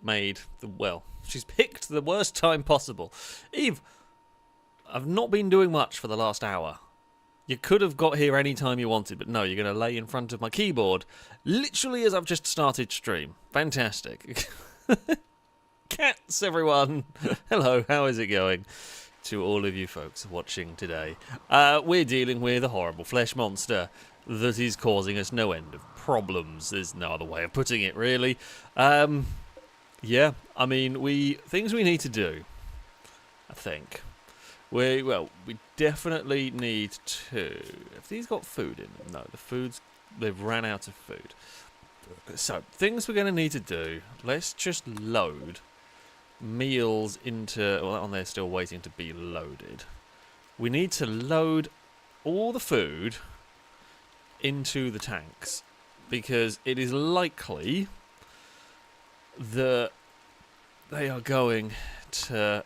made she's picked the worst time possible. Eve, I've not been doing much for the last hour. You could have got here any time you wanted, but no, you're going to lay in front of my keyboard literally as I've just started stream. Fantastic. Cats, everyone. Hello, how is it going? To all of you folks watching today. We're dealing with a horrible flesh monster that is causing us no end of problems. There's no other way of putting it, really. Yeah, I mean, things we need to do, I think. We definitely need to... Have these got food in them? No, they've ran out of food. So, things we're going to need to do, let's just load meals into... Well, that one there's still waiting to be loaded. We need to load all the food into the tanks, because it is likely that they are going to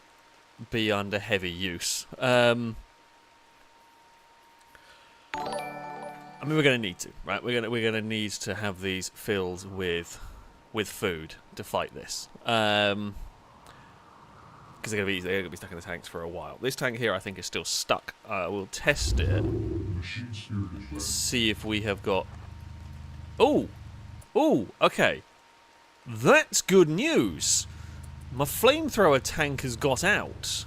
be under heavy use. I mean, we're going to need to, right? We're going to need to have these filled with food to fight this. Because they're going to be stuck in the tanks for a while. This tank here, I think, is still stuck. We'll test it. See if we have got... Oh, okay. That's good news. My flamethrower tank has got out.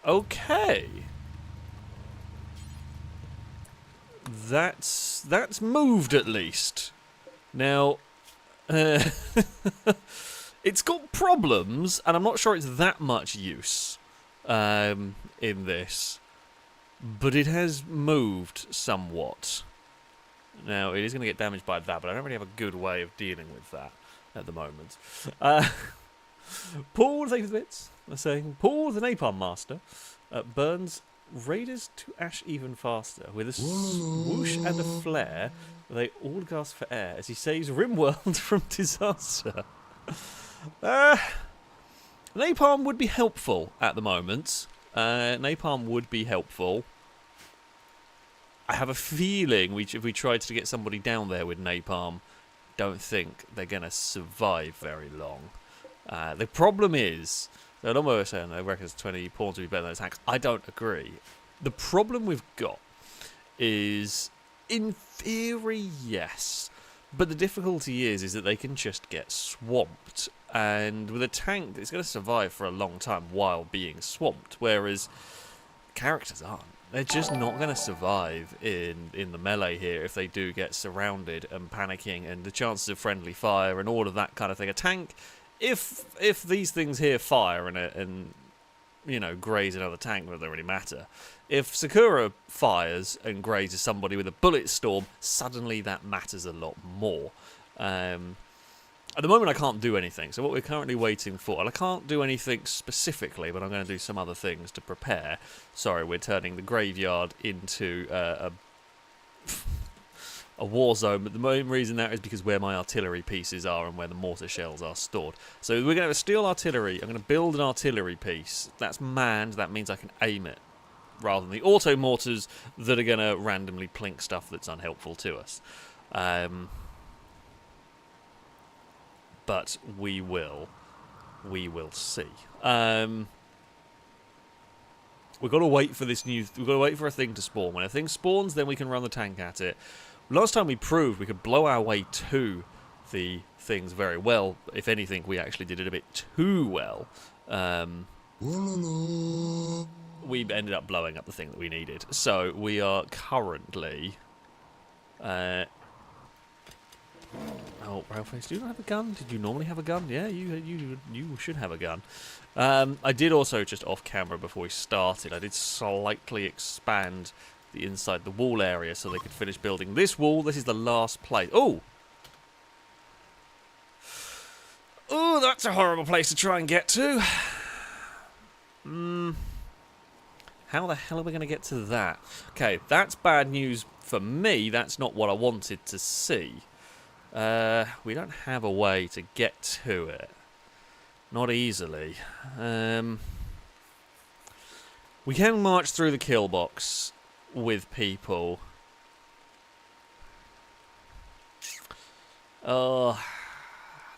Okay. That's moved at least. Now, it's got problems, and I'm not sure it's that much use in this, but it has moved somewhat. Now, it is going to get damaged by that, but I don't really have a good way of dealing with that at the moment. Paul, thank you for the bits. They're saying, Paul, the Napalm Master, burns raiders to ash even faster. With a swoosh and a flare, they all gasp for air as he saves Rimworld from disaster. Napalm would be helpful at the moment. Napalm would be helpful. I have a feeling if we tried to get somebody down there with napalm, don't think they're going to survive very long. The problem is, so Anomaly was saying they reckon 20 pawns would be better than attacks. I don't agree. The problem we've got is, in theory, yes. But the difficulty is that they can just get swamped. And with a tank, it's going to survive for a long time while being swamped. Whereas characters aren't. They're just not going to survive in the melee here if they do get surrounded and panicking and the chances of friendly fire and all of that kind of thing. A tank, if these things here fire and you know, graze another tank, it doesn't really matter. If Sakura fires and grazes somebody with a bullet storm, suddenly that matters a lot more. At the moment, I can't do anything. So what we're currently waiting for, and I can't do anything specifically, but I'm going to do some other things to prepare. Sorry, we're turning the graveyard into a war zone, but the main reason that is because where my artillery pieces are and where the mortar shells are stored. So we're going to have a steel artillery. I'm going to build an artillery piece. That's manned. That means I can aim it, rather than the auto mortars that are going to randomly plink stuff that's unhelpful to us. But we will see. We've got to wait for this new. We've got to wait for a thing to spawn. When a thing spawns, then we can run the tank at it. Last time we proved we could blow our way to the things very well. If anything, we actually did it a bit too well. We ended up blowing up the thing that we needed. So we are currently. Oh, Railface, do you not have a gun? Did you normally have a gun? Yeah, you should have a gun. I did also, just off camera before we started, I did slightly expand the inside the wall area so they could finish building this wall. This is the last place. Oh! Oh, that's a horrible place to try and get to. How the hell are we going to get to that? Okay, that's bad news for me. That's not what I wanted to see. We don't have a way to get to it. Not easily. We can march through the kill box with people. Oh,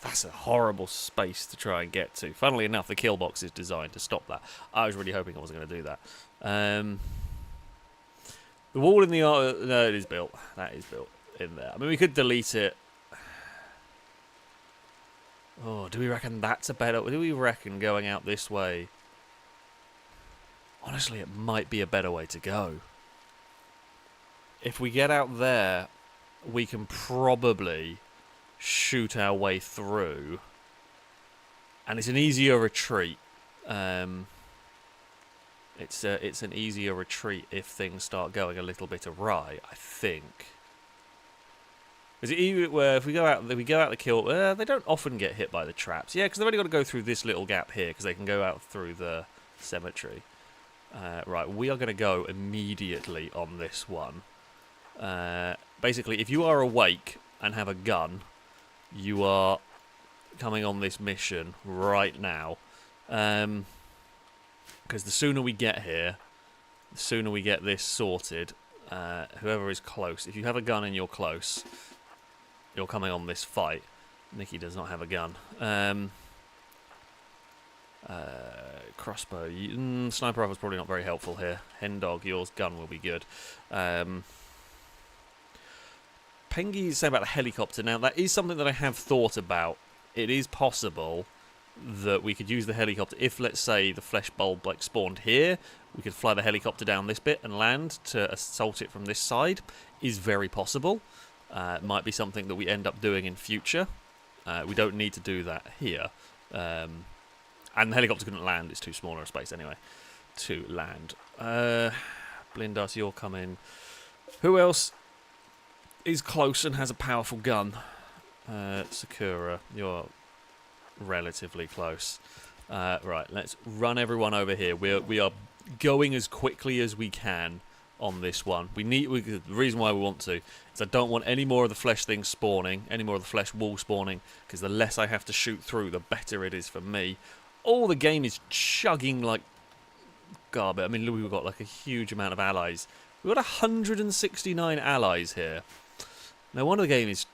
that's a horrible space to try and get to. Funnily enough, the kill box is designed to stop that. I was really hoping I wasn't going to do that. The wall in the... no, it is built. That is built in there. I mean, we could delete it. Oh, do we reckon that's a better... Do we reckon going out this way... Honestly, it might be a better way to go. If we get out there, we can probably shoot our way through. And it's an easier retreat. It's an easier retreat if things start going a little bit awry, I think. Is it even where if we go out the kill? They don't often get hit by the traps. Yeah, because they've only got to go through this little gap here because they can go out through the cemetery. Right, we are going to go immediately on this one. Basically, if you are awake and have a gun, you are coming on this mission right now. Because the sooner we get here, the sooner we get this sorted. Whoever is close, if you have a gun and you're close, you're coming on this fight. Nikki does not have a gun. Crossbow. Sniper rifle's probably not very helpful here. Hendog, yours gun will be good. Pengi's saying about the helicopter. Now, that is something that I have thought about. It is possible that we could use the helicopter if, let's say, the flesh bulb like spawned here. We could fly the helicopter down this bit and land to assault it from this side. Is very possible. It might be something that we end up doing in future. We don't need to do that here. And the helicopter couldn't land. It's too small a space anyway to land. Blindas, you're coming. Who else is close and has a powerful gun? Sakura, you're relatively close. Right, let's run everyone over here. We are going as quickly as we can on this one. The reason why we want to is I don't want any more of the flesh things spawning, any more of the flesh wall spawning, because the less I have to shoot through, the better it is for me. Oh, the game is chugging like garbage. I mean, we've got like a huge amount of allies. We've got 169 allies here. No wonder the game is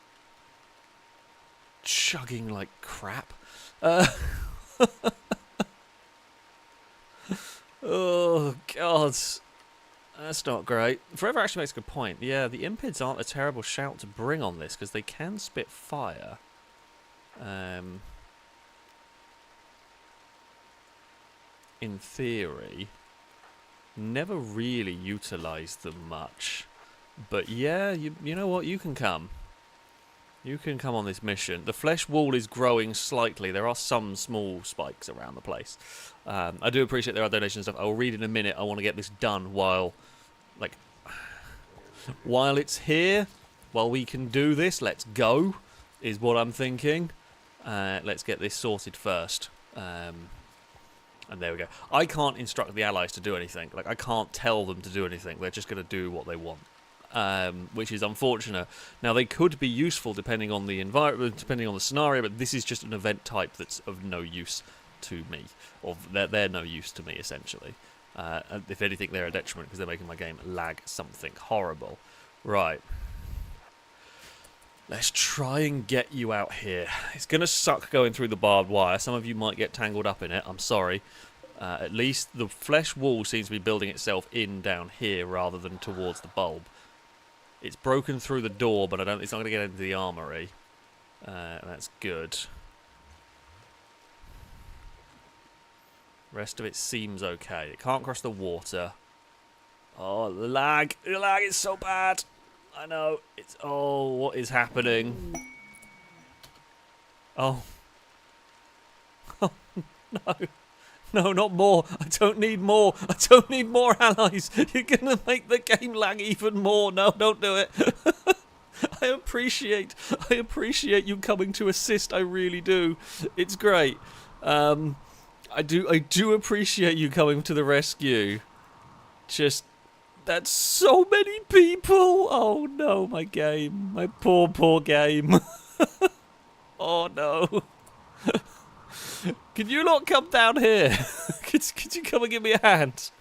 chugging like crap. Oh, God. That's not great. Forever actually makes a good point. Yeah, the impids aren't a terrible shout to bring on this, because they can spit fire. In theory, never really utilised them much. But yeah, you know what? You can come. You can come on this mission. The flesh wall is growing slightly. There are some small spikes around the place. I do appreciate there are donations and stuff. I'll read in a minute. I want to get this done while it's here, while we can do this. Let's go, is what I'm thinking. Let's get this sorted first. And there we go. I can't instruct the allies to do anything. Like, I can't tell them to do anything. They're just going to do what they want. Which is unfortunate. Now, they could be useful depending on the environment, depending on the scenario, but this is just an event type that's of no use to me. Or they're no use to me, essentially. If anything, they're a detriment because they're making my game lag something horrible. Right. Let's try and get you out here. It's going to suck going through the barbed wire. Some of you might get tangled up in it. I'm sorry. At least the flesh wall seems to be building itself in down here rather than towards the bulb. It's broken through the door, but it's not going to get into the armory. That's good. Rest of it seems okay. It can't cross the water. Oh, the lag. The lag is so bad. I know. Oh, what is happening? Oh. Oh, no. No, not more. I don't need more. I don't need more allies. You're going to make the game lag even more. No, don't do it. I appreciate you coming to assist. I really do. It's great. I do appreciate you coming to the rescue. Just, that's so many people. Oh no, my game. My poor, poor game. Oh no. Can you not come down here? Could you come and give me a hand?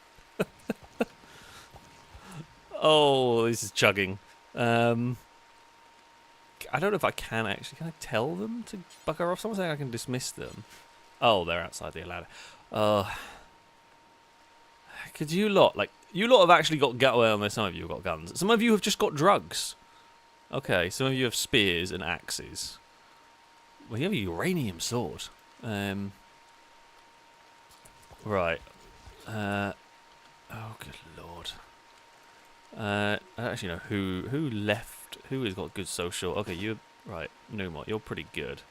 Oh, this is chugging. I don't know if I can actually. Can I tell them to bugger off? Someone's saying I can dismiss them. Oh, they're outside the ladder. Could you lot, like, you lot have actually got well, no, some of you have got guns. Some of you have just got drugs. Okay, some of you have spears and axes. Well, you have a uranium sword. Right. Oh, good lord. I don't actually know who left. Who has got good social? Okay, you. Right, Numot, you're pretty good.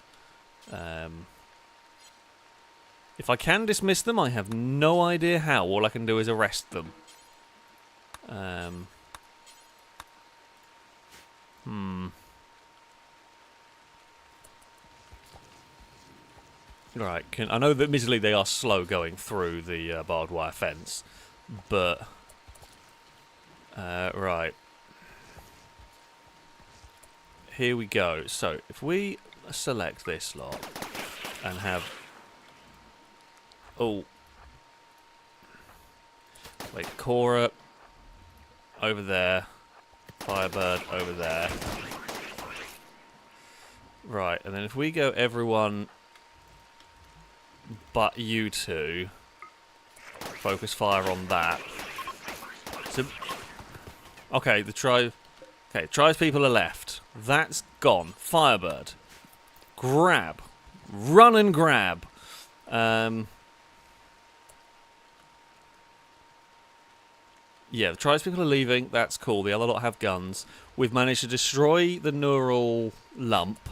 If I can dismiss them, I have no idea how. All I can do is arrest them. Right, I know that admittedly they are slow going through the barbed wire fence, but... right. Here we go. So, if we select this lot and have... Oh. Wait, Cora over there. Firebird over there. Right, and then if we go everyone but you two, focus fire on that. So, okay, the tribe's people are left. That's gone. Firebird. Grab. Run and grab. Yeah, the tribe's people are leaving. That's cool. The other lot have guns. We've managed to destroy the neural lump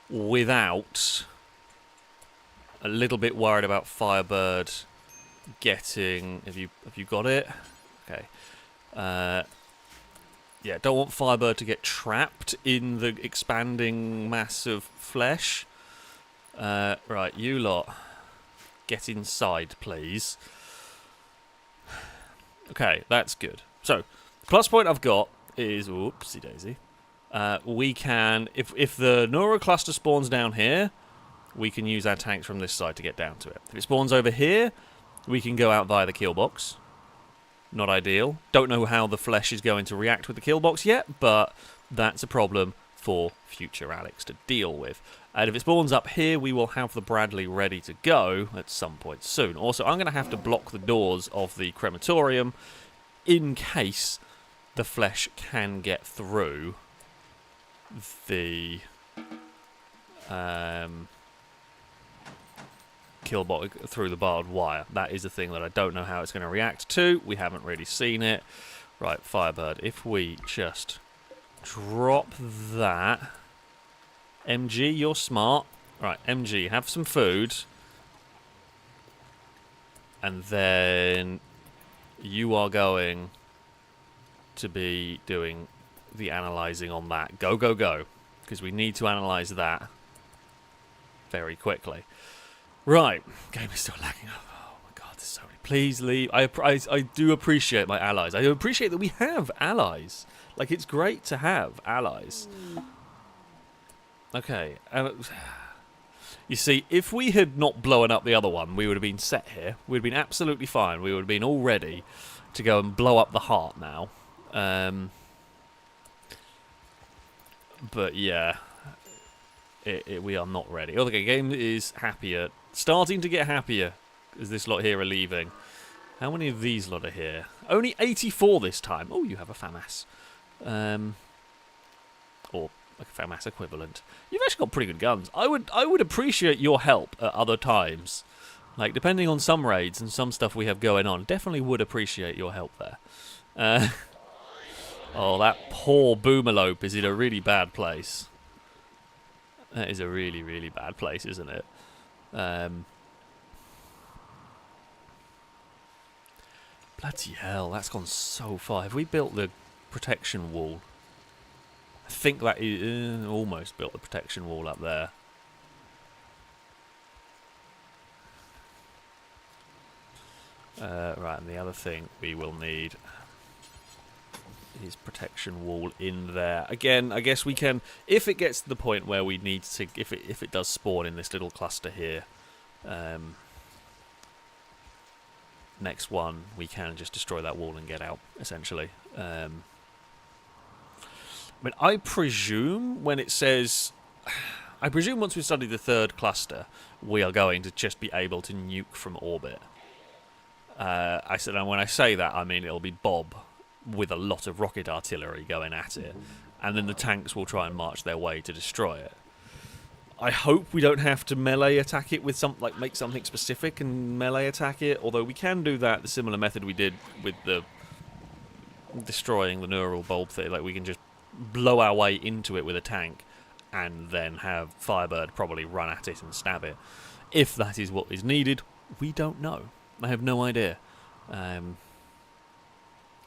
without... A little bit worried about Firebird getting... Have you got it? Okay. Yeah, don't want Firebird to get trapped in the expanding mass of flesh. Right, you lot. Get inside, please. Okay, that's good. So, the plus point I've got is... Oopsie daisy. We can... If the neurocluster spawns down here... We can use our tanks from this side to get down to it. If it spawns over here, we can go out via the kill box. Not ideal. Don't know how the flesh is going to react with the kill box yet, but that's a problem for future Alex to deal with. And if it spawns up here, we will have the Bradley ready to go at some point soon. Also, I'm going to have to block the doors of the crematorium in case the flesh can get through the... Killbot through the barbed wire. That is a thing that I don't know how it's going to react to. We haven't really seen it. Right, Firebird, if we just drop that. MG, you're smart. Right, MG, have some food. And then you are going to be doing the analysing on that. Go, go, go. Because we need to analyse that very quickly. Right, game is still lagging. Oh my god, there's so many. Please leave. I do appreciate my allies. I appreciate that we have allies. Like, it's great to have allies. Okay. You see, if we had not blown up the other one, we would have been set here. We'd have been absolutely fine. We would have been all ready to go and blow up the heart now. But yeah, we are not ready. Oh, the game is happier. Starting to get happier as this lot here are leaving. How many of these lot are here? Only 84 this time. Oh, you have a FAMAS. Or like a FAMAS equivalent. You've actually got pretty good guns. I would appreciate your help at other times. Like, depending on some raids and some stuff we have going on, definitely would appreciate your help there. Oh, that poor Boomerlope is in a really bad place. That is a really, really bad place, isn't it? Bloody hell, that's gone so far. Have we built the protection wall? I think that is almost built the protection wall up there. Right, and the other thing we will need is protection wall in there. Again, I guess we can, if it gets to the point where we need to, if it does spawn in this little cluster here, next one, we can just destroy that wall and get out, essentially. I mean, I presume when it says... I presume once we study the third cluster, we are going to just be able to nuke from orbit. I said, and when I say that, I mean it'll be Bob with a lot of rocket artillery going at it, and then the tanks will try and march their way to destroy it. I hope we don't have to melee attack it with make something specific and melee attack it, although we can do that the similar method we did with the destroying the neural bulb thing. Like, we can just blow our way into it with a tank and then have Firebird probably run at it and stab it. If that is what is needed, we don't know. I have no idea.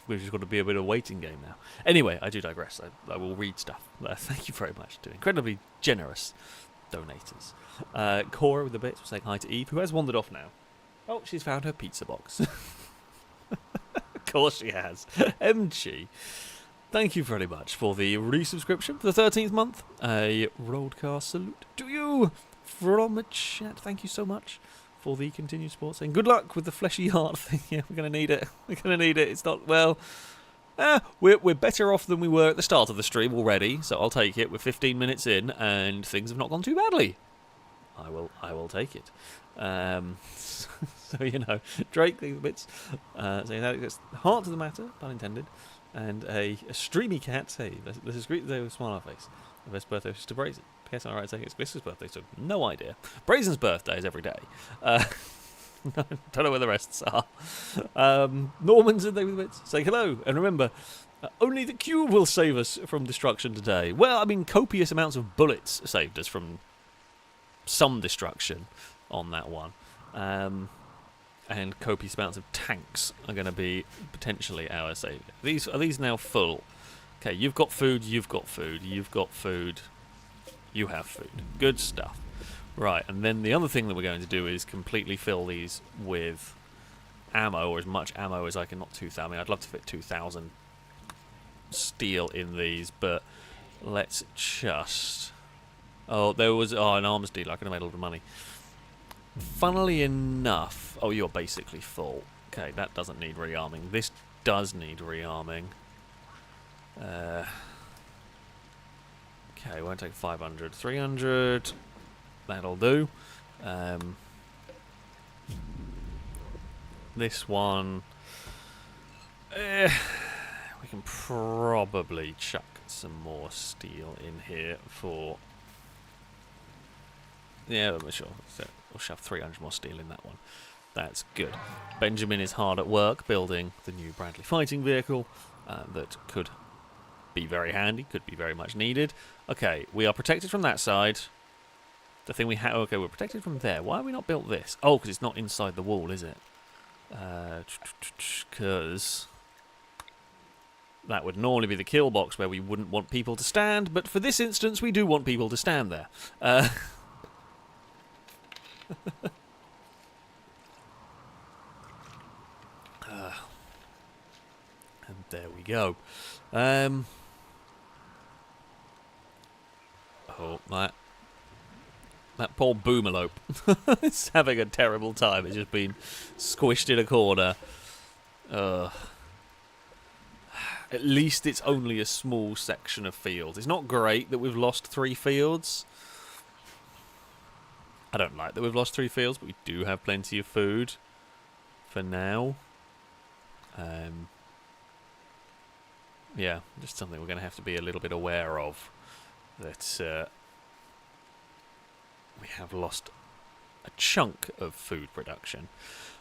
We've just got to be a bit of a waiting game now. Anyway, I do digress. I will read stuff. Thank you very much to incredibly generous donators. Cora with the bits saying hi to Eve, who has wandered off now. Oh, she's found her pizza box. Of course she has. MG. Thank you very much for the resubscription for the 13th month. A broadcast salute to you from the chat. Thank you so much for the continued support. Saying good luck with the fleshy heart thing. Yeah, we're going to need it. We're going to need it. It's not, well... we're better off than we were at the start of the stream already, so I'll take it. We're 15 minutes in, and things have not gone too badly. I will take it. So, you know, Drake, the bits, saying that it's heart to the matter, pun intended, and a streamy cat, hey, this is great day with a smile on our face. The best birthday is to Brazen. P.S. I'm alright saying it's Gliss's birthday, so no idea. Brazen's birthday is every day. Don't know where the rests are. Norman's in there with the bits, saying hello, and remember, only the cube will save us from destruction today. Well, I mean, copious amounts of bullets saved us from some destruction on that one. And copious amounts of tanks are going to be potentially our saviour. Are these now full? Okay, you've got food, you've got food, you've got food, you have food. Good stuff. Right, and then the other thing that we're going to do is completely fill these with ammo, or as much ammo as I can. Not 2,000. I mean, I'd love to fit 2,000 steel in these, but let's just... Oh, there was an arms dealer. I could have made a lot of money. Funnily enough... Oh, you're basically full. Okay, that doesn't need rearming. This does need rearming. Okay, won't take 500. 300... That'll do. This one... we can probably chuck some more steel in here for... Yeah, I'm sure. So we'll shove 300 more steel in that one. That's good. Benjamin is hard at work building the new Bradley fighting vehicle that could be very handy, could be very much needed. Okay, we are protected from that side. The thing we have... Okay, we're protected from there. Why have we not built this? Oh, because it's not inside the wall, is it? Because... that would normally be the kill box where we wouldn't want people to stand, but for this instance, we do want people to stand there. And there we go. Oh, that poor Boomerlope is having a terrible time. It's just been squished in a corner. At least it's only a small section of fields. It's not great that we've lost 3 fields. I don't like that we've lost 3 fields, but we do have plenty of food for now. Yeah, just something we're going to have to be a little bit aware of. That we have lost a chunk of food production.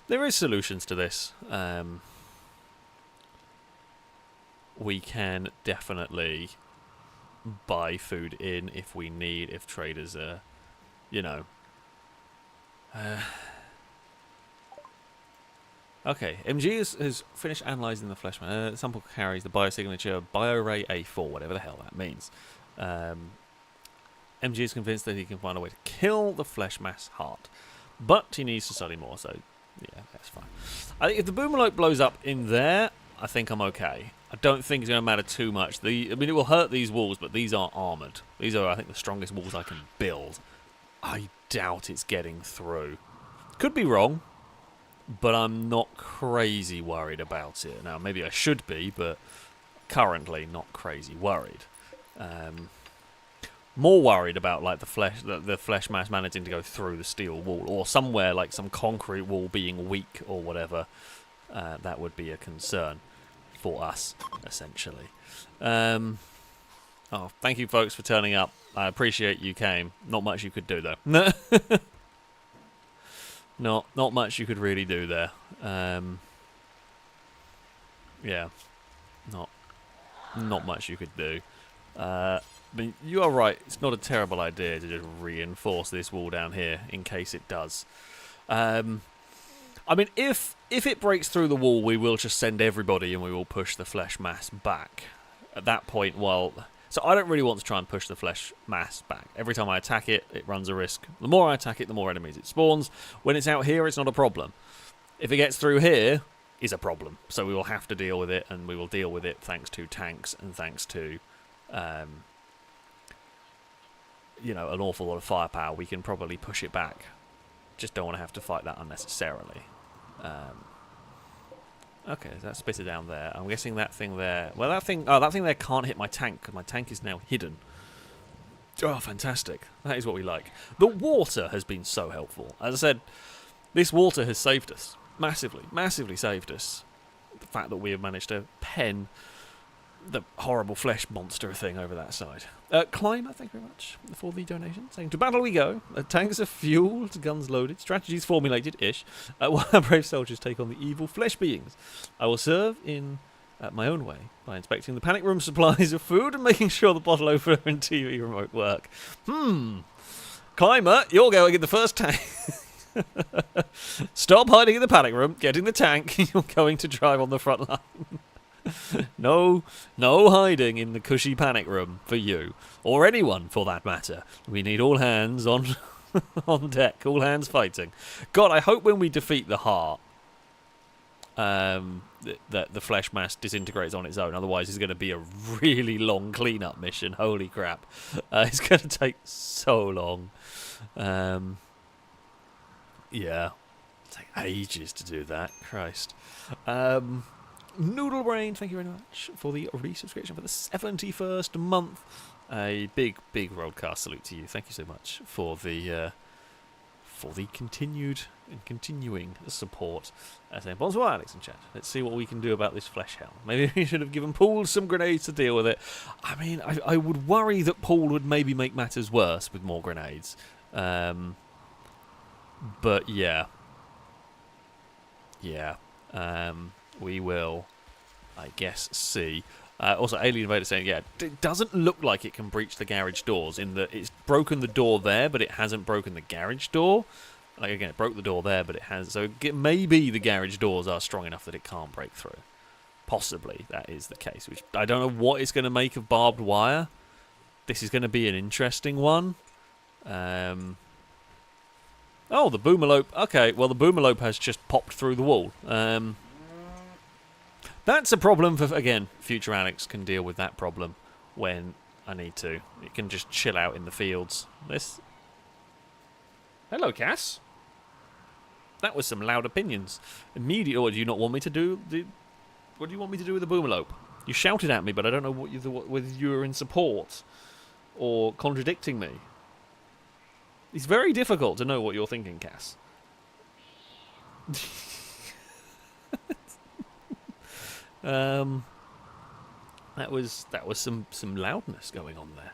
There is solutions to this. We can definitely buy food in if we need, if traders are, you know. Okay, MG has finished analysing the flesh. The sample carries the biosignature BioRay A4, whatever the hell that means. MG is convinced that he can find a way to kill the flesh mass heart, but he needs to study more, so yeah, that's fine. I think if the Boomerlope blows up in there, I think I'm okay. I don't think it's going to matter too much. I mean, it will hurt these walls, but these are armoured. These are, I think, the strongest walls I can build. I doubt it's getting through. Could be wrong, but I'm not crazy worried about it. Now, maybe I should be, but currently not crazy worried. More worried about like the flesh mass managing to go through the steel wall, or somewhere like some concrete wall being weak or whatever. That would be a concern for us, essentially. Oh, thank you, folks, for turning up. I appreciate you came. Not much you could do though. Not much you could really do there. Yeah, not much you could do. But you are right, it's not a terrible idea to just reinforce this wall down here in case it does. I mean, if it breaks through the wall, we will just send everybody and we will push the flesh mass back. At that point, so I don't really want to try and push the flesh mass back. Every time I attack it, it runs a risk. The more I attack it, the more enemies it spawns. When it's out here, it's not a problem. If it gets through here, is a problem. So we will have to deal with it, and we will deal with it thanks to tanks and thanks to... you know, an awful lot of firepower. We can probably push it back. Just don't want to have to fight that unnecessarily. Okay, that's spitter down there. I'm guessing that thing there... Well, that thing there can't hit my tank, because my tank is now hidden. Oh, fantastic. That is what we like. The water has been so helpful. As I said, this water has saved us. Massively, massively saved us. The fact that we have managed to pen the horrible flesh monster thing over that side. Climber, thank you very much for the donation. Saying, to battle we go. Tanks are fueled, guns loaded, strategies formulated-ish, while our brave soldiers take on the evil flesh beings. I will serve in my own way by inspecting the panic room supplies of food and making sure the bottle opener and TV remote work. Climber, you're going in the first tank. Stop hiding in the panic room, get in the tank, you're going to drive on the front line. No hiding in the cushy panic room for you, or anyone for that matter. We need all hands on on deck, all hands fighting. God, I hope when we defeat the heart, that the flesh mass disintegrates on its own. Otherwise, it's going to be a really long cleanup mission. Holy crap, it's going to take so long. Yeah, it'll take ages to do that. Christ. Noodle Brain, thank you very much for the resubscription for the 71st month. A big broadcast salute to you. Thank you so much for the continued and continuing support. Bonsoir, Alex in chat. Let's see what we can do about this flesh hell. Maybe we should have given Paul some grenades to deal with it. I mean, I would worry that Paul would maybe make matters worse with more grenades. But yeah. We will, I guess, see. Also, Alien Invader saying, yeah, it doesn't look like it can breach the garage doors, in that it's broken the door there, but it hasn't broken the garage door. Like, again, it broke the door there, but it has. So maybe the garage doors are strong enough that it can't break through. Possibly that is the case. Which I don't know what it's going to make of barbed wire. This is going to be an interesting one. Oh, the Boomerlope. Okay, well, the Boomerlope has just popped through the wall. That's a problem for, again, future Alex can deal with that problem when I need to. It can just chill out in the fields. Hello, Cass. That was some loud opinions. Immediately, what do you not want me to do? What do you want me to do with the Boomerlope? You shouted at me, but I don't know whether you were in support or contradicting me. It's very difficult to know what you're thinking, Cass. That was some loudness going on there.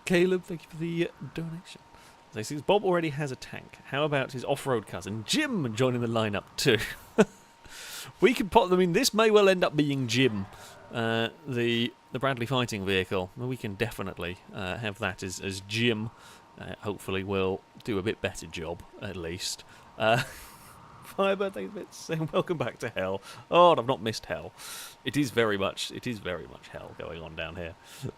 Caleb, thank you for the donation. So he says Bob already has a tank. How about his off-road cousin Jim joining the lineup too? We could pop. I mean, this may well end up being Jim, the Bradley fighting vehicle. We can definitely have that as Jim. Hopefully, we'll do a bit better job at least. Firebird, thanks a bit, saying welcome back to hell. Oh, I've not missed hell. It is very much hell going on down here.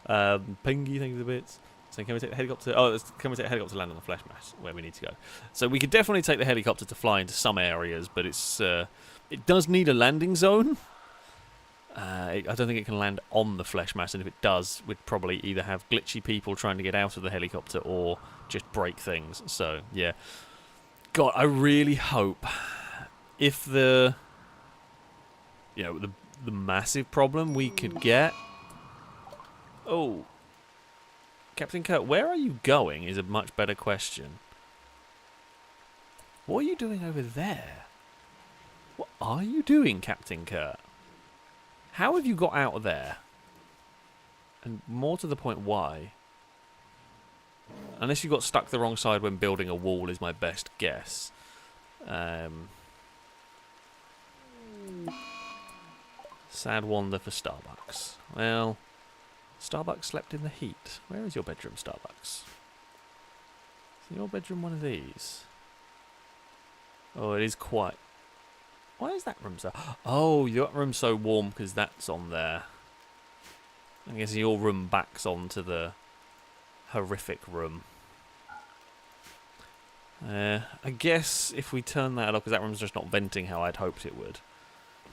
Pingy, thank you a bit. Saying, can we take the helicopter? Oh, can we take the helicopter to land on the flesh mass where we need to go? So we could definitely take the helicopter to fly into some areas, but it does need a landing zone. I don't think it can land on the flesh mass, and if it does, we'd probably either have glitchy people trying to get out of the helicopter or just break things. So yeah. God, I really hope if the massive problem we could get Oh. Captain Kurt, where are you going is a much better question. What are you doing over there? What are you doing, Captain Kurt? How have you got out of there? And more to the point, why? Unless you got stuck the wrong side when building a wall is my best guess. Sad wander for Starbucks. Well, Starbucks slept in the heat. Where is your bedroom, Starbucks? Is your bedroom one of these? Oh, it is quite... Why is that room so... Oh, your room's so warm because that's on there. I guess your room backs onto the horrific room. I guess if we turn that up, because that room's just not venting how I'd hoped it would.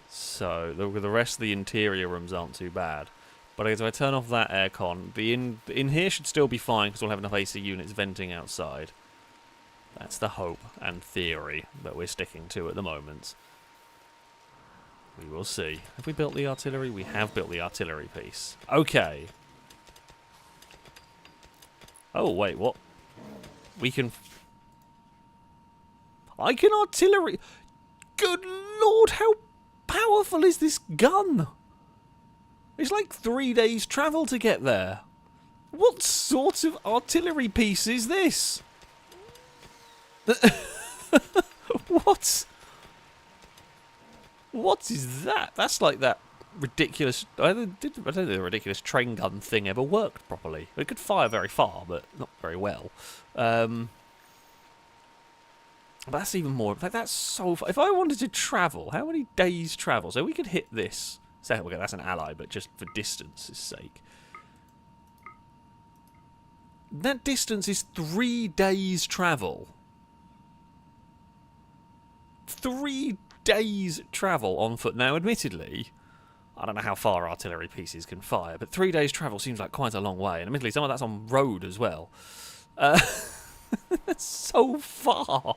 So the rest of the interior rooms aren't too bad. But I guess if I turn off that aircon, the in here should still be fine because we'll have enough AC units venting outside. That's the hope and theory that we're sticking to at the moment. We will see. Have we built the artillery? We have built the artillery piece. Okay. Oh, wait, what? We can... I can artillery... Good lord, how powerful is this gun? It's like 3 days' travel to get there. What sort of artillery piece is this? What? What is that? That's like that ridiculous... I don't think the ridiculous train gun thing ever worked properly. It could fire very far, but not very well. But that's even more... Like, that's so... If I wanted to travel, how many days travel? So we could hit this... So, okay, that's an ally, but just for distance's sake. That distance is 3 days travel. 3 days travel on foot. Now, admittedly, I don't know how far artillery pieces can fire, but 3 days travel seems like quite a long way. And admittedly, some of that's on road as well. That's so far.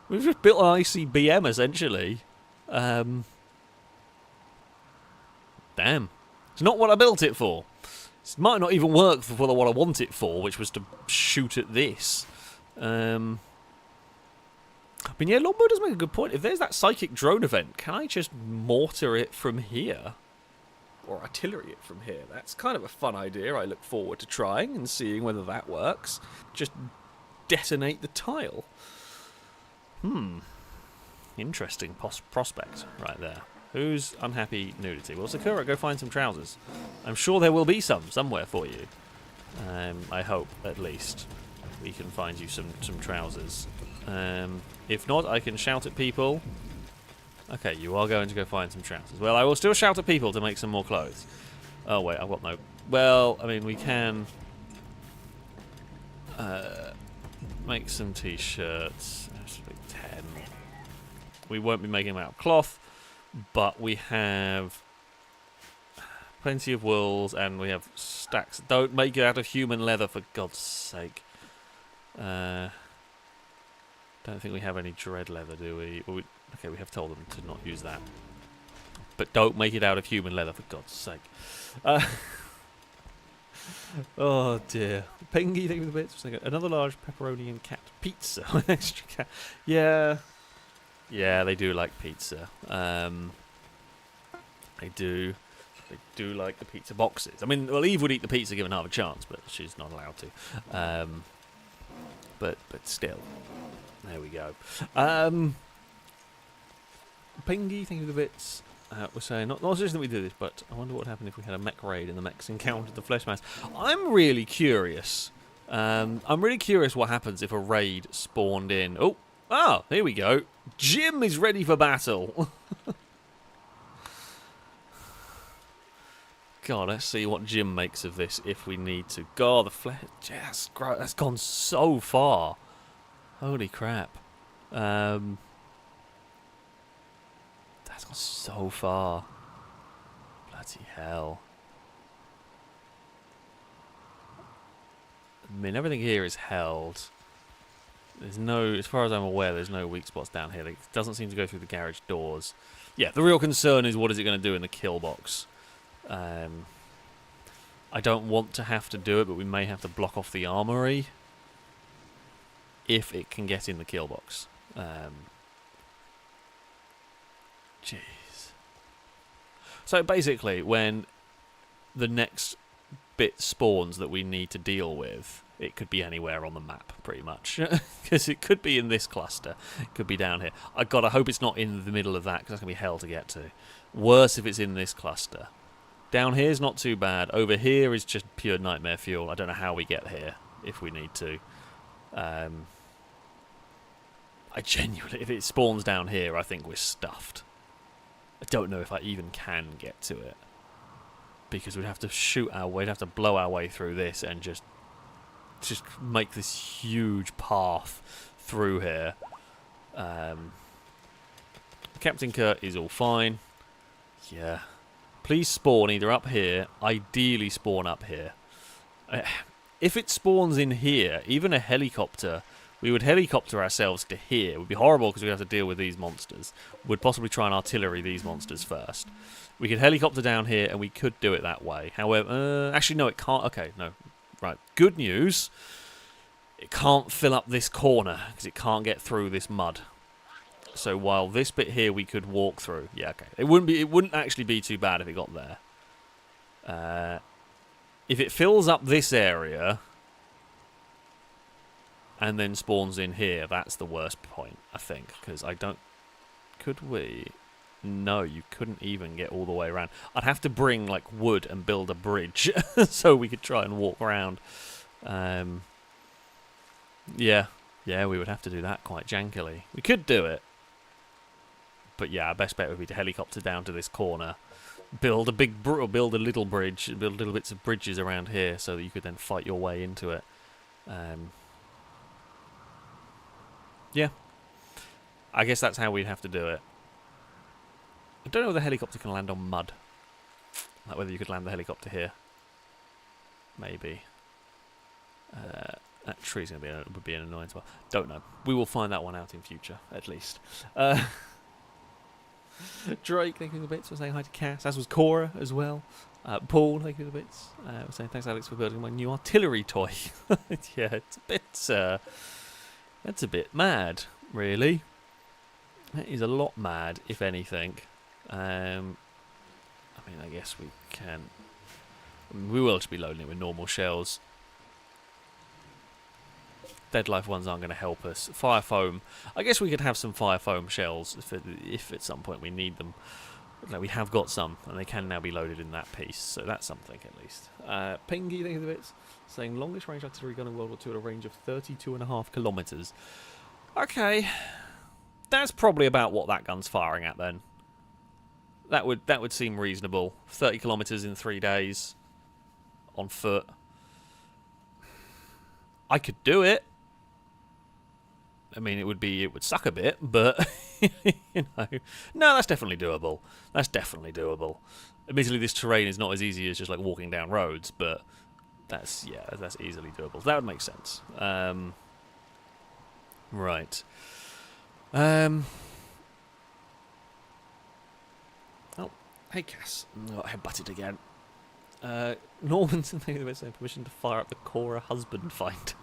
We've just built an ICBM, essentially. Damn. It's not what I built it for. It might not even work for what I want it for, which was to shoot at this. I mean, yeah, Longbow does make a good point. If there's that psychic drone event, can I just mortar it from here? Or artillery it from here? That's kind of a fun idea. I look forward to trying and seeing whether that works. Just detonate the tile. Interesting prospect right there. Who's unhappy nudity? Well, Sakura, go find some trousers. I'm sure there will be some somewhere for you. I hope, at least, we can find you some trousers. If not, I can shout at people. Okay, you are going to go find some trousers. Well, I will still shout at people to make some more clothes. Oh, wait, I've got no... Well, I mean, we can... make some t-shirts. 10. We won't be making them out of cloth. But we have plenty of wools and we have stacks. Don't make it out of human leather, for God's sake. Don't think we have any dread leather, do we? Well, okay, we have told them to not use that. But don't make it out of human leather, for God's sake. Oh dear. Pengy, thank you for the bits. Another large pepperoni and cat pizza. Extra cat. Yeah. Yeah, they do like pizza. They do like the pizza boxes. I mean, well, Eve would eat the pizza given half a chance, but she's not allowed to. But still, there we go. Pingy, thank you for the bits. We're saying not just that we do this, but I wonder what would happen if we had a mech raid and the mechs encountered the flesh mass. I'm really curious. I'm really curious what happens if a raid spawned in. Oh, here we go. Jim is ready for battle. God, let's see what Jim makes of this if we need to. God, the flesh... Yes, that's gone so far. Holy crap. That's gone so far. Bloody hell. I mean, everything here is held. There's no, as far as I'm aware, there's no weak spots down here. It doesn't seem to go through the garage doors. Yeah, the real concern is what is it going to do in the kill box. I don't want to have to do it, but we may have to block off the armory if it can get in the kill box. Jeez. So basically, when the next bit spawns that we need to deal with, it could be anywhere on the map, pretty much. Because it could be in this cluster. It could be down here. I hope it's not in the middle of that, because that's going to be hell to get to. Worse if it's in this cluster. Down here is not too bad. Over here is just pure nightmare fuel. I don't know how we get here, if we need to. I genuinely, if it spawns down here, I think we're stuffed. I don't know if I even can get to it. Because we'd have to shoot our way, we'd have to blow our way through this and just make this huge path through here. Captain Kurt is all fine. Yeah. Please spawn either up here, ideally spawn up here. If it spawns in here, even a helicopter, we would helicopter ourselves to here. It would be horrible because we'd have to deal with these monsters. We'd possibly try and artillery these monsters first. We could helicopter down here and we could do it that way. However, actually no, it can't. Okay, no. Right, good news. It can't fill up this corner because it can't get through this mud. So while this bit here we could walk through. Yeah, okay. It wouldn't actually be too bad if it got there. If it fills up this area and then spawns in here, that's the worst point, I think, because I don't... Could we? No, you couldn't even get all the way around. I'd have to bring, like, wood and build a bridge so we could try and walk around. Yeah, we would have to do that quite jankily. We could do it. But yeah, our best bet would be to helicopter down to this corner, build a little bridge, build little bits of bridges around here so that you could then fight your way into it. Yeah. I guess that's how we'd have to do it. I don't know whether the helicopter can land on mud. Like whether you could land the helicopter here. Maybe. That tree's would be an annoyance. Well, don't know. We will find that one out in future, at least. Drake, thank you for the bits. We're saying hi to Cass. As was Cora as well. Paul, thank you for the bits. We're saying thanks, Alex, for building my new artillery toy. Yeah, it's a bit. That's a bit mad, really. That is a lot mad, if anything. I mean, I guess we can. I mean, we will just be loading it with normal shells. Dead life ones aren't going to help us. Fire foam. I guess we could have some fire foam shells if at some point we need them. No, we have got some, and they can now be loaded in that piece, so that's something at least. Pingy, thank you for the bits. Saying longest range artillery gun in World War II at a range of 32.5 kilometres. Okay, that's probably about what that gun's firing at then. That would seem reasonable. 30 kilometres in 3 days on foot. I could do it. I mean, it would suck a bit, but you know, no, that's definitely doable. That's definitely doable. Admittedly, this terrain is not as easy as just like walking down roads, but that's easily doable. That would make sense. Right. Oh, hey Cass. Oh, I headbutted again. Normanson, thank you for saying permission to fire up the Cora husband find.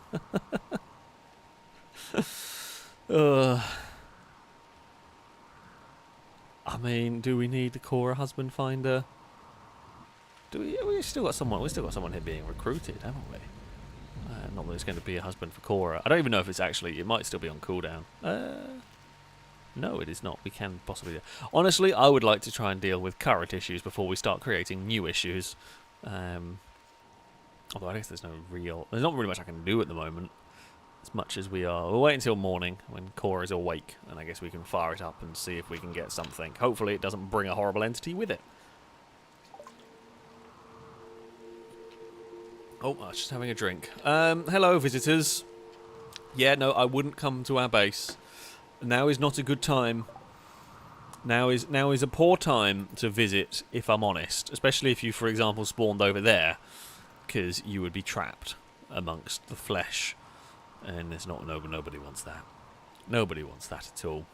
I mean, do we need the Cora husband finder? We still got someone here being recruited, haven't we? Not that it's going to be a husband for Cora. I don't even know if it's actually. It might still be on cooldown. No, it is not. We can possibly. Honestly, I would like to try and deal with current issues before we start creating new issues. Although I guess there's not really much I can do at the moment. As much as we'll wait until morning when Cora is awake, and I guess we can fire it up and see if we can get something. Hopefully it doesn't bring a horrible entity with it. Oh, I was just having a drink. Hello, visitors. Yeah, no, I wouldn't come to our base. Now is not a good time. Now is a poor time to visit, if I'm honest. Especially if you, for example, spawned over there, because you would be trapped amongst the flesh. And there's nobody wants that. Nobody wants that at all.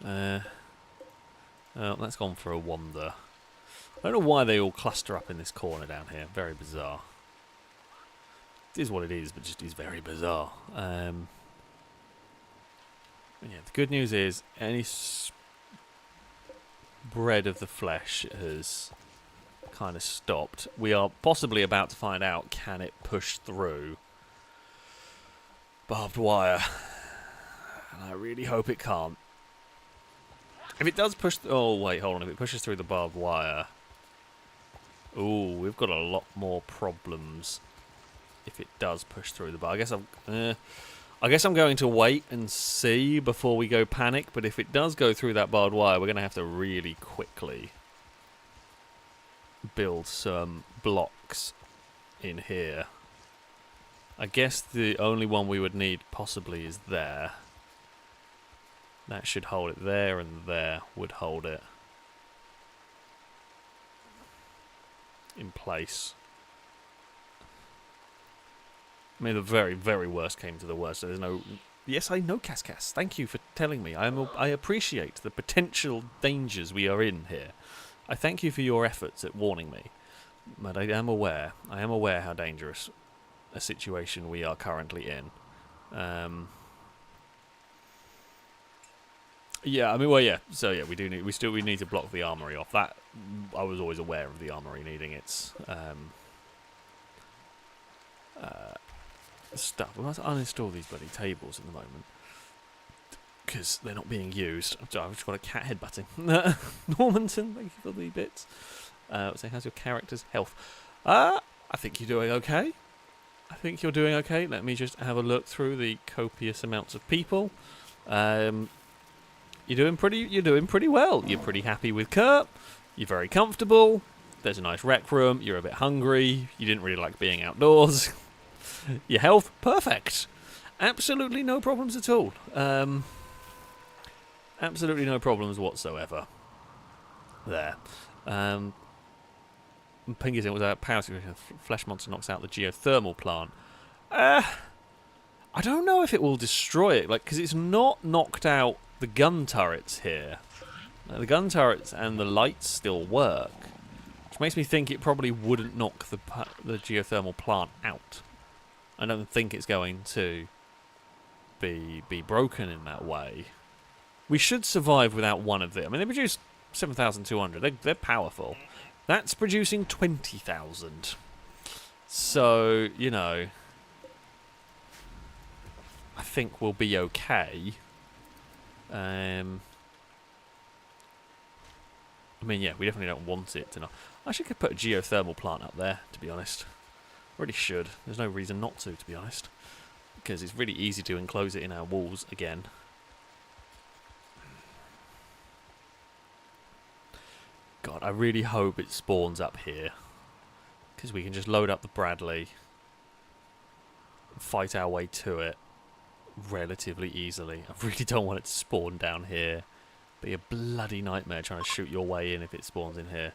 Oh, that's gone for a wander. I don't know why they all cluster up in this corner down here. Very bizarre. It is what it is, but just is very bizarre. Yeah, the good news is any spread of the flesh has kind of stopped. We are possibly about to find out, can it push through barbed wire? And I really hope it can't. If it does push... oh, wait, hold on. If it pushes through the barbed wire... ooh, we've got a lot more problems if it does push through the bar. I guess I'm going to wait and see before we go panic, but if it does go through that barbed wire, we're going to have to really quickly build some blocks in here. I guess the only one we would need possibly is there. That should hold it there, and there would hold it in place. I mean, the very, very worst came to the worst. So there's no... yes, I know, Cascas. Thank you for telling me. I appreciate the potential dangers we are in here. I thank you for your efforts at warning me. But I am aware. I am aware how dangerous a situation we are currently in. Yeah, I mean, well, yeah. So yeah, we need to block the armory off. That I was always aware of the armory needing its stuff. We must uninstall these bloody tables at the moment because they're not being used. I've just got a cat headbutting. Normanton, thank you for the bits. So how's your character's health? I think you're doing okay. I think you're doing okay. Let me just have a look through the copious amounts of people. You're doing pretty well. You're pretty happy with Kurt. You're very comfortable. There's a nice rec room. You're a bit hungry. You didn't really like being outdoors. Your health, perfect. Absolutely no problems at all. Absolutely no problems whatsoever. There. Pinky's in was a power flesh monster knocks out the geothermal plant. I don't know if it will destroy it, like, because it's not knocked out the gun turrets here. The gun turrets and the lights still work, which makes me think it probably wouldn't knock the geothermal plant out. I don't think it's going to be broken in that way. We should survive without one of them. I mean, they produce 7,200. They're powerful. That's producing 20,000. So, you know, I think we'll be okay. I mean, yeah, we definitely don't want it to not. I should put a geothermal plant up there, to be honest. Really should. There's no reason not to be honest. Because it's really easy to enclose it in our walls again. God, I really hope it spawns up here. Because we can just load up the Bradley. Fight our way to it relatively easily. I really don't want it to spawn down here. Be a bloody nightmare trying to shoot your way in if it spawns in here.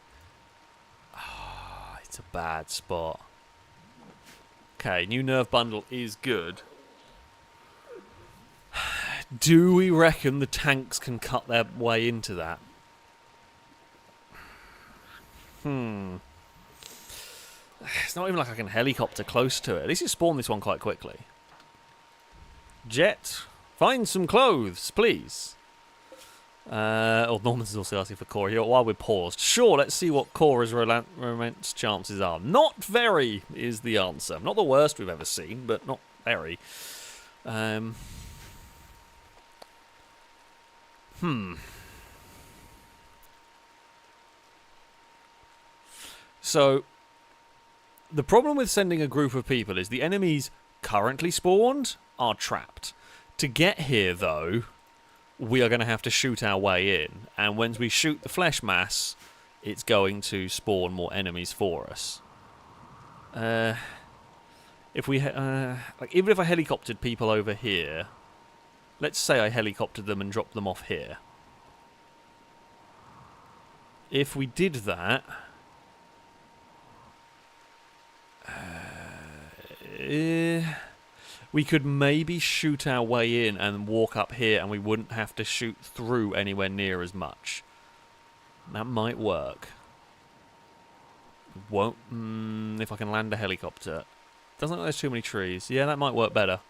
Ah, it's a bad spot. Okay, new nerve bundle is good. Do we reckon the tanks can cut their way into that? It's not even like I can helicopter close to it. At least it spawned this one quite quickly. Jet, find some clothes, please. Norman's also asking for Cora here. While we're paused, sure, let's see what Cora's romance chances are. Not very is the answer. Not the worst we've ever seen, but not very. So, the problem with sending a group of people is the enemies currently spawned are trapped. To get here, though, we are going to have to shoot our way in. And when we shoot the flesh mass, it's going to spawn more enemies for us. If we, like, even if I helicoptered people over here, let's say I helicoptered them and dropped them off here. If we did that, we could maybe shoot our way in and walk up here, and we wouldn't have to shoot through anywhere near as much. That might work. Won't... if I can land a helicopter. Doesn't look like there's too many trees. Yeah, that might work better.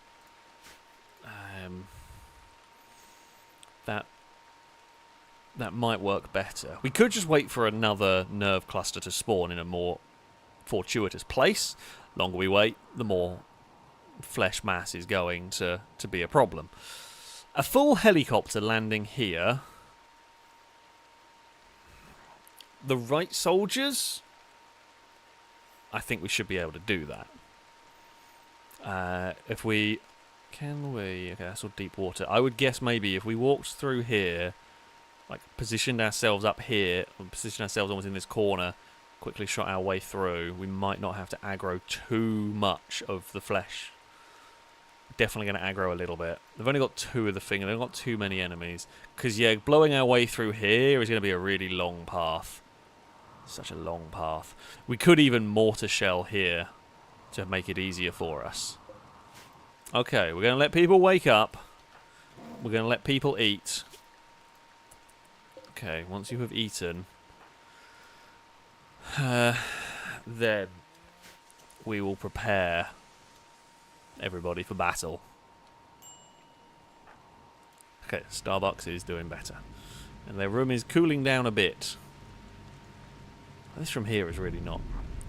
That might work better. We could just wait for another nerve cluster to spawn in a more fortuitous place. The longer we wait, the more flesh mass is going to be a problem. A full helicopter landing here. The right soldiers, I think we should be able to do that. If we... Can we... Okay, that's all deep water. I would guess maybe if we walked through here, like positioned ourselves up here, or positioned ourselves almost in this corner, quickly shot our way through, we might not have to aggro too much of the flesh. Definitely going to aggro a little bit. They've only got 2 of the thing, and they've got too many enemies. Because, yeah, blowing our way through here is going to be a really long path. Such a long path. We could even mortar shell here to make it easier for us. Okay, we're going to let people wake up. We're going to let people eat. Okay, once you have eaten, then we will prepare everybody for battle. Okay, Starbucks is doing better. And their room is cooling down a bit. This room here is really not.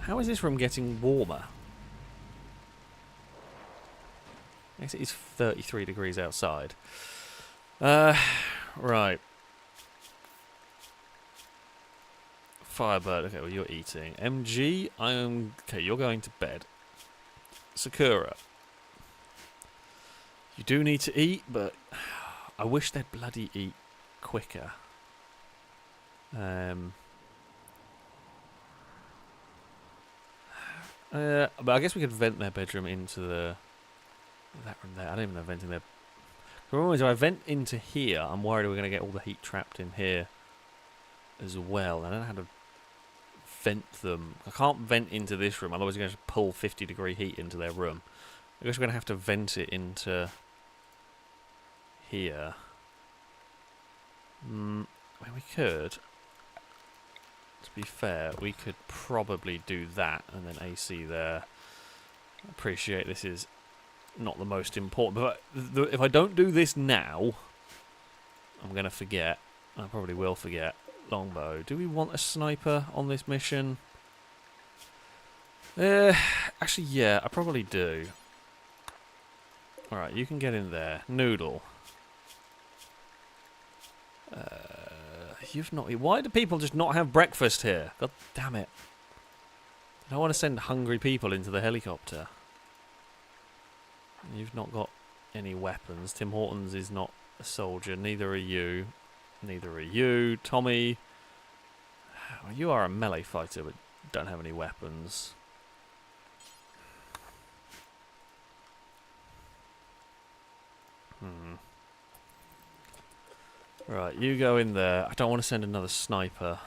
How is this room getting warmer? I guess it is 33 degrees outside. Right. Firebird, okay, well you're eating. MG, okay, you're going to bed. Sakura. You do need to eat, but I wish they'd bloody eat quicker. But I guess we could vent their bedroom into that room there. I don't even know venting their... Remember, if I vent into here, I'm worried we're going to get all the heat trapped in here as well. I don't know how to vent them. I can't vent into this room, otherwise we're going to pull 50-degree heat into their room. I guess we're going to have to vent it into here. I mean, we could. To be fair, we could probably do that and then AC there. I appreciate this is not the most important, but if I don't do this now, I'm going to forget. I probably will forget. Longbow. Do we want a sniper on this mission? Actually, yeah, I probably do. Alright, you can get in there. Noodle. You've not... Why do people just not have breakfast here? God damn it. I don't want to send hungry people into the helicopter. You've not got any weapons. Tim Hortons is not a soldier. Neither are you. Neither are you. Tommy... Well, you are a melee fighter, but don't have any weapons. Right, you go in there. I don't want to send another sniper.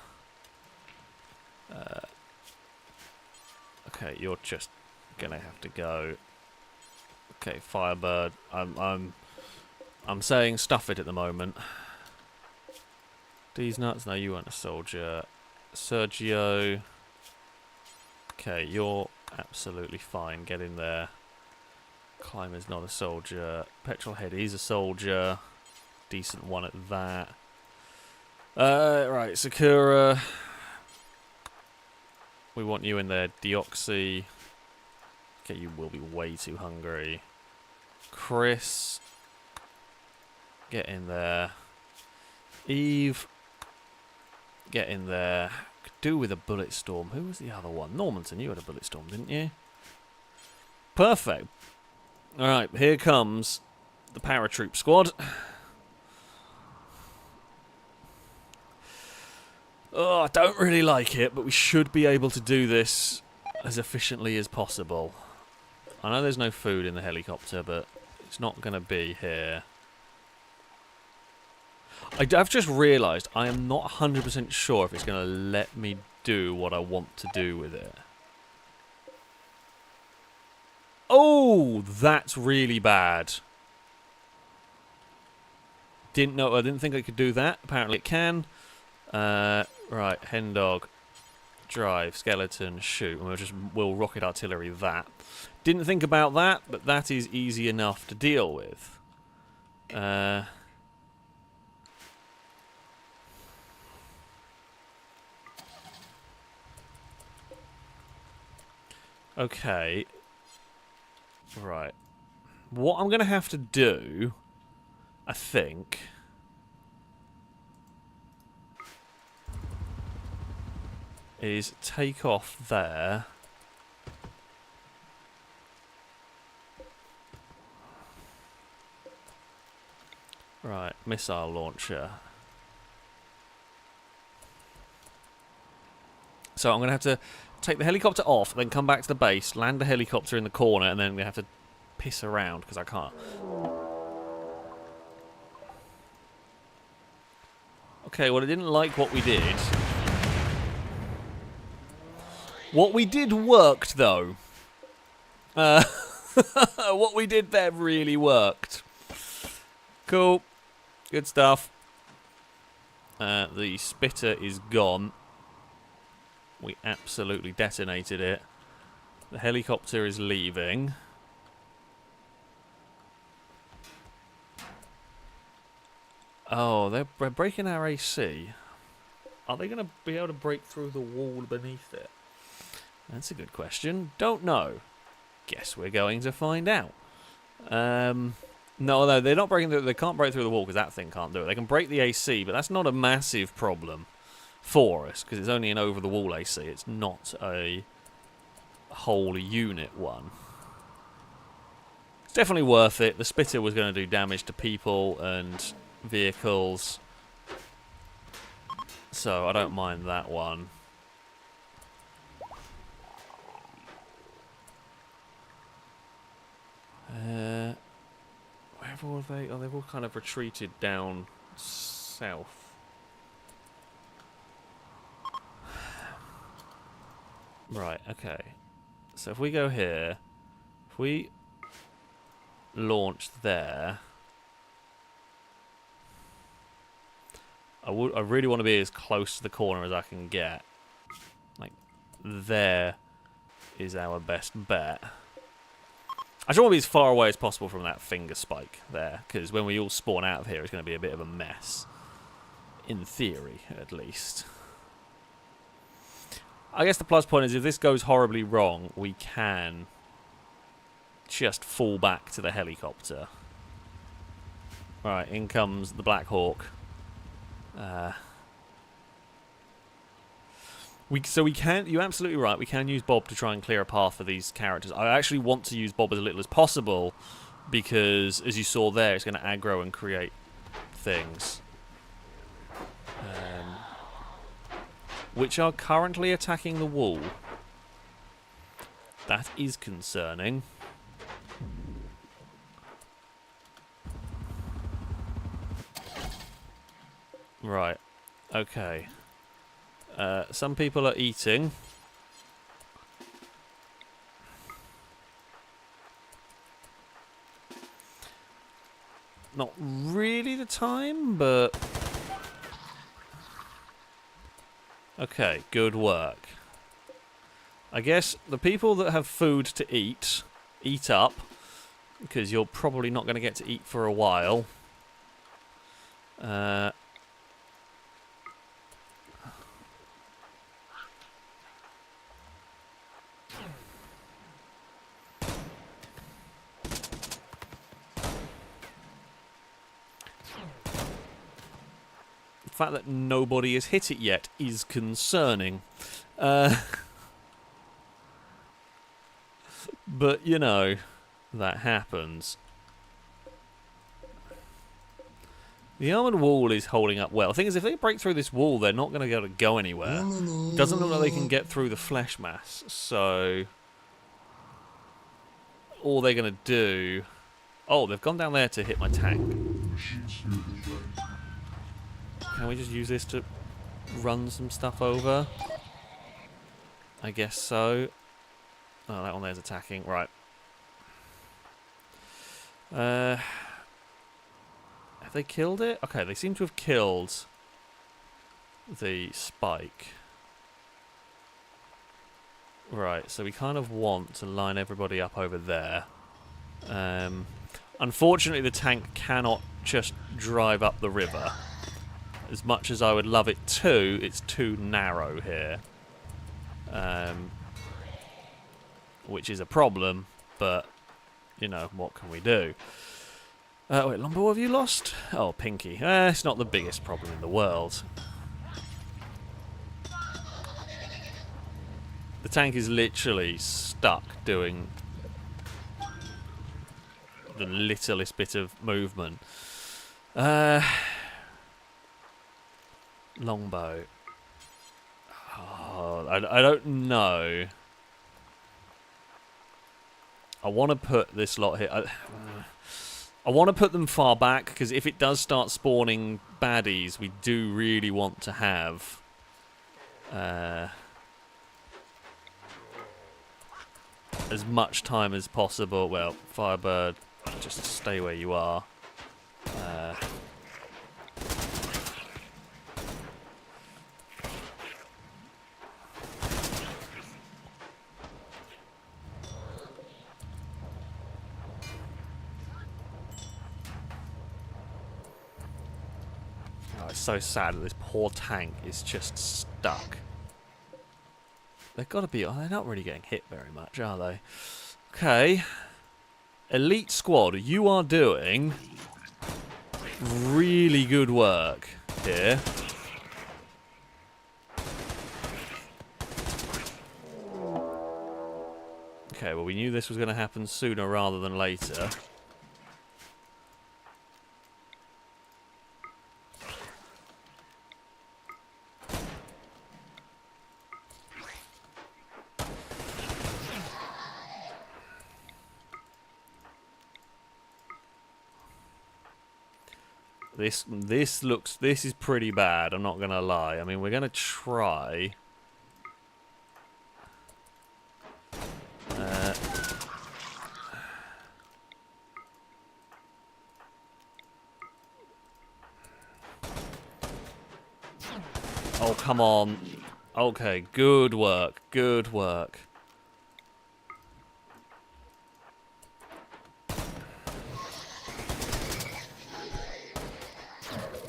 Okay, you're just gonna have to go. Okay, Firebird. I'm saying stuff it at the moment. These nuts. No, you weren't a soldier. Sergio. Okay, you're absolutely fine. Get in there. Climber's not a soldier. Petrolhead, he's a soldier. Decent one at that. Right, Sakura. We want you in there. Deoxy. Okay, you will be way too hungry. Chris. Get in there. Eve. Get in there. Could do with a bullet storm. Who was the other one? Normanton, you had a bullet storm, didn't you? Perfect. Alright, here comes the paratroop squad. Oh, I don't really like it, but we should be able to do this as efficiently as possible. I know there's no food in the helicopter, but it's not going to be here. I've just realised I am not 100% sure if it's going to let me do what I want to do with it. Oh, that's really bad. Didn't know. I didn't think I could do that. Apparently it can. Right, hen dog. drive, skeleton, shoot, and we'll rocket artillery that. Didn't think about that, but that is easy enough to deal with. Okay. Right. What I'm going to have to do, I think, is take off there. Right, missile launcher. So I'm going to have to take the helicopter off, then come back to the base, land the helicopter in the corner, and then I'm going to have to piss around because I can't. Okay, well, I didn't like what we did. What we did worked, though. What we did there really worked. Cool. Good stuff. The spitter is gone. We absolutely detonated it. The helicopter is leaving. Oh, they're breaking our AC. Are they going to be able to break through the wall beneath it? That's a good question. Don't know. Guess we're going to find out. No, they're not breaking. They can't break through the wall because that thing can't do it. They can break the AC, but that's not a massive problem for us because it's only an over-the-wall AC. It's not a whole unit one. It's definitely worth it. The spitter was going to do damage to people and vehicles, so I don't mind that one. Wherever were they? Oh, they've all kind of retreated down south. Right, okay. So if we go here, if we launch there, I really want to be as close to the corner as I can get. Like, there is our best bet. I just want to be as far away as possible from that finger spike there, because when we all spawn out of here, it's going to be a bit of a mess. In theory, at least. I guess the plus point is if this goes horribly wrong, we can just fall back to the helicopter. Right, in comes the Black Hawk. So we can. You're absolutely right. We can use Bob to try and clear a path for these characters. I actually want to use Bob as little as possible because, as you saw there, it's going to aggro and create things, which are currently attacking the wall. That is concerning. Right. Okay. Some people are eating. Not really the time, but... Okay, good work. I guess the people that have food to eat up, because you're probably not going to get to eat for a while. The fact that nobody has hit it yet is concerning. But, you know, that happens. The armoured wall is holding up well. The thing is, if they break through this wall, they're not going to be able to go anywhere. Doesn't look like they can get through the flesh mass, so... all they're going to do... Oh, they've gone down there to hit my tank. Can we just use this to run some stuff over? I guess so. Oh, that one there's attacking. Right. Have they killed it? Okay, they seem to have killed the spike. Right, so we kind of want to line everybody up over there. Unfortunately, the tank cannot just drive up the river. As much as I would love it to, it's too narrow here. Which is a problem, but, you know, what can we do? Wait, Lombo, what have you lost? Oh, Pinky. It's not the biggest problem in the world. The tank is literally stuck doing the littlest bit of movement. Longbow. Oh, I don't know. I want to put this lot here. I want to put them far back, because if it does start spawning baddies, we do really want to have... as much time as possible. Well, Firebird, just stay where you are. Oh, it's so sad that this poor tank is just stuck. They've got to be... Oh, they're not really getting hit very much, are they? Okay. Elite Squad, you are doing really good work here. Okay, well, we knew this was going to happen sooner rather than later. This is pretty bad, I'm not gonna lie. I mean, we're gonna try. Oh, come on. Okay, good work, good work.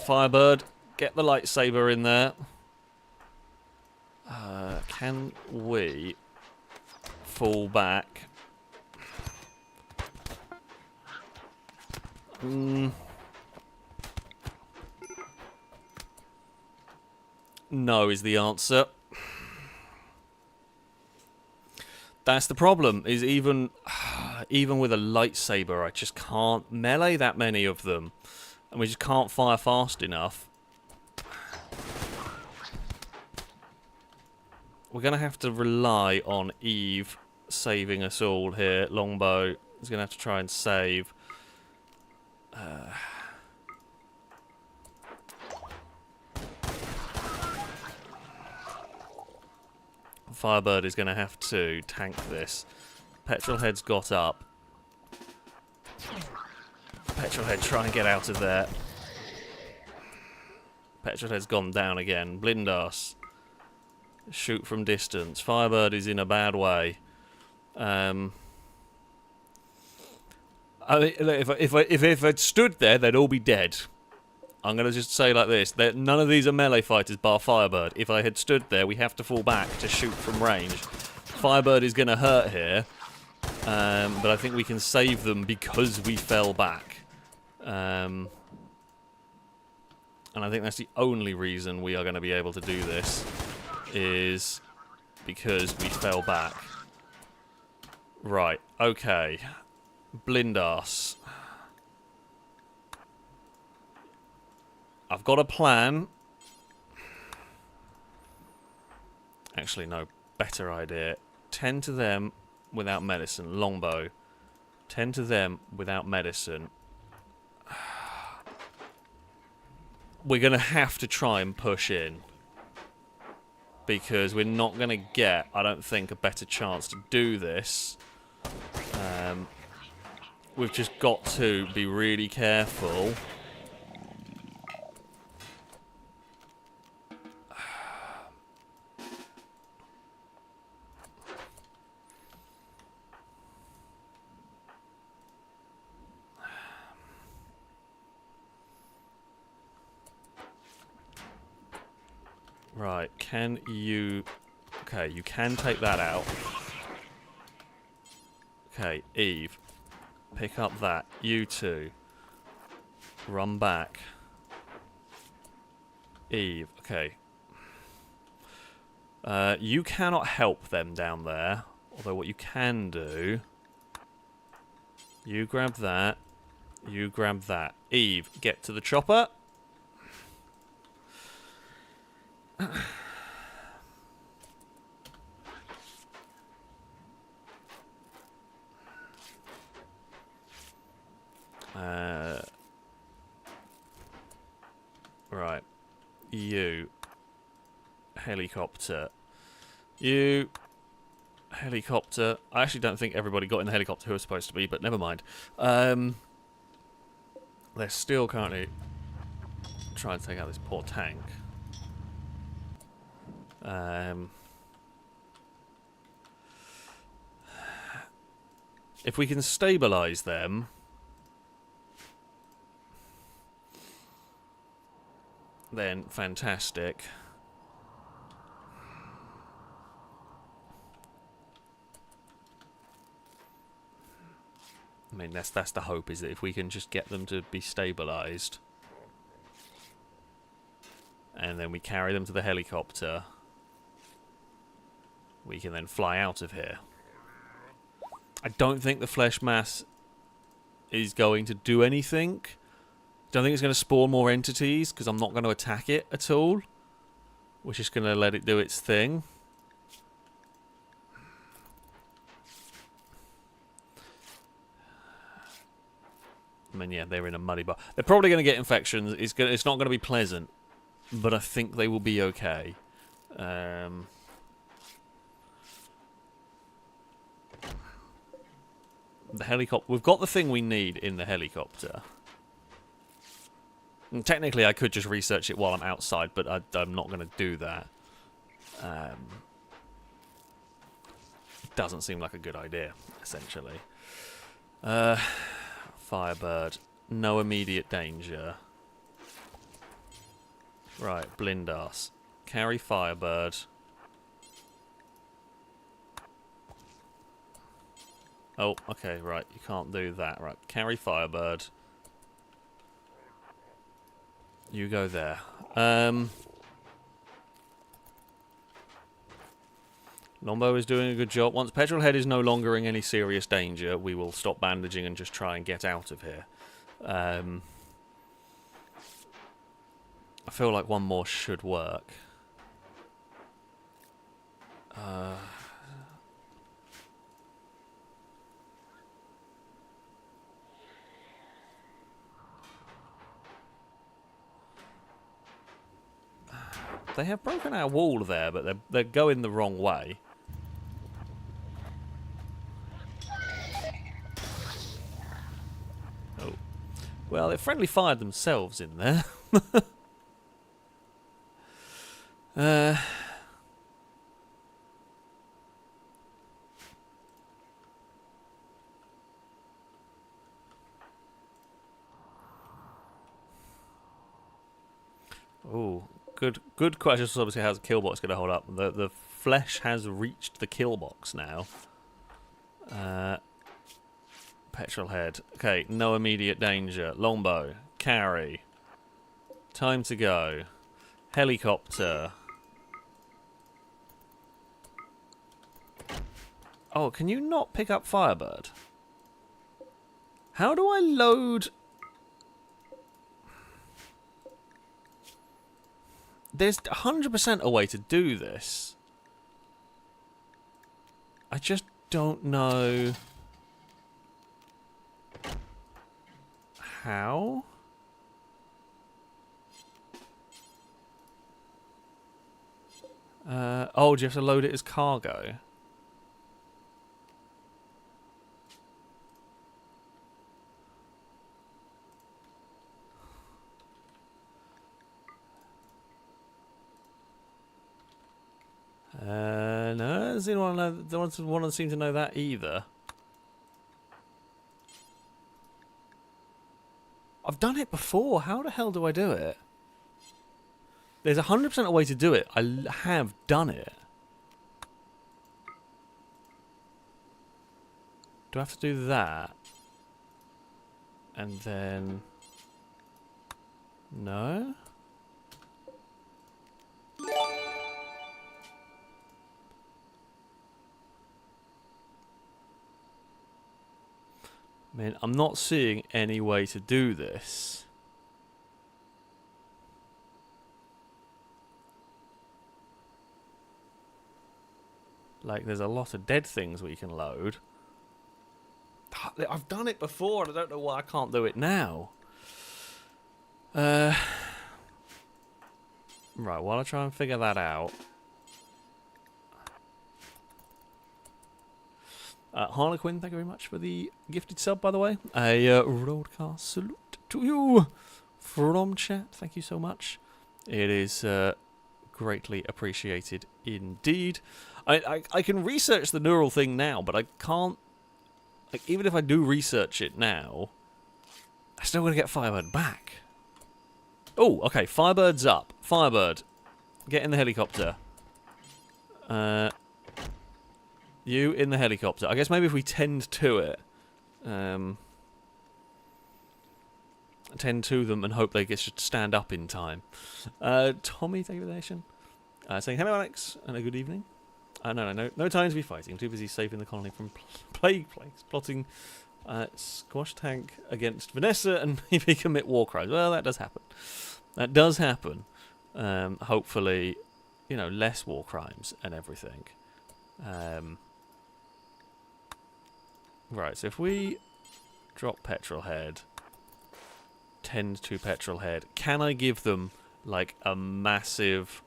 Firebird, get the lightsaber in there. Can we fall back? No is the answer. That's the problem, is even with a lightsaber, I just can't melee that many of them. And we just can't fire fast enough. We're going to have to rely on Eve saving us all here. Longbow is going to have to try and save. Firebird is going to have to tank this. Petrolhead's got up. Petrolhead, try and get out of there. Petrolhead's gone down again. Blindas. Shoot from distance. Firebird is in a bad way. I mean, if I'd stood there, they'd all be dead. I'm going to just say like this. None of these are melee fighters bar Firebird. If I had stood there, we have to fall back to shoot from range. Firebird is going to hurt here. But I think we can save them because we fell back. And I think that's the only reason we are going to be able to do this, is because we fell back. Right, okay. Blindas. I've got a plan. Actually, no, better idea. 10 to them without medicine. Longbow. 10 to them without medicine. We're going to have to try and push in. Because we're not going to get, I don't think, a better chance to do this. We've just got to be really careful. Right, can you... Okay, you can take that out. Okay, Eve. Pick up that. You two. Run back. Eve, okay. You cannot help them down there. Although what you can do... You grab that. You grab that. Eve, get to the chopper. Right. You. Helicopter. You. Helicopter. I actually don't think everybody got in the helicopter who was supposed to be, but never mind. They're still currently trying to take out this poor tank. If we can stabilise them... then fantastic. I mean, that's the hope, is that if we can just get them to be stabilised, and then we carry them to the helicopter, we can then fly out of here. I don't think the flesh mass is going to do anything. Don't think it's going to spawn more entities, because I'm not going to attack it at all. We're just going to let it do its thing. I mean, yeah, they're in a muddy bar. They're probably going to get infections. It's not going to be pleasant, but I think they will be okay. The helicopter... We've got the thing we need in the helicopter. And technically, I could just research it while I'm outside, but I'm not going to do that. Doesn't seem like a good idea, essentially. Firebird. No immediate danger. Right, Blindass. Carry Firebird. Oh, okay, right. You can't do that. Right, carry Firebird. You go there. Lombo is doing a good job. Once Petrolhead is no longer in any serious danger, we will stop bandaging and just try and get out of here. I feel like one more should work. They have broken our wall there, but they're going the wrong way. Oh. Well, they friendly fired themselves in there. Oh. Good question. So obviously, how's the kill box going to hold up? The flesh has reached the kill box now. Petrolhead. Okay, no immediate danger. Longbow. Carry. Time to go. Helicopter. Oh, can you not pick up Firebird? How do I load... There's 100% a way to do this. I just don't know how. Oh, do you have to load it as cargo? No, doesn't anyone know, seem to know that either. I've done it before. How the hell do I do it? There's 100% a way to do it. I have done it. Do I have to do that? And then... No? I mean, I'm not seeing any way to do this. Like, there's a lot of dead things we can load. I've done it before, and I don't know why I can't do it now. Right, while I try and figure that out... Harlequin, thank you very much for the gifted sub, by the way. A broadcast salute to you from chat. Thank you so much. It is greatly appreciated indeed. I can research the neural thing now, but I can't... Like, even if I do research it now, I'm still going to get Firebird back. Oh, okay, Firebird's up. Firebird, get in the helicopter. You in the helicopter. I guess maybe if we tend to it. Tend to them and hope they should stand up in time. Tommy, thank you for the nation. Saying hello, Alex, and a good evening. No time to be fighting. I'm too busy saving the colony from plagues, plotting squash tank against Vanessa and maybe commit war crimes. Well, that does happen. That does happen. Hopefully, you know, less war crimes and everything. Right, so if we drop Petrolhead, tend to Petrolhead, can I give them, like, a massive...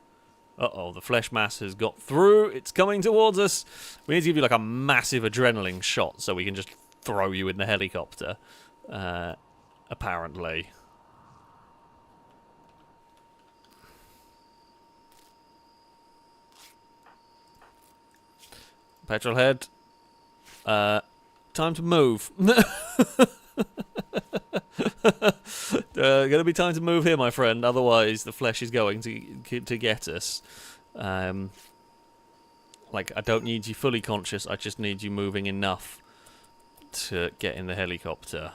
Uh-oh, the flesh mass has got through. It's coming towards us. We need to give you, like, a massive adrenaline shot so we can just throw you in the helicopter, apparently. Petrolhead. Time to move. Gonna be time to move here, my friend. Otherwise, the flesh is going to get us. Like, I don't need you fully conscious. I just need you moving enough to get in the helicopter.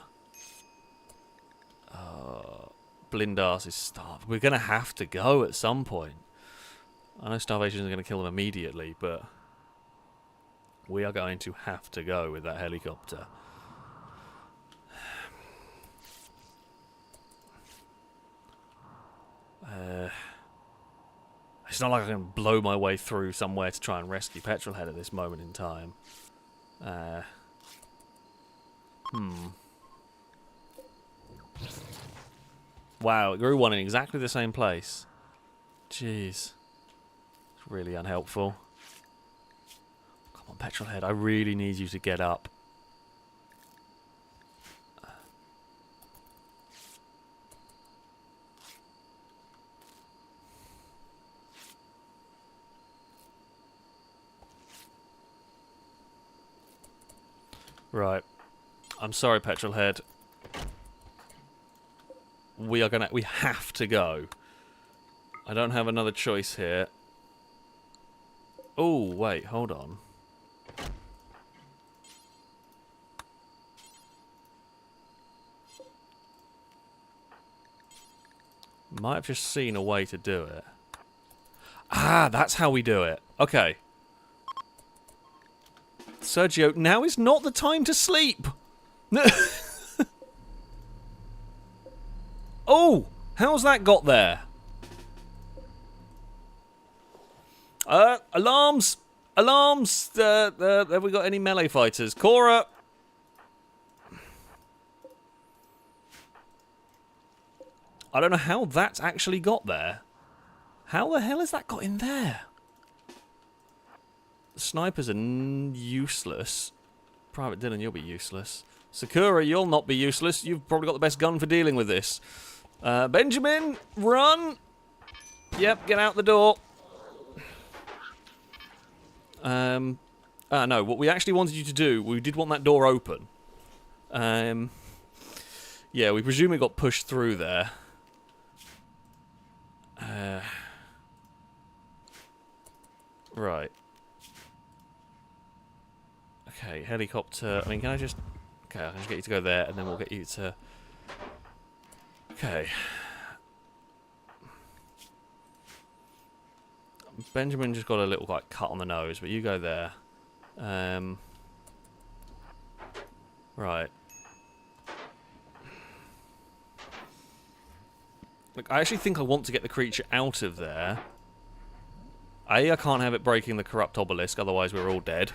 Blindas is starved. We're gonna have to go at some point. I know starvation isn't gonna kill them immediately, but we are going to have to go with that helicopter. It's not like I can blow my way through somewhere to try and rescue Petrolhead at this moment in time. Wow, it grew one in exactly the same place. Jeez. It's really unhelpful. Come on, Petrolhead, I really need you to get up. Right. I'm sorry, Petrolhead. We have to go. I don't have another choice here. Oh, wait, hold on. Might have just seen a way to do it. Ah, that's how we do it. Okay. Sergio, now is not the time to sleep. Oh, how's that got there? Alarms! Alarms! Have we got any melee fighters? Cora! I don't know how that's actually got there. How the hell has that got in there? Snipers are useless. Private Dylan, you'll be useless. Sakura, you'll not be useless. You've probably got the best gun for dealing with this. Benjamin, run! Yep, get out the door. No, what we actually wanted you to do, we did want that door open. Yeah, we presume it got pushed through there. Right. Okay, helicopter. I mean, can I just... Okay, I can just get you to go there, and then we'll get you to... Okay. Benjamin just got a little, like, cut on the nose, but you go there. Right. Look, I actually think I want to get the creature out of there. I can't have it breaking the corrupt obelisk, otherwise we're all dead.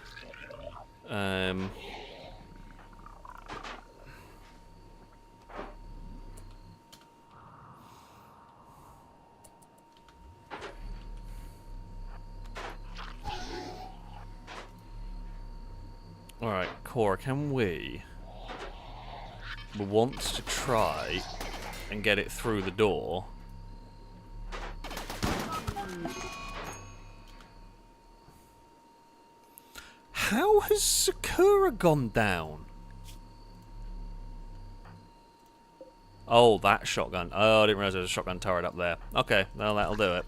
Alright, Cora, can we want to try and get it through the door? How has Sakura gone down? Oh, that shotgun. Oh, I didn't realise there was a shotgun turret up there. Okay, well, that'll do it.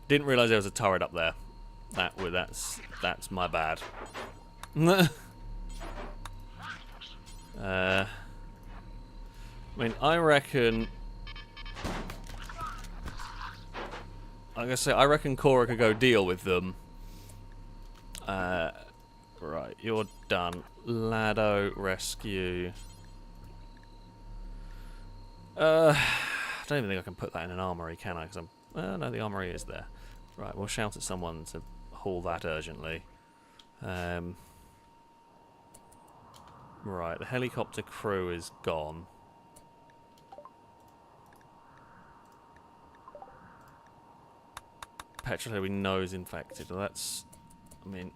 Didn't realise there was a turret up there. That's my bad. I mean, I reckon... Like I say, I reckon Cora could go deal with them. Right, you're done. Lado, rescue. I don't even think I can put that in an armory, can I? Because no, the armory is there. Right, we'll shout at someone to haul that urgently. Right, the helicopter crew is gone. Petrol head we know is infected. Well, that's... I mean...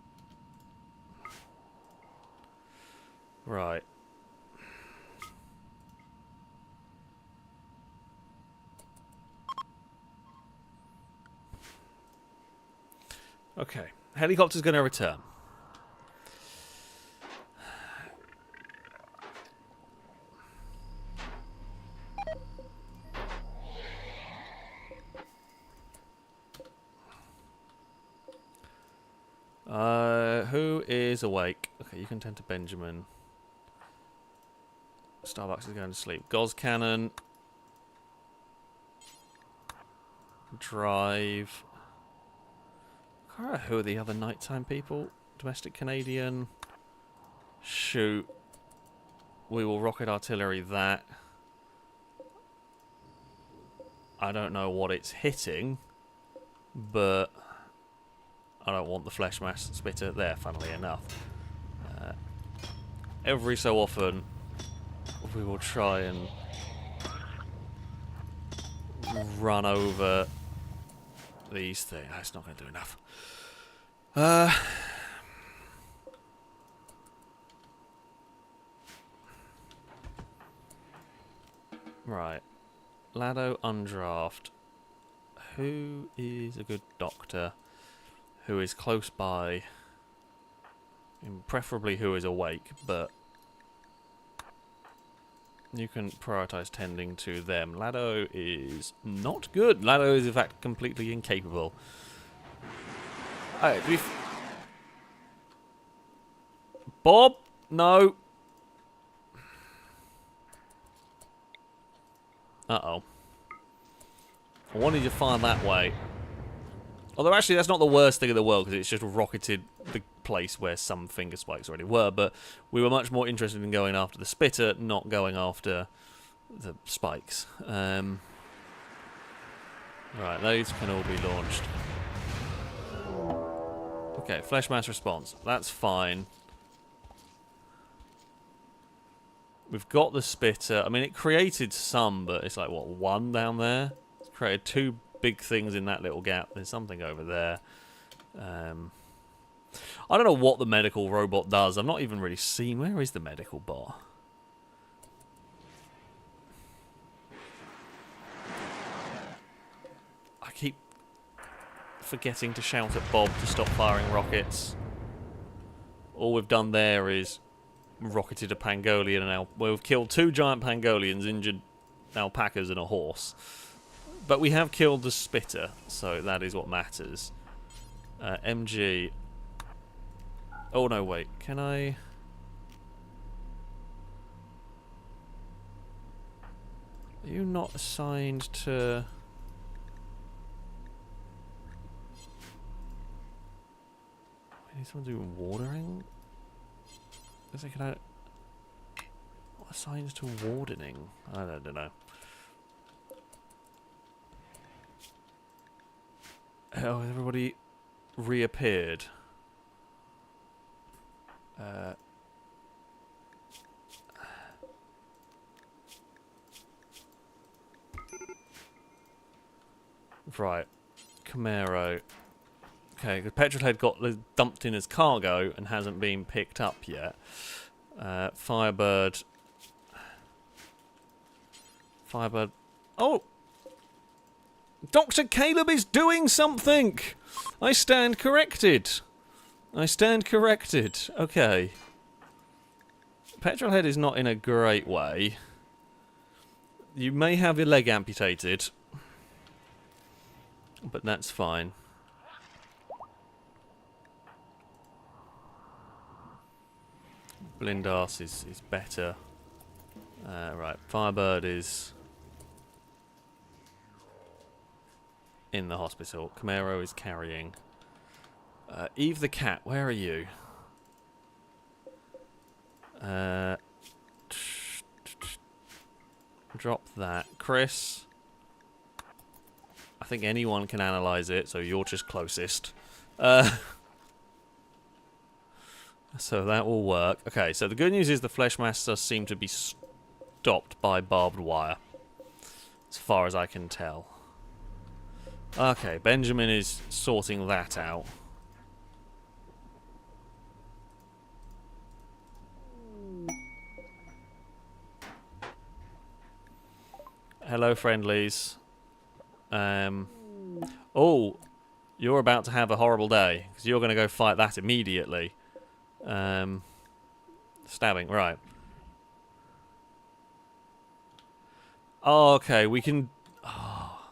Right. Okay. Helicopter's going to return. Who is awake? Okay, you can tend to Benjamin. Starbucks is going to sleep. Goz Cannon. Drive. Who are the other nighttime people? Domestic Canadian. Shoot. We will rocket artillery that. I don't know what it's hitting, but I don't want the flesh mass spitter there, funnily enough. Every so often, we will try and run over these things. That's not going to do enough. Right. Lado undraft. Who is a good doctor? Who is close by? And preferably who is awake, but you can prioritise tending to them. Lado is not good. Lado is in fact completely incapable. Alright, Bob? No. Uh-oh. I wanted you to fire that way. Although actually that's not the worst thing in the world, because it's just rocketed the place where some finger spikes already were, but we were much more interested in going after the spitter, not going after the spikes. Right, those can all be launched. Okay, flesh mass response. That's fine. We've got the spitter. I mean, it created some, but it's like, what, one down there? It's created two big things in that little gap. There's something over there. I don't know what the medical robot does. I've not even really seen... Where is the medical bot? I keep forgetting to shout at Bob to stop firing rockets. All we've done there is rocketed a Pangolian, and now we've killed two giant Pangolians, injured alpacas and a horse. But we have killed the spitter, so that is what matters. MG. Oh no, wait. Can I? Are you not assigned to? I need someone doing watering. Is it, can I? What assigns to wardening? I don't know. Oh, everybody reappeared. Right. Camaro. Okay, because Petrolhead got dumped in as cargo and hasn't been picked up yet. Firebird. Firebird. Oh! Dr. Caleb is doing something! I stand corrected. I stand corrected. Okay. Petrolhead is not in a great way. You may have your leg amputated. But that's fine. Blindas is better. Right, Firebird is in the hospital. Camaro is carrying. Eve the cat, where are you? Drop that. Chris. I think anyone can analyse it, so you're just closest. So that will work. Okay, so the good news is the flesh mass does seem to be stopped by barbed wire. As far as I can tell. Okay, Benjamin is sorting that out. Hello, friendlies. Oh, you're about to have a horrible day, because you're going to go fight that immediately. Stabbing, right. Oh, okay, we can... Oh.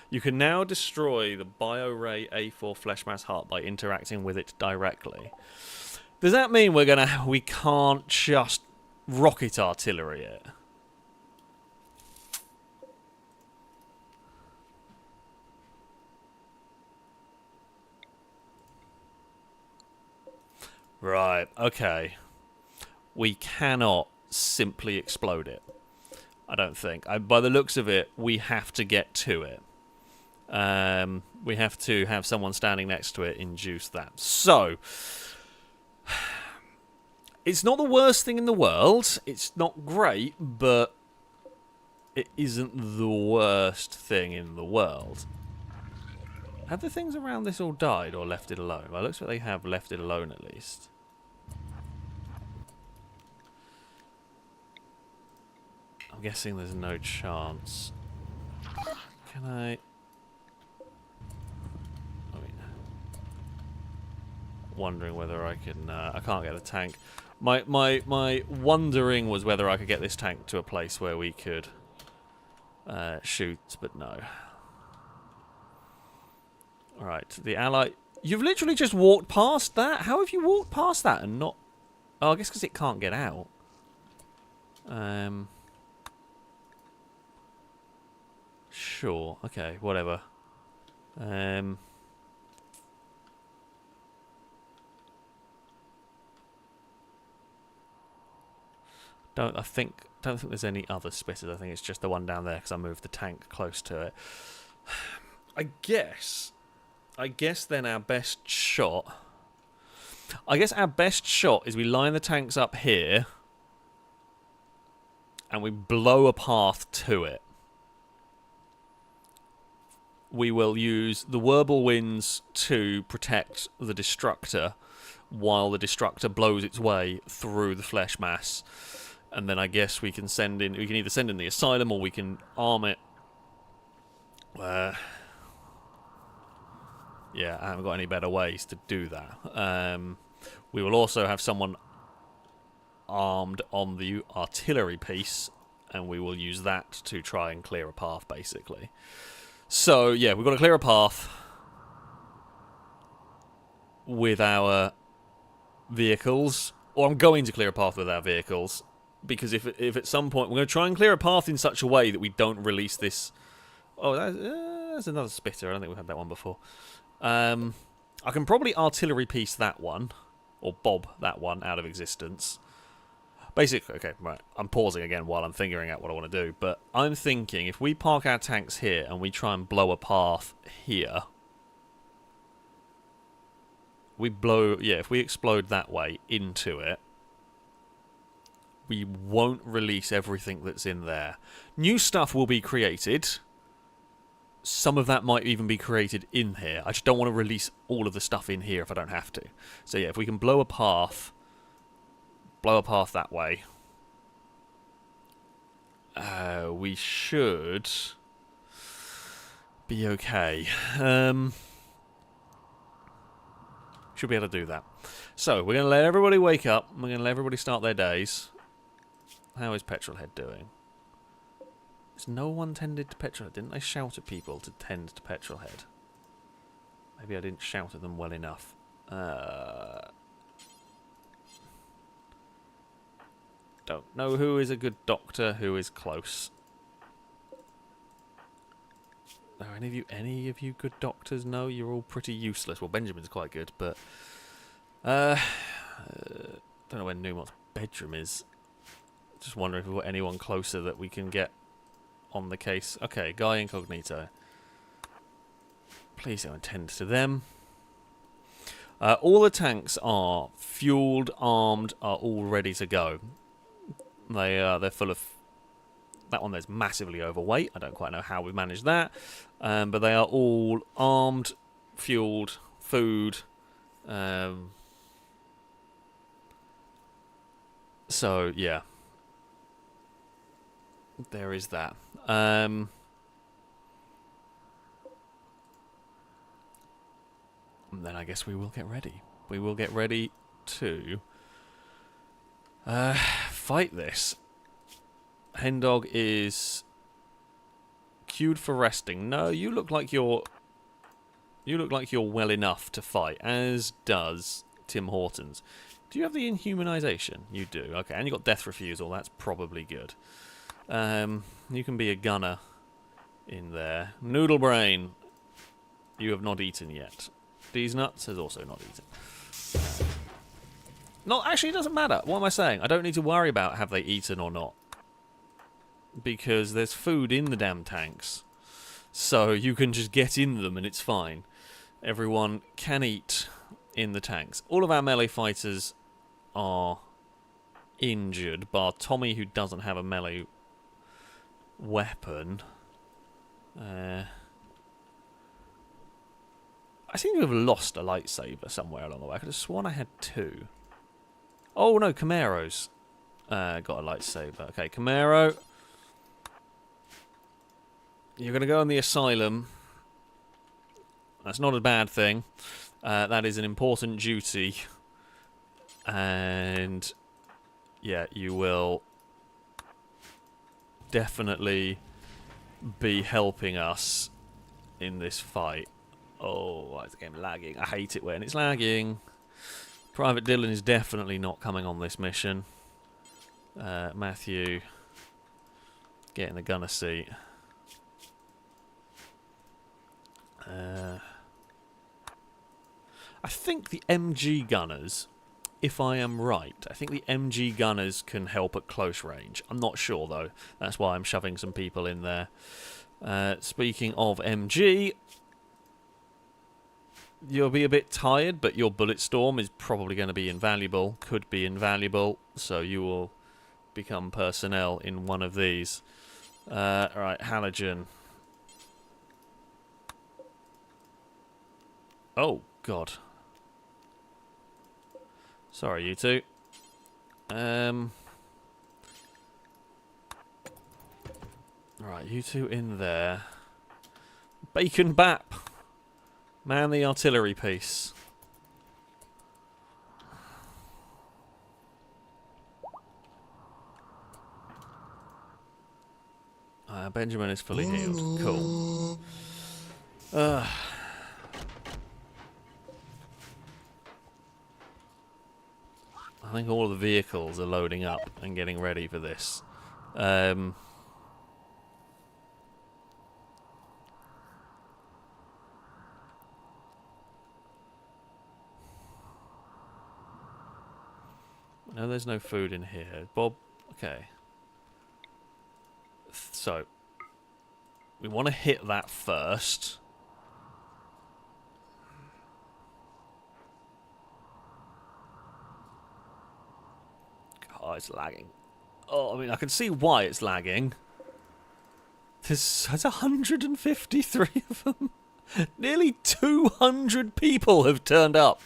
You can now destroy the BioRay A4 flesh mass heart by interacting with it directly. Does that mean we can't just rocket artillery it? Right, okay. We cannot simply explode it. I don't think. By the looks of it, we have to get to it. We have to have someone standing next to it induce that. So, it's not the worst thing in the world. It's not great, but it isn't the worst thing in the world. Have the things around this all died or left it alone? Well, it looks like they have left it alone at least. I'm guessing there's no chance. Can I... I mean... Wondering whether I can... I can't get the tank. My wondering was whether I could get this tank to a place where we could shoot, but no. Alright, the ally... You've literally just walked past that? How have you walked past that and not... Oh, I guess because it can't get out. Sure, okay, whatever. Don't think there's any other spitters. I think it's just the one down there because I moved the tank close to it. I guess then our best shot... I guess our best shot is we line the tanks up here and we blow a path to it. We will use the Whirlwinds to protect the Destructor while the Destructor blows its way through the flesh mass. And then I guess we can either send in the Asylum or we can arm it. Yeah, I haven't got any better ways to do that. We will also have someone armed on the artillery piece and we will use that to try and clear a path, basically. So, yeah, we've got to clear a path with our vehicles, or I'm going to clear a path with our vehicles, because if at some point we're going to try and clear a path in such a way that we don't release this... Oh, that's another spitter. I don't think we've had that one before. I can probably artillery piece that one, or bob that one out of existence. Basically, okay, right, I'm pausing again while I'm figuring out what I want to do, but I'm thinking if we park our tanks here and we try and blow a path here, if we explode that way into it, we won't release everything that's in there. New stuff will be created. Some of that might even be created in here. I just don't want to release all of the stuff in here if I don't have to. So yeah, if we can blow a path that way, we should be okay. Should be able to do that. So we're going to let everybody wake up. We're going to let everybody start their days. How is Petrolhead doing? Has no one tended to Petrolhead? Didn't they shout at people to tend to Petrolhead? Maybe I didn't shout at them well enough. Don't know who is a good doctor, who is close. Are any of you good doctors? No, you're all pretty useless. Well, Benjamin's quite good, but don't know where Newmont's bedroom is. Just wondering if we've got anyone closer that we can get on the case. Okay, Guy Incognito. Please don't attend to them. All the tanks are fueled, armed, are all ready to go. They're full of... That one there's massively overweight. I don't quite know how we managed that. But they are all armed, fueled, food. So, yeah. There is that. And then I guess we will get ready. We will get ready to fight this. Hendog is queued for resting. No, you look like you're well enough to fight, as does Tim Hortons. Do you have the inhumanization? You do. Okay, and you got death refusal. That's probably good. You can be a gunner in there. Noodle Brain, you have not eaten yet. These Nuts has also not eaten. No, actually, it doesn't matter. What am I saying? I don't need to worry about have they eaten or not, because there's food in the damn tanks, so you can just get in them and it's fine. Everyone can eat in the tanks. All of our melee fighters are injured, bar Tommy, who doesn't have a melee weapon. I seem to have lost a lightsaber somewhere along the way. I could have sworn I had two. Oh no, Camaro's got a lightsaber. Okay, Camaro, you're going to go in the asylum. That's not a bad thing. That is an important duty. And yeah, you will definitely be helping us in this fight. Oh, why is the game lagging? I hate it when it's lagging. Private Dylan is definitely not coming on this mission. Matthew, get in the gunner seat. I think the MG gunners, if I am right, I think the MG gunners can help at close range. I'm not sure though. That's why I'm shoving some people in there. Speaking of MG, you'll be a bit tired, but your bullet storm is probably going to be invaluable. Could be invaluable, so you will become personnel in one of these. Alright, Halogen. Oh, God. Sorry, you two. Right, you two in there. Bacon Bap. Man the artillery piece. Benjamin is fully healed. Cool. I think all of the vehicles are loading up and getting ready for this. No, there's no food in here. Bob, okay. So, we want to hit that first. Oh, it's lagging. Oh, I mean, I can see why it's lagging. There's 153 of them. Nearly 200 people have turned up.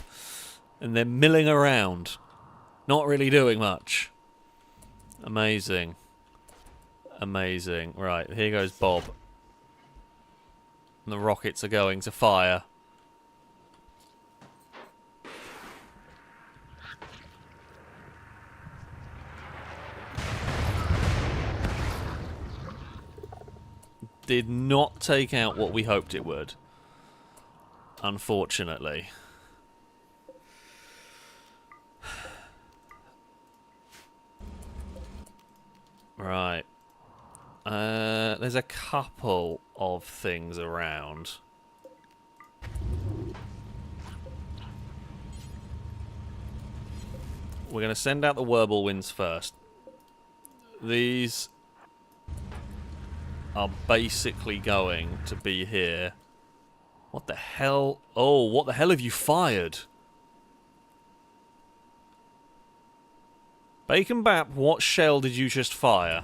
And they're milling around. Not really doing much. Amazing. Amazing. Right, here goes Bob. And the rockets are going to fire. Did not take out what we hoped it would. Unfortunately. Right. There's a couple of things around. We're going to send out the whirlwinds first. These are basically going to be here. What the hell? Oh, what the hell have you fired? Bacon Bap, what shell did you just fire?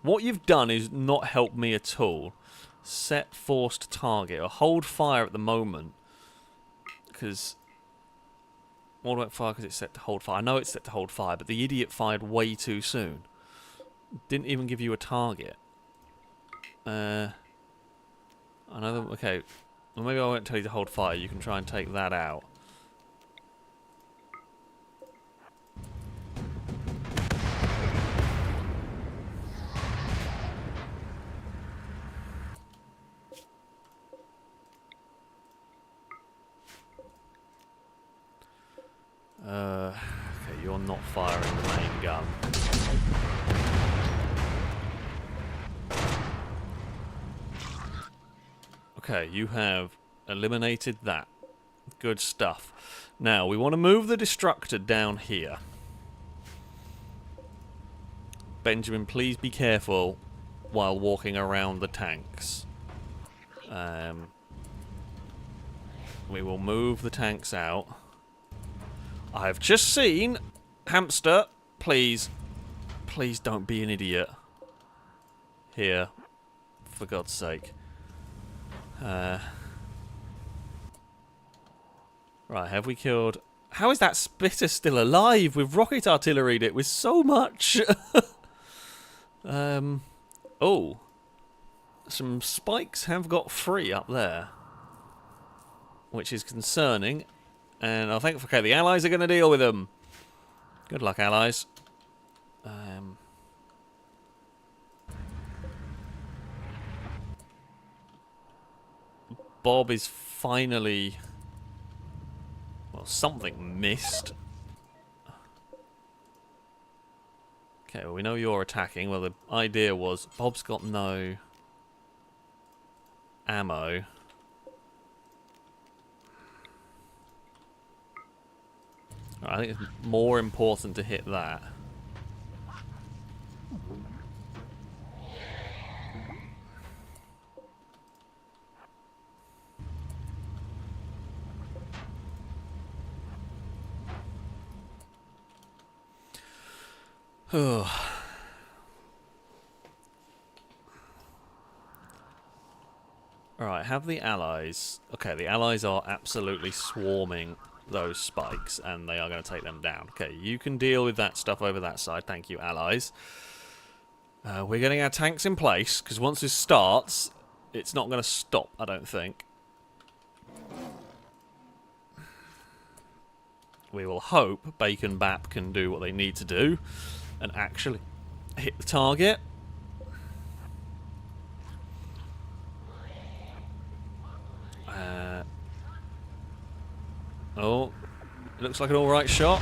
What you've done is not help me at all. Set forced target, or hold fire at the moment. Because... Why do I fire? Because it's set to hold fire. I know it's set to hold fire, but the idiot fired way too soon. Didn't even give you a target. Another... Okay. Well, maybe I won't tell you to hold fire. You can try and take that out. Okay, you're not firing the main gun. Okay, you have eliminated that. Good stuff. Now, we want to move the destructor down here. Benjamin, please be careful while walking around the tanks. We will move the tanks out. I have just seen... Hamster, please. Please don't be an idiot. Here. For God's sake. Right, have we killed... How is that spitter still alive? We've rocket artilleried it with so much. Oh. Some spikes have got free up there. Which is concerning. And I think, okay, the allies are going to deal with them. Good luck, allies. Bob is finally... Well, something missed. Okay, well, we know you're attacking. Well, the idea was Bob's got no ammo. I think it's more important to hit that. Alright, have the allies... Okay, the allies are absolutely swarming those spikes, and they are going to take them down. Okay, you can deal with that stuff over that side. Thank you, allies. We're getting our tanks in place, because once this starts, it's not going to stop, I don't think. We will hope Bacon Bap can do what they need to do and actually hit the target. Oh, it looks like an alright shot.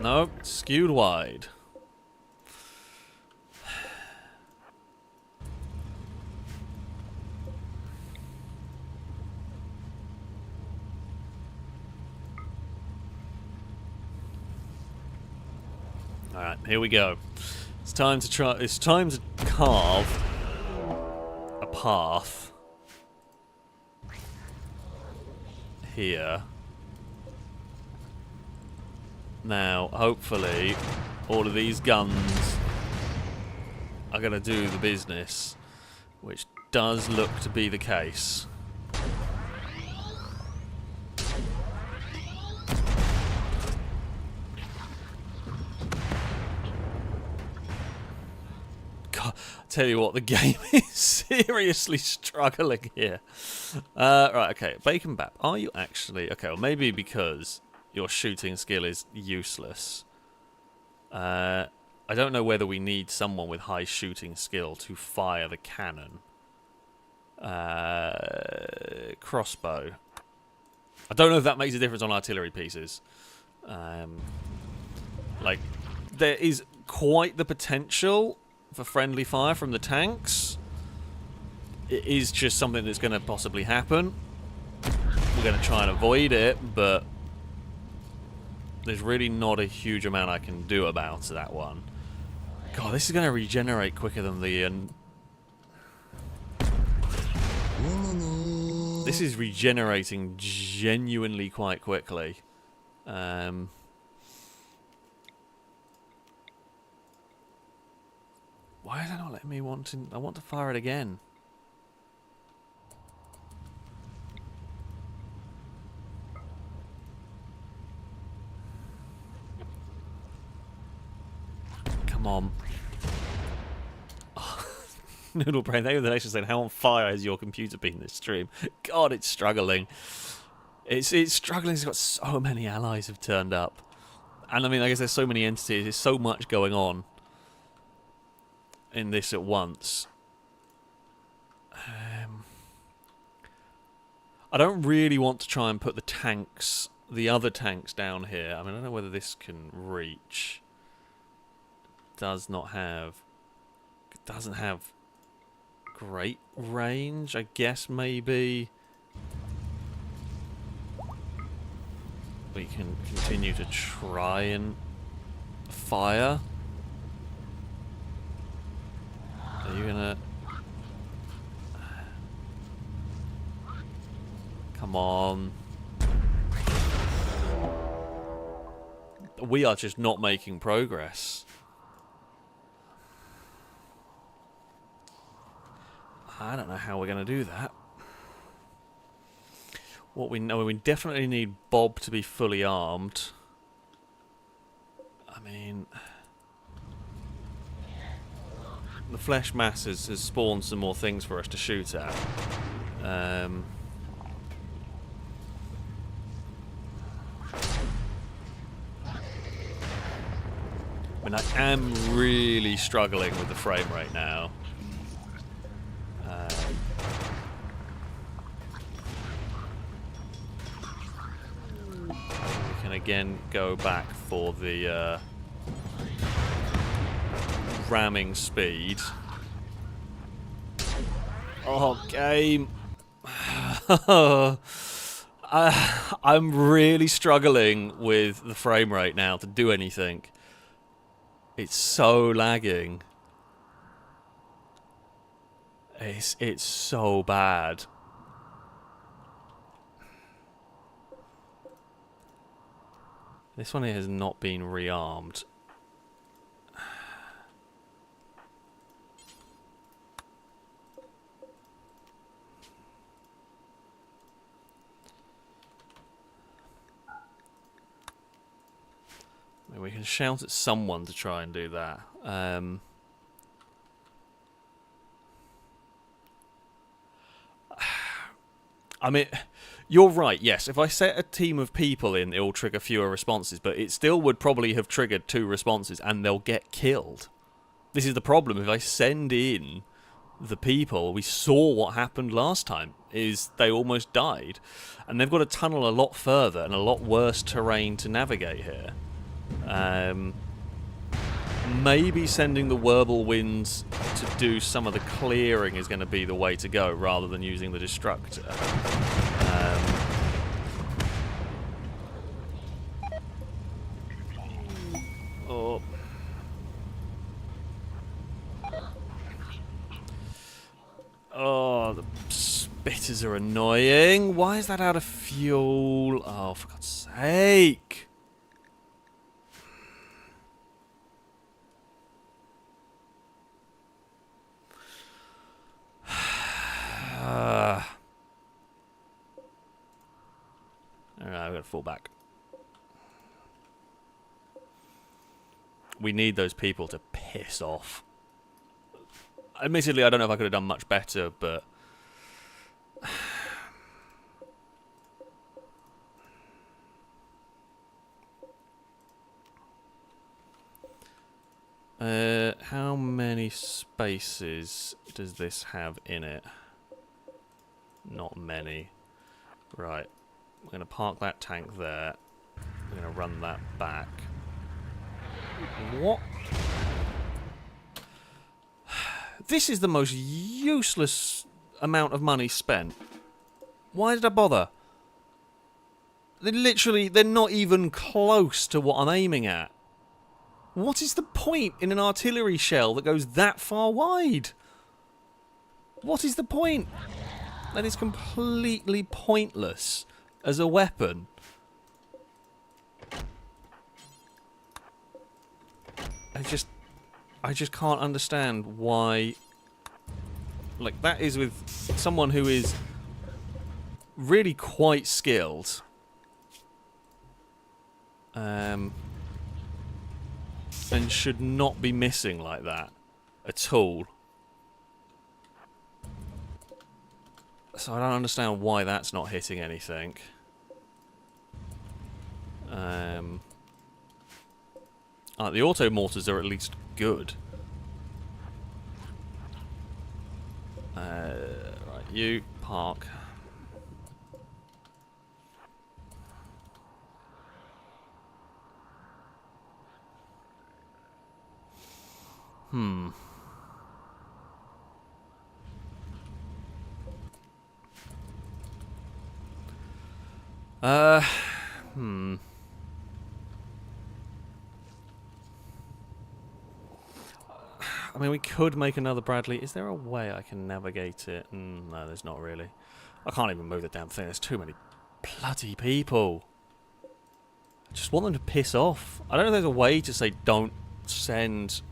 No, skewed wide. Alright, here we go. It's time to try. It's time to carve a path here. Now, hopefully, all of these guns are going to do the business, which does look to be the case. God, I tell you what, the game is seriously struggling here. Right, okay, Bacon Bap, are you actually... Okay, well, maybe because your shooting skill is useless. I don't know whether we need someone with high shooting skill to fire the cannon. Crossbow. I don't know if that makes a difference on artillery pieces. Like, there is quite the potential for friendly fire from the tanks. It is just something that's going to possibly happen. We're going to try and avoid it, but there's really not a huge amount I can do about that one. God, this is going to regenerate quicker than the... This is regenerating genuinely quite quickly. Why is that not letting me want to... I want to fire it again. Come on. Oh, Noodle Brain, they were the nation saying, how on fire has your computer been this stream? God, it's struggling. It's struggling. It's got so many allies have turned up. And I mean, I guess there's so many entities. There's so much going on in this at once. I don't really want to try and put the tanks, the other tanks down here. I mean, I don't know whether this can reach. Doesn't have great range. I guess maybe we can continue to try and fire. Are you gonna... Come on. We are just not making progress. I don't know how we're going to do that. What we know, we definitely need Bob to be fully armed. I mean, the flesh mass has spawned some more things for us to shoot at. I mean, I am really struggling with the frame rate now. We can again go back for the ramming speed. Oh, game. I'm really struggling with the frame rate now to do anything. It's so lagging. It's so bad. This one here has not been rearmed. I mean, we can shout at someone to try and do that. I mean, you're right, yes. If I set a team of people in, it'll trigger fewer responses, but it still would probably have triggered 2 responses, and they'll get killed. This is the problem. If I send in the people, we saw what happened last time, is they almost died. And they've got to tunnel a lot further and a lot worse terrain to navigate here. Maybe sending the Whirlwinds to do some of the clearing is going to be the way to go, rather than using the Destructor. Oh, the spitters are annoying. Why is that out of fuel? Oh, for God's sake. Alright, we're going to fall back. We need those people to piss off. Admittedly, I don't know if I could have done much better, but... how many spaces does this have in it? Not many. Right. We're going to park that tank there. We're going to run that back. What? This is the most useless amount of money spent. Why did I bother? They're not even close to what I'm aiming at. What is the point in an artillery shell that goes that far wide? What is the point? That is completely pointless as a weapon. I just can't understand why. Like, that is with someone who is really quite skilled. And should not be missing like that at all. So I don't understand why that's not hitting anything. The auto mortars are at least good. Right, you park. I mean, we could make another Bradley. Is there a way I can navigate it? No, there's not really. I can't even move the damn thing. There's too many bloody people. I just want them to piss off. I don't know if there's a way to say don't send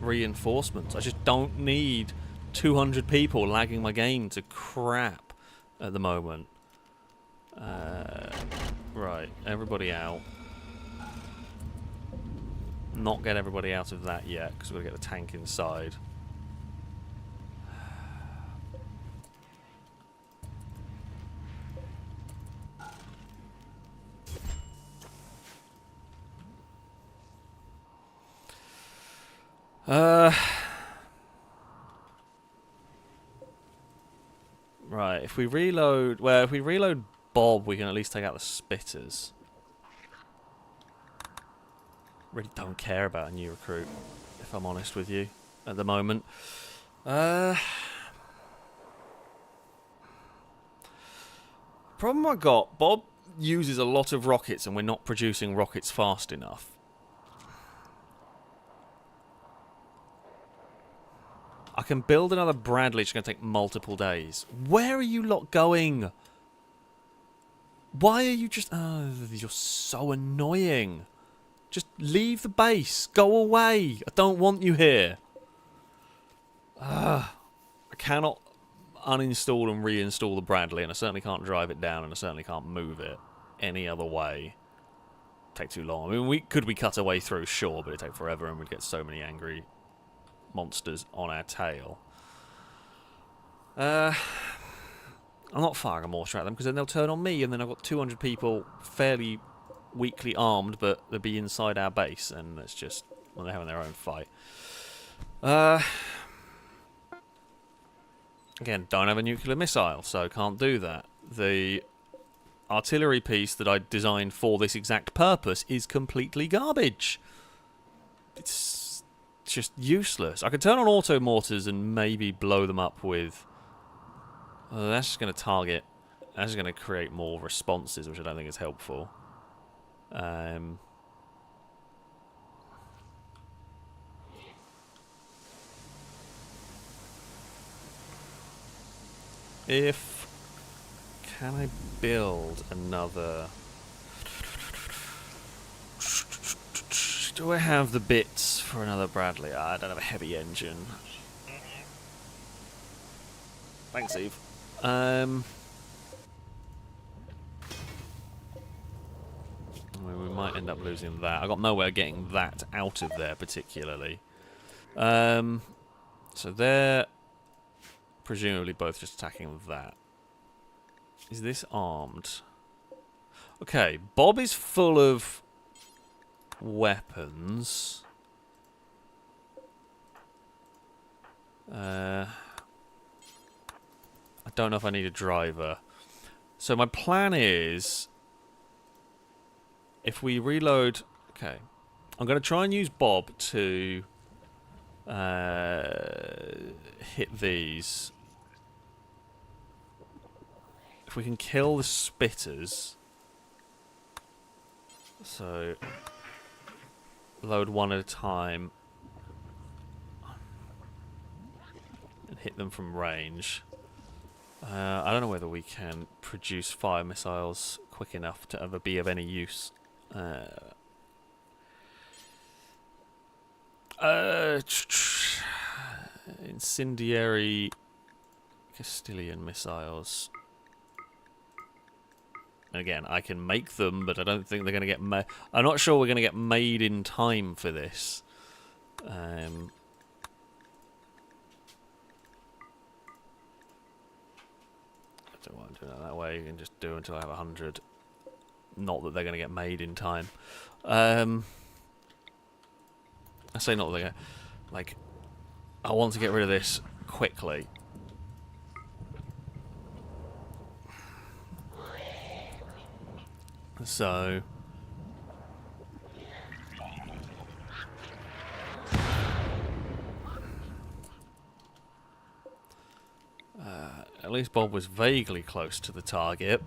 reinforcements. I just don't need 200 people lagging my game to crap at the moment. Right, everybody out. Not get everybody out of that yet, because we've got to get the tank inside. Right, if we reload... Well, if we reload Bob, we can at least take out the spitters. Really don't care about a new recruit, if I'm honest with you, at the moment. Problem I got, Bob uses a lot of rockets and we're not producing rockets fast enough. I can build another Bradley, it's going to take multiple days. Where are you lot going? Why are you just... Oh, you're so annoying. Just leave the base. Go away. I don't want you here. I cannot uninstall and reinstall the Bradley, and I certainly can't drive it down, and I certainly can't move it any other way. Take too long. I mean, could we cut our way through? Sure, but it'd take forever, and we'd get so many angry monsters on our tail. I'm not firing a mortar at them, because then they'll turn on me, and then I've got 200 people fairly weakly armed, but they'll be inside our base, and it's just... well, they're having their own fight. Again, don't have a nuclear missile, so can't do that. The artillery piece that I designed for this exact purpose is completely garbage. It's just useless. I could turn on auto mortars and maybe blow them up with... well, that's just going to target... that's going to create more responses, which I don't think is helpful. If... can I build another... do I have the bits for another Bradley? I don't have a heavy engine. Thanks, Eve. We might end up losing that. I got nowhere getting that out of there particularly. So they're presumably both just attacking that. Is this armed? Okay, Bob is full of weapons. I don't know if I need a driver. So my plan is, if we reload... okay, I'm going to try and use Bob to hit these. If we can kill the spitters... so... load one at a time and hit them from range. I don't know whether we can produce fire missiles quick enough to ever be of any use. Incendiary Castilian missiles. Again, I can make them, but I don't think they're going to get made. I'm not sure we're going to get made in time for this. I don't want to do it that way. You can just do until I have 100. Not that they're going to get made in time. I say not that they're going to... like, I want to get rid of this quickly. So... at least Bob was vaguely close to the target.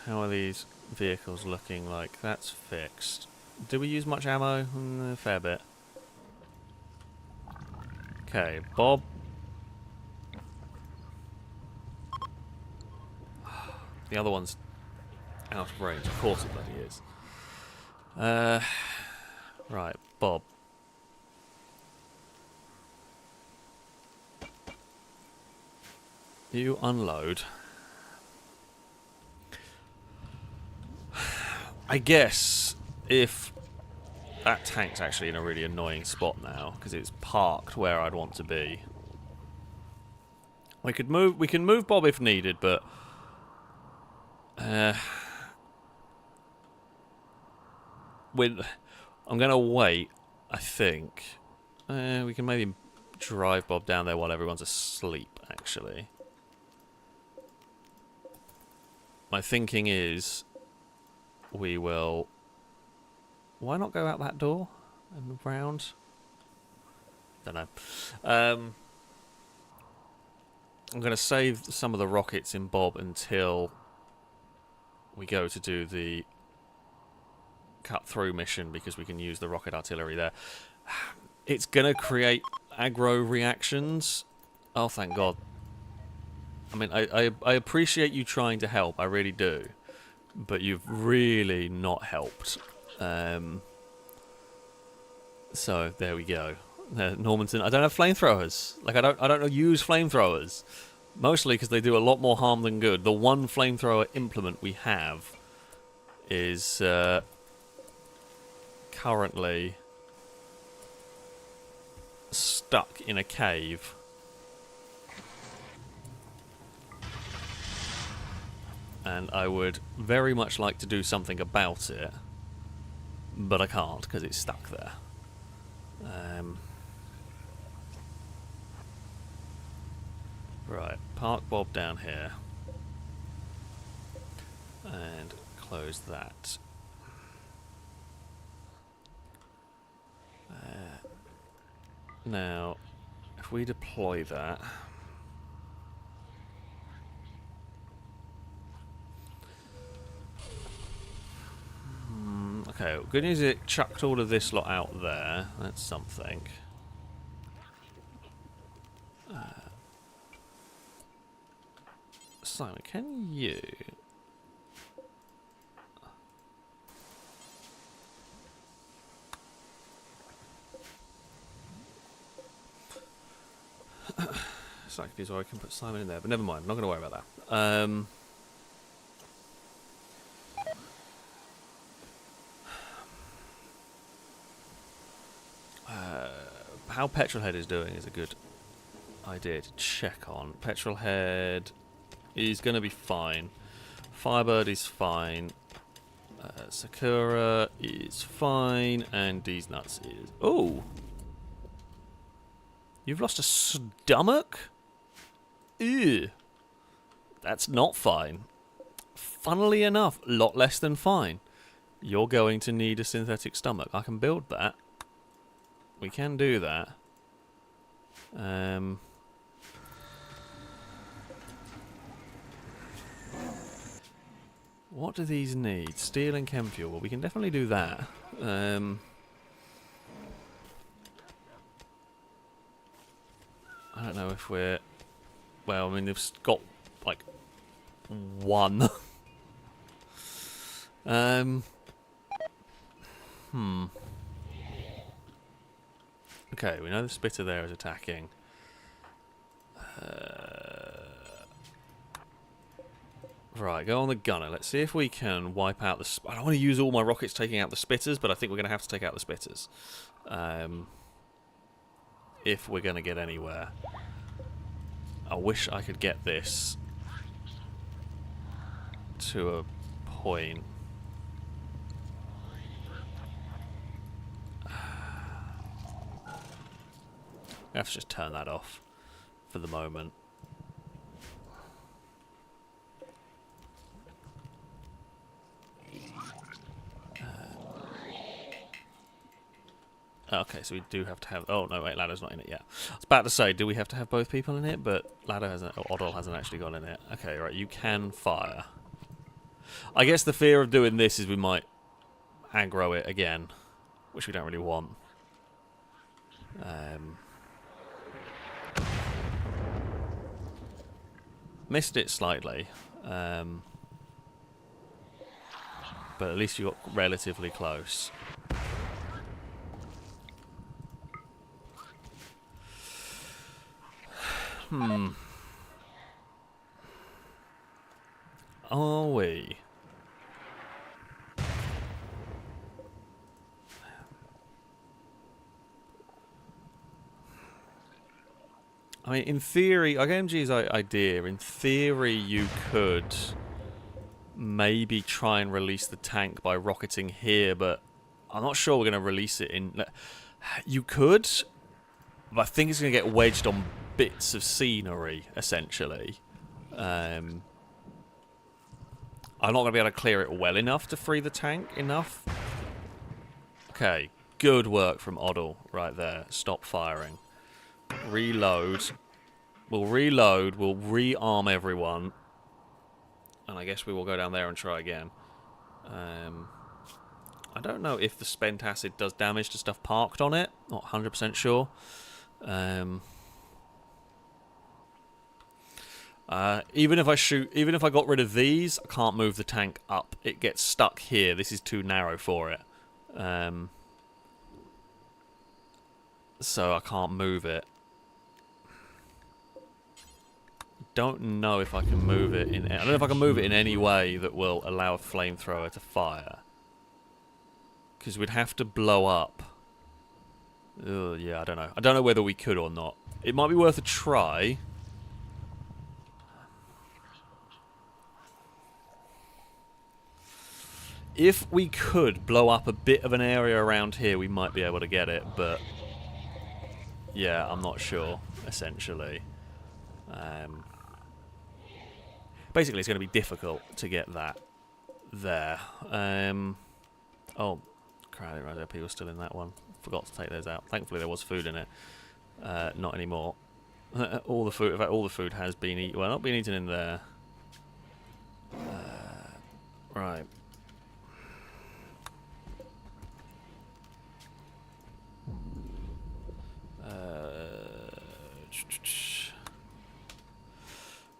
How are these vehicles looking like? That's fixed. Do we use much ammo? A fair bit. Okay, Bob. The other one's out of range. Of course it bloody is. Right, Bob. You unload. I guess if that tank's actually in a really annoying spot now because it's parked where I'd want to be. We can move Bob if needed, but I'm gonna wait. I think we can maybe drive Bob down there while everyone's asleep. Actually, my thinking is we will. Why not go out that door and round? Don't know. I'm going to save some of the rockets in Bob until we go to do the cut-through mission because we can use the rocket artillery there. It's going to create aggro reactions. Oh, thank God. I mean, I appreciate you trying to help. I really do. But you've really not helped. So there we go. Normanton. I don't have flamethrowers. Like I don't use flamethrowers. Mostly because they do a lot more harm than good. The one flamethrower implement we have is currently stuck in a cave. And I would very much like to do something about it, but I can't because it's stuck there. Right, park Bob down here. And close that. Now, if we deploy that... Okay, good news is it chucked all of this lot out there. That's something. Simon, can you... It's like this, or I can put Simon in there, but never mind. I'm not going to worry about that. How Petrolhead is doing is a good idea to check on. Petrolhead is going to be fine. Firebird is fine. Sakura is fine. And These Nuts is... Oh! You've lost a stomach? Ew. That's not fine. Funnily enough, a lot less than fine. You're going to need a synthetic stomach. I can build that. We can do that. What do these need? Steel and chem fuel. Well, we can definitely do that. I don't know if we're... Well, I mean, they've got, like, one. Okay, we know the spitter there is attacking. Right, go on the gunner. Let's see if we can wipe out the... I don't want to use all my rockets taking out the spitters, but I think we're going to have to take out the spitters. If we're going to get anywhere. I wish I could get this to a point. I have to just turn that off for the moment. Okay, so we do have to have... Oh, no, wait, Ladder's not in it yet. I was about to say, do we have to have both people in it? But Ladder hasn't... Or Oddle hasn't actually gone in it. Okay, right, you can fire. I guess the fear of doing this is we might aggro it again, which we don't really want. Missed it slightly. But at least you got relatively close. Are we? I mean, in theory, like MG's idea, in theory you could maybe try and release the tank by rocketing here, but I'm not sure we're going to release it in... You could, but I think it's going to get wedged on bits of scenery, essentially. I'm not going to be able to clear it well enough to free the tank enough. Okay, good work from Oddle right there. Stop firing. Reload. We'll reload. We'll rearm everyone. And I guess we will go down there and try again. I don't know if the spent acid does damage to stuff parked on it. Not 100% sure. Even if I got rid of these, I can't move the tank up. It gets stuck here. This is too narrow for it. So I can't move it. Don't know if I can move it in... I don't know if I can move it in any way that will allow a flamethrower to fire. Because we'd have to blow up. Yeah, I don't know. I don't know whether we could or not. It might be worth a try. If we could blow up a bit of an area around here, we might be able to get it, but yeah, I'm not sure, essentially. Basically, it's going to be difficult to get that there. Oh, crap, I didn't realise people were still in that one. Forgot to take those out. Thankfully, there was food in it. Not anymore. All the food, in fact, all the food has been eaten. Well, not been eaten in there. Right.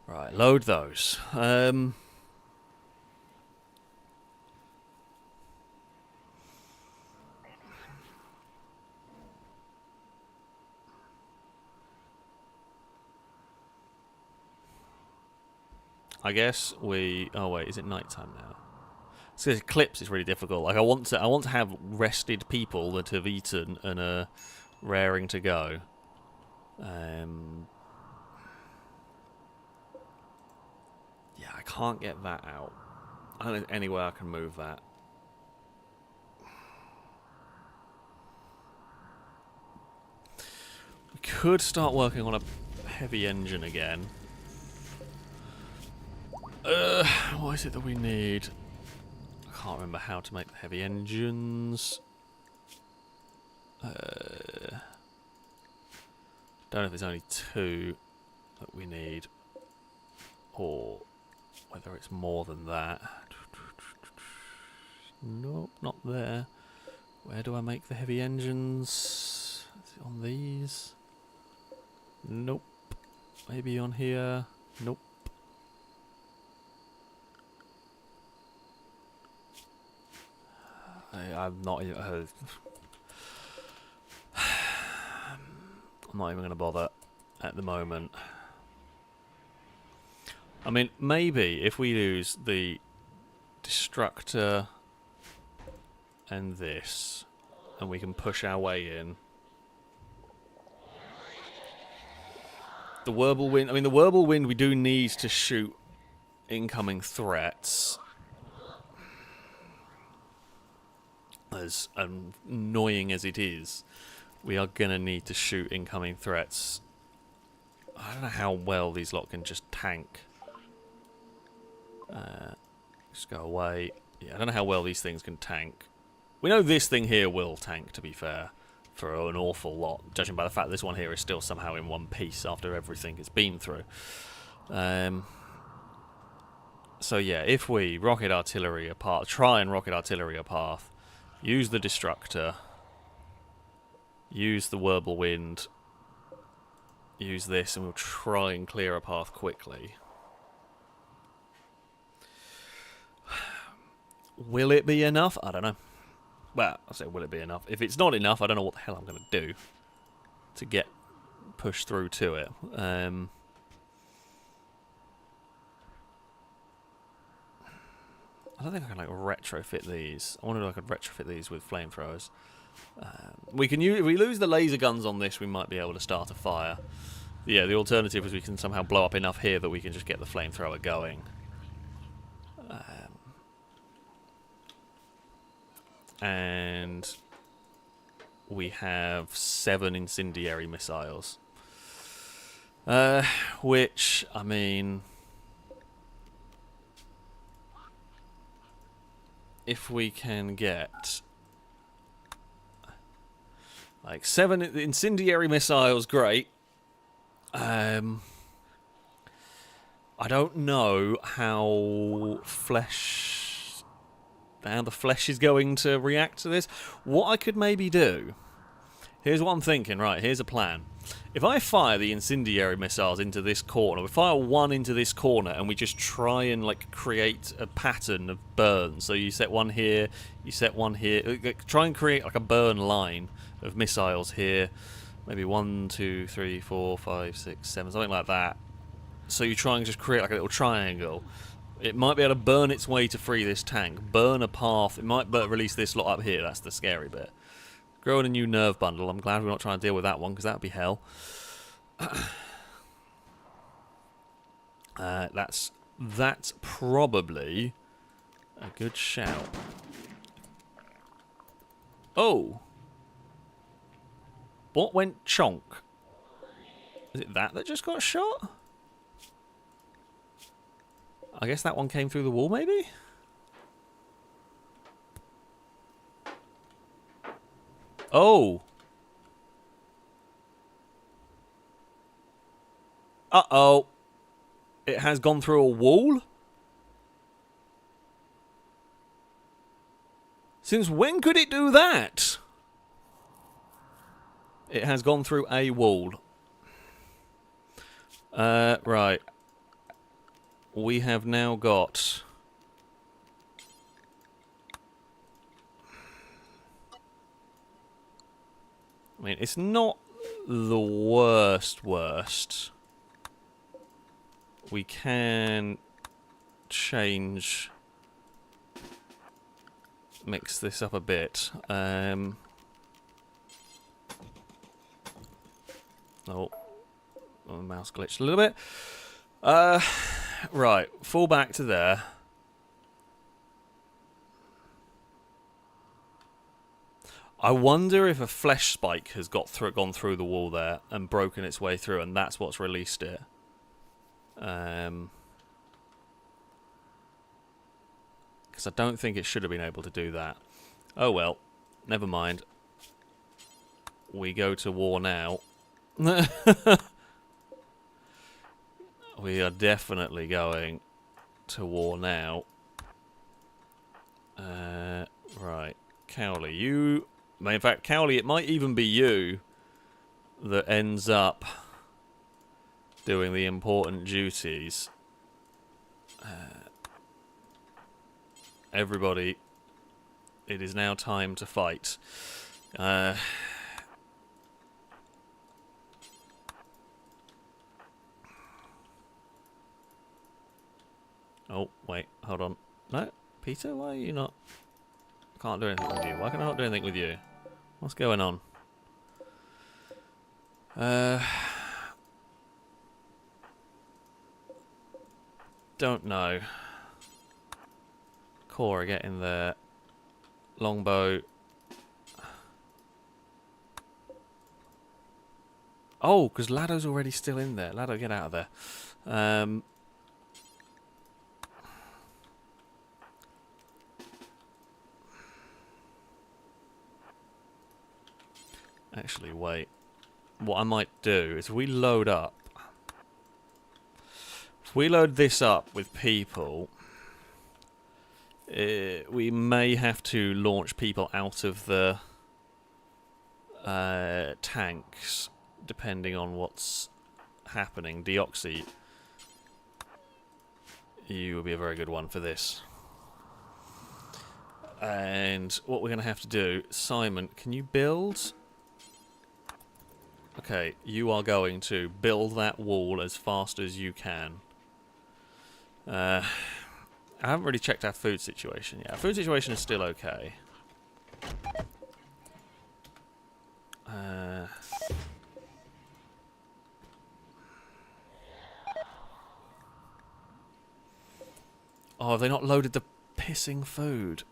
Right, load those. I guess we. Oh wait, is it nighttime now? So eclipse is really difficult. Like I want to have rested people that have eaten and are raring to go. Yeah, I can't get that out. I don't know any way I can move that. We could start working on a heavy engine again. What is it that we need? I can't remember how to make the heavy engines. Don't know if there's only 2 that we need, or whether it's more than that. Nope, not there. Where do I make the heavy engines? Is it on these? Nope. Maybe on here? Nope. I'm not even... I'm not even going to bother at the moment. I mean, maybe if we use the destructor and this, and we can push our way in. The whirlwind. I mean, the whirlwind we do need to shoot incoming threats. As annoying as it is, we are going to need to shoot incoming threats. I don't know how well these lot can just tank. Just go away. Yeah, I don't know how well these things can tank. We know this thing here will tank, to be fair, for an awful lot, judging by the fact this one here is still somehow in one piece after everything it's been through. So yeah, if we rocket artillery a path, try and rocket artillery a path, use the destructor, use the whirlwind, use this, and we'll try and clear a path quickly. Will it be enough? I don't know. Well, I'll say will it be enough. If it's not enough, I don't know what the hell I'm going to do to get pushed through to it. I don't think I can like retrofit these. I wonder if I could retrofit these with flamethrowers. We can use, if we lose the laser guns on this, we might be able to start a fire. Yeah, the alternative is we can somehow blow up enough here that we can just get the flamethrower going. And we have 7 incendiary missiles. Which, I mean... if we can get... like 7 incendiary missiles, great. I don't know how the flesh is going to react to this. What I could maybe do... here's what I'm thinking, right, here's a plan. If I fire the incendiary missiles into this corner, we fire 1 into this corner and we just try and like create a pattern of burns. So you set 1 here, you set 1 here, try and create like a burn line of missiles here. Maybe 1, 2, 3, 4, 5, 6, 7, something like that. So you try and just create like a little triangle. It might be able to burn its way to free this tank. Burn a path. It might release this lot up here. That's the scary bit. Growing a new nerve bundle. I'm glad we're not trying to deal with that one, because that would be hell. That's probably a good shout. Oh! What went chonk? Is it that just got shot? I guess that one came through the wall, maybe? Oh! Uh-oh. It has gone through a wall? Since when could it do that? It has gone through a wall. Right. We have now got... I mean, it's not the worst. We can change... mix this up a bit. Oh, the mouse glitched a little bit. Right, fall back to there. I wonder if a flesh spike has gone through the wall there and broken its way through, and that's what's released it. Because I don't think it should have been able to do that. Oh well, never mind. We go to war now. We are definitely going to war now. Right. Cowley, you... In fact, Cowley, it might even be you that ends up doing the important duties. Everybody, it is now time to fight. Oh, wait, hold on. No, Peter, why are you not... I can't do anything with you. Why can I not do anything with you? What's going on? Don't know. Cora, get in there. Longbow. Oh, because Laddo's already still in there. Laddo, get out of there. Actually, wait. What I might do is we load up. If we load this up with people, we may have to launch people out of the tanks, depending on what's happening. Deoxy, you will be a very good one for this. And what we're going to have to do, Simon, can you build? Okay, you are going to build that wall as fast as you can. I haven't really checked our food situation yet. Our food situation is still okay. Oh, have they not loaded the pissing food?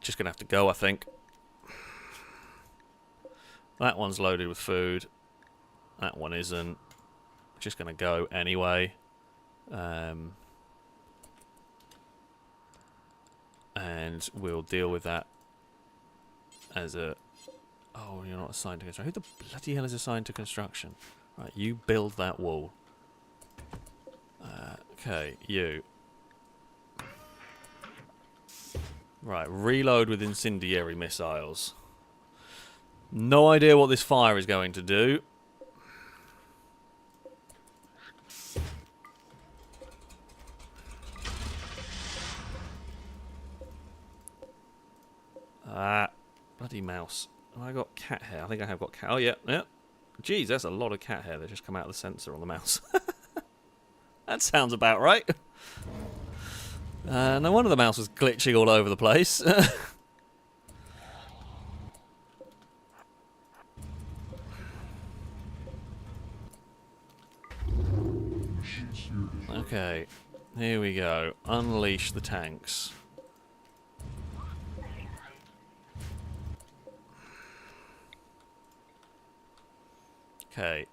Just gonna have to go, I think. That one's loaded with food. That one isn't. Just gonna go anyway. And we'll deal with that as a... Oh, you're not assigned to construction. Who the bloody hell is assigned to construction? Right, you build that wall. Okay, you. Right, reload with incendiary missiles. No idea what this fire is going to do. Bloody mouse. Have I got cat hair? I think I have got cat... Oh, yeah, yeah. Jeez, that's a lot of cat hair that just come out of the sensor on the mouse. That sounds about right. No wonder the mouse was glitching all over the place. Okay, here we go. Unleash the tanks. Okay.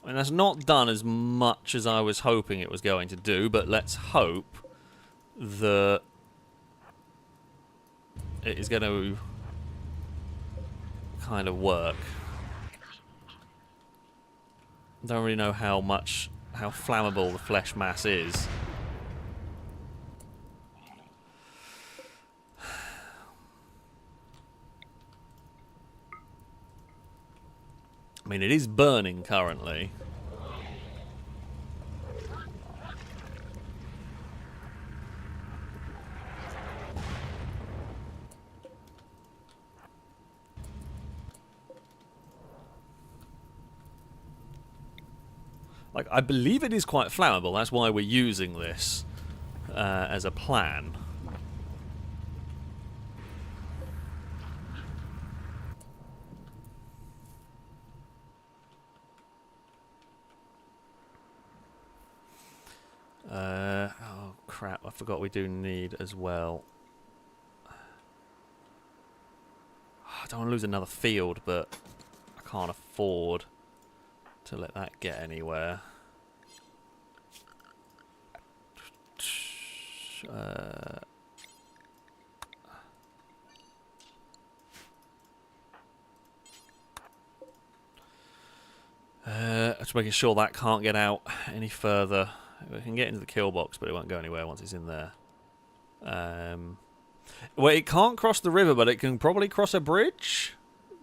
And that's not done as much as I was hoping it was going to do, but let's hope that it is going to kind of work. Don't really know how flammable the flesh mass is. I mean, it is burning currently. Like, I believe it is quite flammable. That's why we're using this as a plan. Oh crap, I forgot we do need as well. I don't want to lose another field, but I can't afford to let that get anywhere. Just making sure that can't get out any further. We can get into the kill box, but it won't go anywhere once it's in there. Well, it can't cross the river, but it can probably cross a bridge.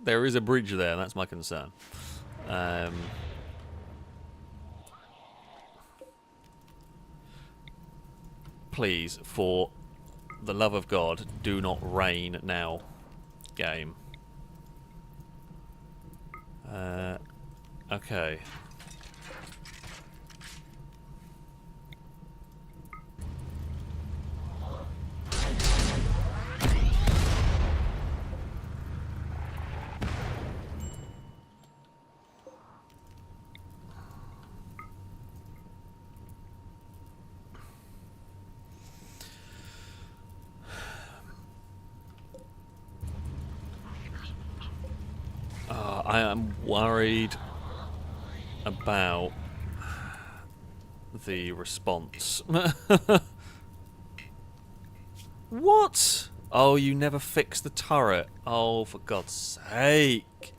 There is a bridge there, that's my concern. Please, for the love of God, do not rain now, game. Okay. I am worried about the response. What? Oh, you never fixed the turret. Oh, for God's sake.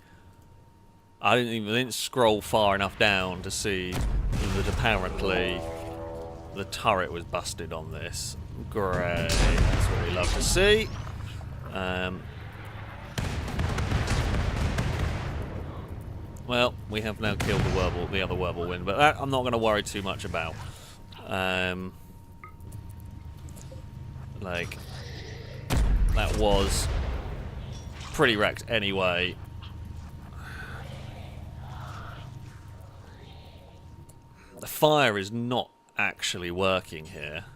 I didn't scroll far enough down to see that apparently the turret was busted on this. Great. That's what we love to see. Well, we have now killed the other Whirlwind, but that I'm not going to worry too much about. Like, that was pretty wrecked anyway. The fire is not actually working here.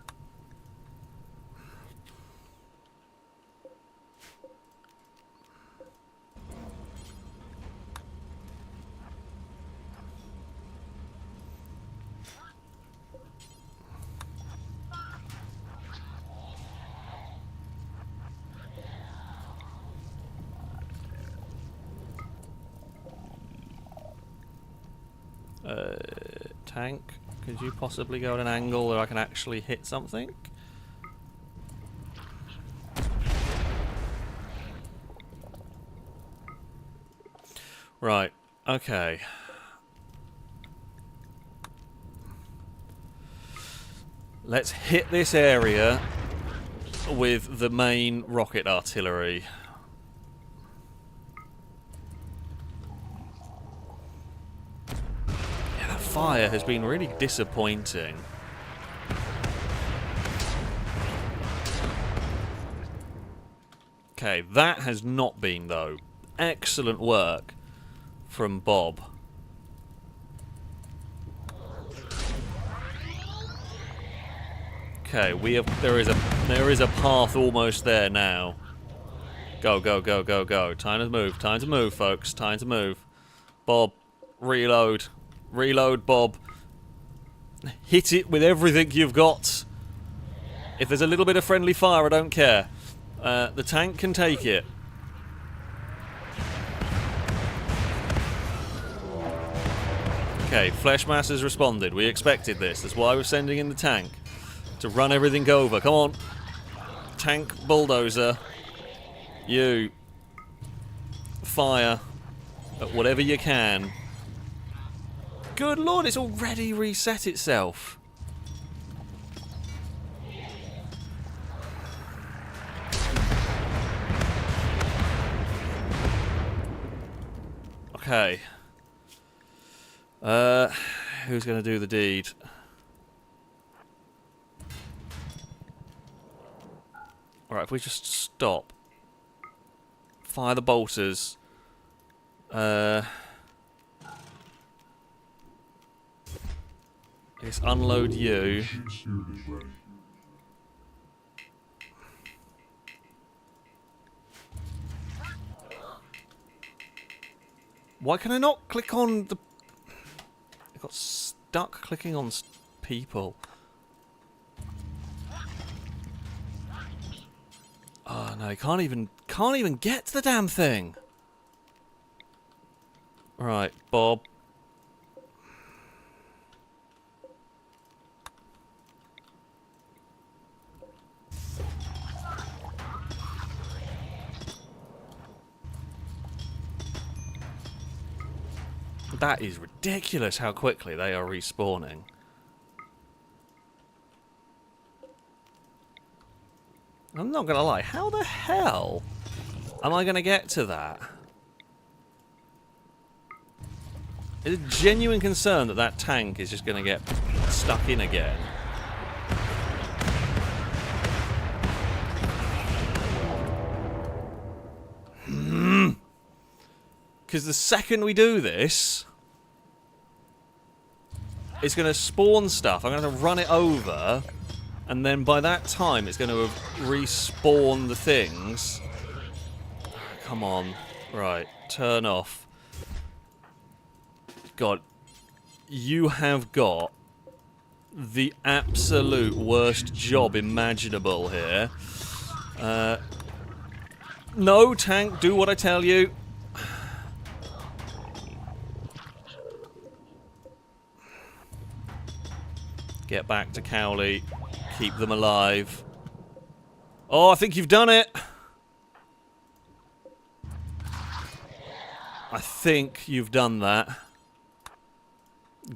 Tank, could you possibly go at an angle where I can actually hit something? Right, okay. Let's hit this area with the main rocket artillery. fire has been really disappointing. Okay, that has not been, though. Excellent work from Bob. Okay, there is a path almost there now. Go, go, go, go, go. Time to move, folks. Time to move. Bob, reload. Reload, Bob. Hit it with everything you've got. If there's a little bit of friendly fire, I don't care. The tank can take it. Okay, Flesh Mass has responded. We expected this. That's why we're sending in the tank. To run everything over. Come on. Tank bulldozer. You. Fire. At whatever you can. Good lord, it's already reset itself. Okay. Who's going to do the deed? Alright, if we just stop. Fire the bolters. I guess unload you. Why can I not click on the... I got stuck clicking on people. Oh no, can't even get to the damn thing. Right, Bob. That is ridiculous how quickly they are respawning. I'm not gonna lie, how the hell am I gonna get to that? It's a genuine concern that that tank is just gonna get stuck in again. Because the second we do this, it's going to spawn stuff. I'm going to run it over, and then by that time, it's going to have respawned the things. Come on. Right. Turn off. God. You have got the absolute worst job imaginable here. No, tank, do what I tell you. Get back to Cowley. Keep them alive. Oh, I think you've done it. I think you've done that.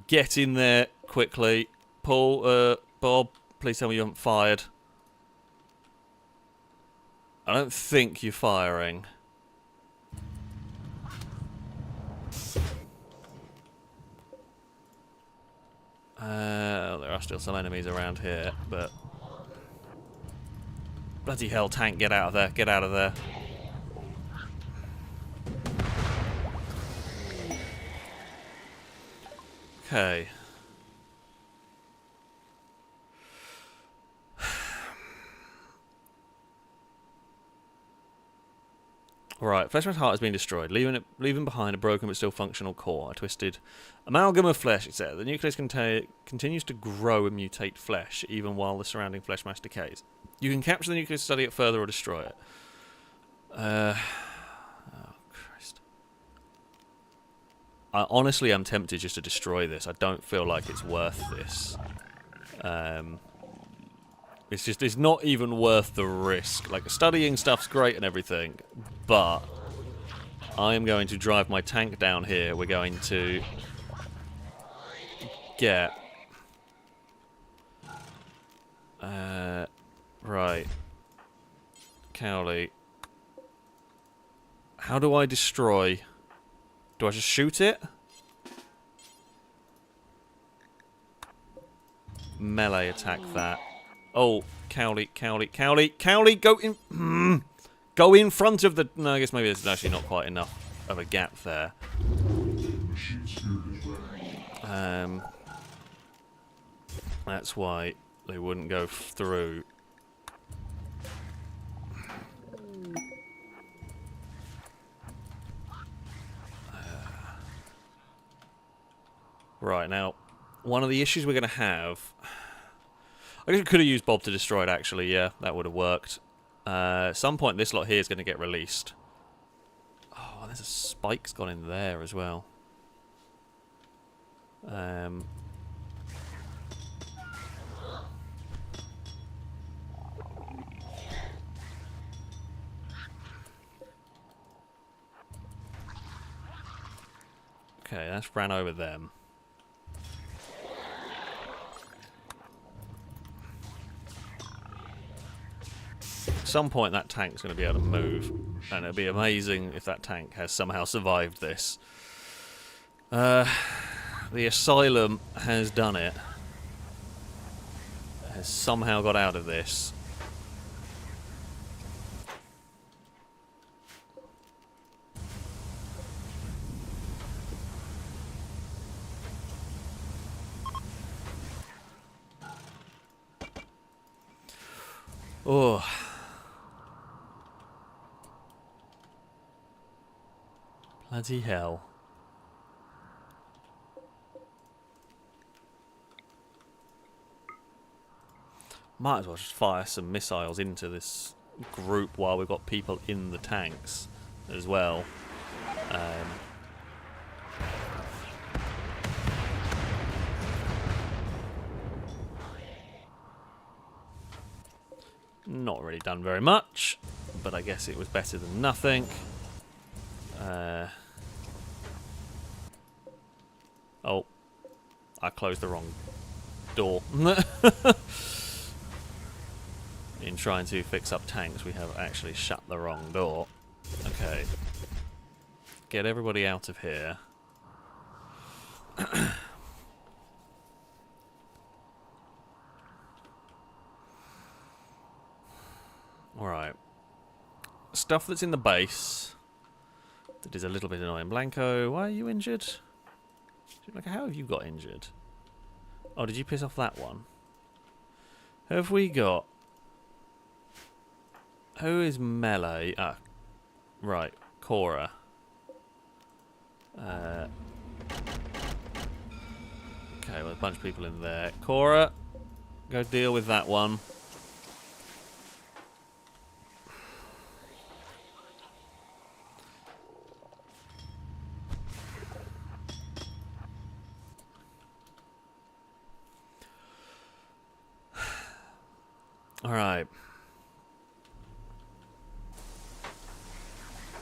Get in there quickly. Paul, Bob, please tell me you haven't fired. I don't think you're firing. There are still some enemies around here, but... Bloody hell, tank, get out of there, get out of there. Okay. Right, Fleshman's heart has been destroyed, leaving behind a broken but still functional core, a twisted amalgam of flesh, etc. The nucleus continues to grow and mutate flesh, even while the surrounding flesh mass decays. You can capture the nucleus, study it further, or destroy it. Oh, Christ. I honestly am tempted just to destroy this. I don't feel like it's worth this. It's not even worth the risk. Like, studying stuff's great and everything, but I am going to drive my tank down here. We're going to get... right. Cowley. How do I destroy? Do I just shoot it? melee attack that. Oh, Cowley, Cowley, Cowley, Cowley, go in. Go in front of the... No, I guess maybe there's actually not quite enough of a gap there. That's why they wouldn't go through. Right, now, one of the issues we're going to have... I guess we could have used Bob to destroy it, actually. Yeah, that would have worked. At some point, this lot here is going to get released. Oh, there's a spike's gone in there as well. Okay, that's ran over them. At some point that tank's going to be able to move, and it'll be amazing if that tank has somehow survived this. The Asylum has done it. Has somehow got out of this. Oh. Bloody hell. Might as well just fire some missiles into this group while we've got people in the tanks as well. Not really done very much, but I guess it was better than nothing. Oh, I closed the wrong door. In trying to fix up tanks, we have actually shut the wrong door. Okay. Get everybody out of here. Alright. Stuff that's in the base that is a little bit annoying. Blanco, why are you injured? Like, how have you got injured? Oh, did you piss off that one? Have we got... Who is melee? Ah, right. Cora. Okay, well, a bunch of people in there. Cora, go deal with that one. All right.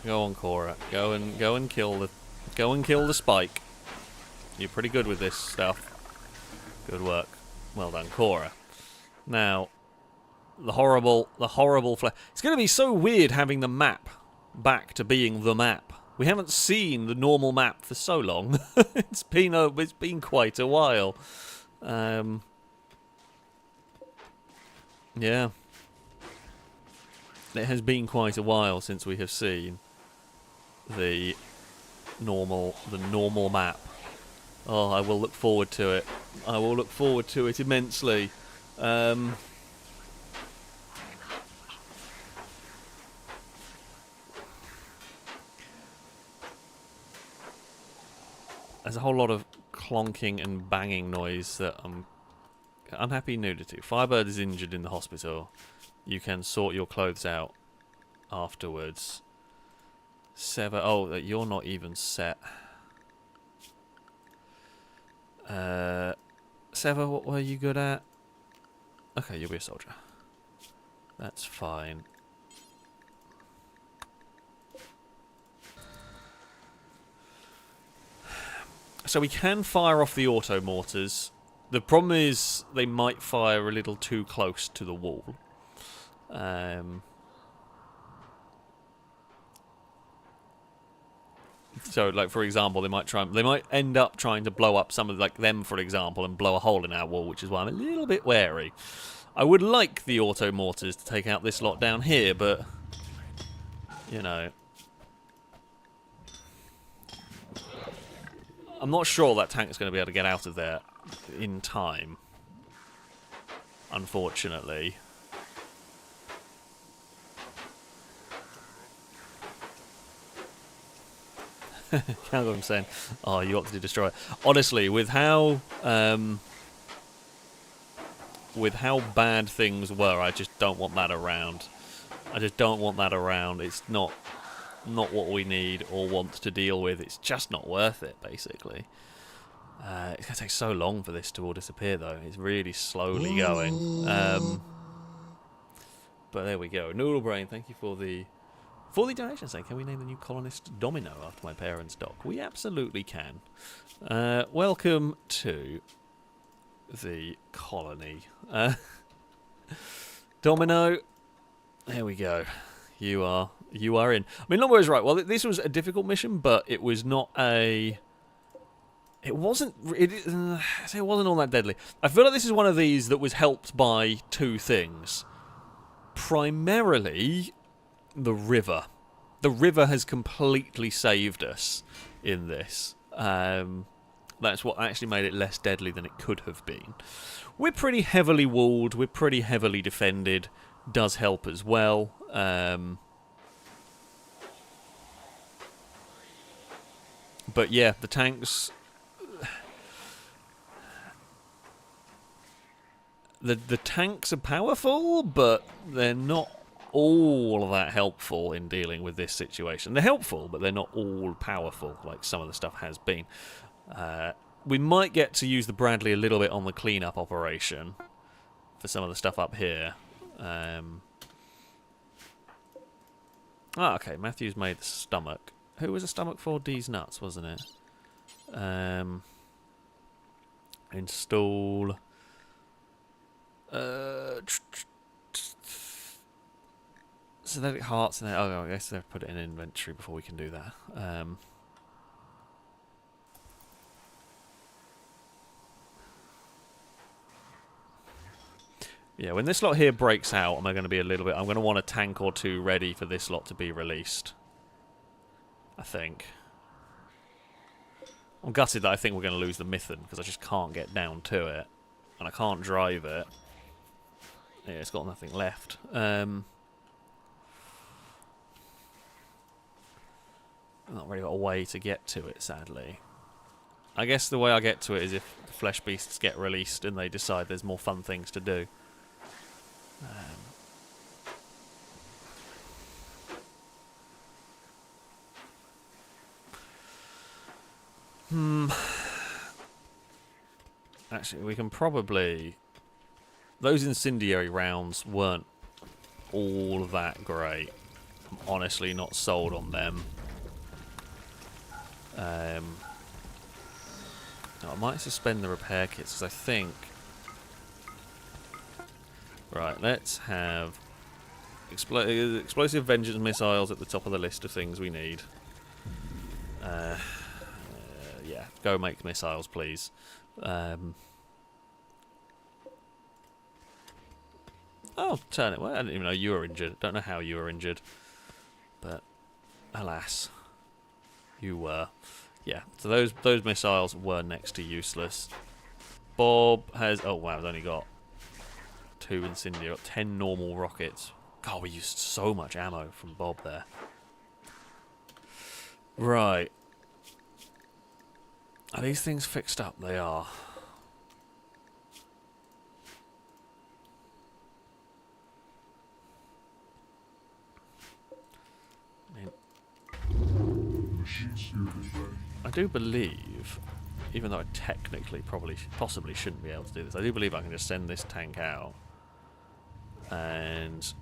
Go on, Cora. Go and kill the spike. You're pretty good with this stuff. Good work. Well done, Cora. Now, the horrible It's going to be so weird having the map back to being the map. We haven't seen the normal map for so long. It's been quite a while. Yeah. It has been quite a while since we have seen the normal map. Oh, I will look forward to it. I will look forward to it immensely. There's a whole lot of clonking and banging noise that I'm unhappy nudity. Firebird is injured in the hospital. You can sort your clothes out afterwards. Sever. Oh, you're not even set. Sever, what were you good at? Okay, you'll be a soldier. That's fine. So we can fire off the auto mortars. The problem is they might fire a little too close to the wall. So, like for example, they might end up trying to blow up some of like them, for example, and blow a hole in our wall, which is why I'm a little bit wary. I would like the auto mortars to take out this lot down here, but you know, I'm not sure that tank's going to be able to get out of there in time. Unfortunately. Can't go. I'm saying, oh, you opted to destroy it. Honestly, with how bad things were, I just don't want that around. I just don't want that around. It's not what we need or want to deal with. It's just not worth it, basically. It's going to take so long for this to all disappear, though. It's really slowly going. But there we go. Noodle Brain, thank you for the donation. Saying, can we name the new colonist Domino after my parents' dock? We absolutely can. Welcome to the colony. Domino, there we go. You are in. I mean, Longbow is right. Well, this was a difficult mission, but it was not a... It wasn't all that deadly. I feel like this is one of these that was helped by two things. Primarily, the river. The river has completely saved us in this. That's what actually made it less deadly than it could have been. We're pretty heavily walled. We're pretty heavily defended. Does help as well. But yeah, the tanks... The tanks are powerful, but they're not all that helpful in dealing with this situation. They're helpful, but they're not all powerful, like some of the stuff has been. We might get to use the Bradley a little bit on the cleanup operation for some of the stuff up here. Okay, Matthew's made the stomach. Who was the stomach for? D's nuts, wasn't it? Install... synthetic hearts in there. Oh, I guess they've put it in inventory before we can do that. Yeah, when this lot here breaks out, I'm going to be a little bit... I'm going to want a tank or two ready for this lot to be released. I think. I'm gutted that I think we're going to lose the Mython, because I just can't get down to it. And I can't drive it. Yeah, it's got nothing left. I've not really got a way to get to it, sadly. I guess the way I get to it is if the flesh beasts get released and they decide there's more fun things to do. Actually, we can probably... Those incendiary rounds weren't all that great. I'm honestly not sold on them. I might suspend the repair kits, because I think... Right, let's have... explosive vengeance missiles at the top of the list of things we need. Yeah, go make missiles, please. Oh, turn it. Well, I didn't even know you were injured. Don't know how you were injured. But, alas, you were. Yeah, so those missiles were next to useless. Bob has... Oh, wow, he's only got 2 incendiary. Got 10 normal rockets. God, we used so much ammo from Bob there. Right. Are these things fixed up? They are. I do believe, even though I technically possibly shouldn't be able to do this, I do believe I can just send this tank out and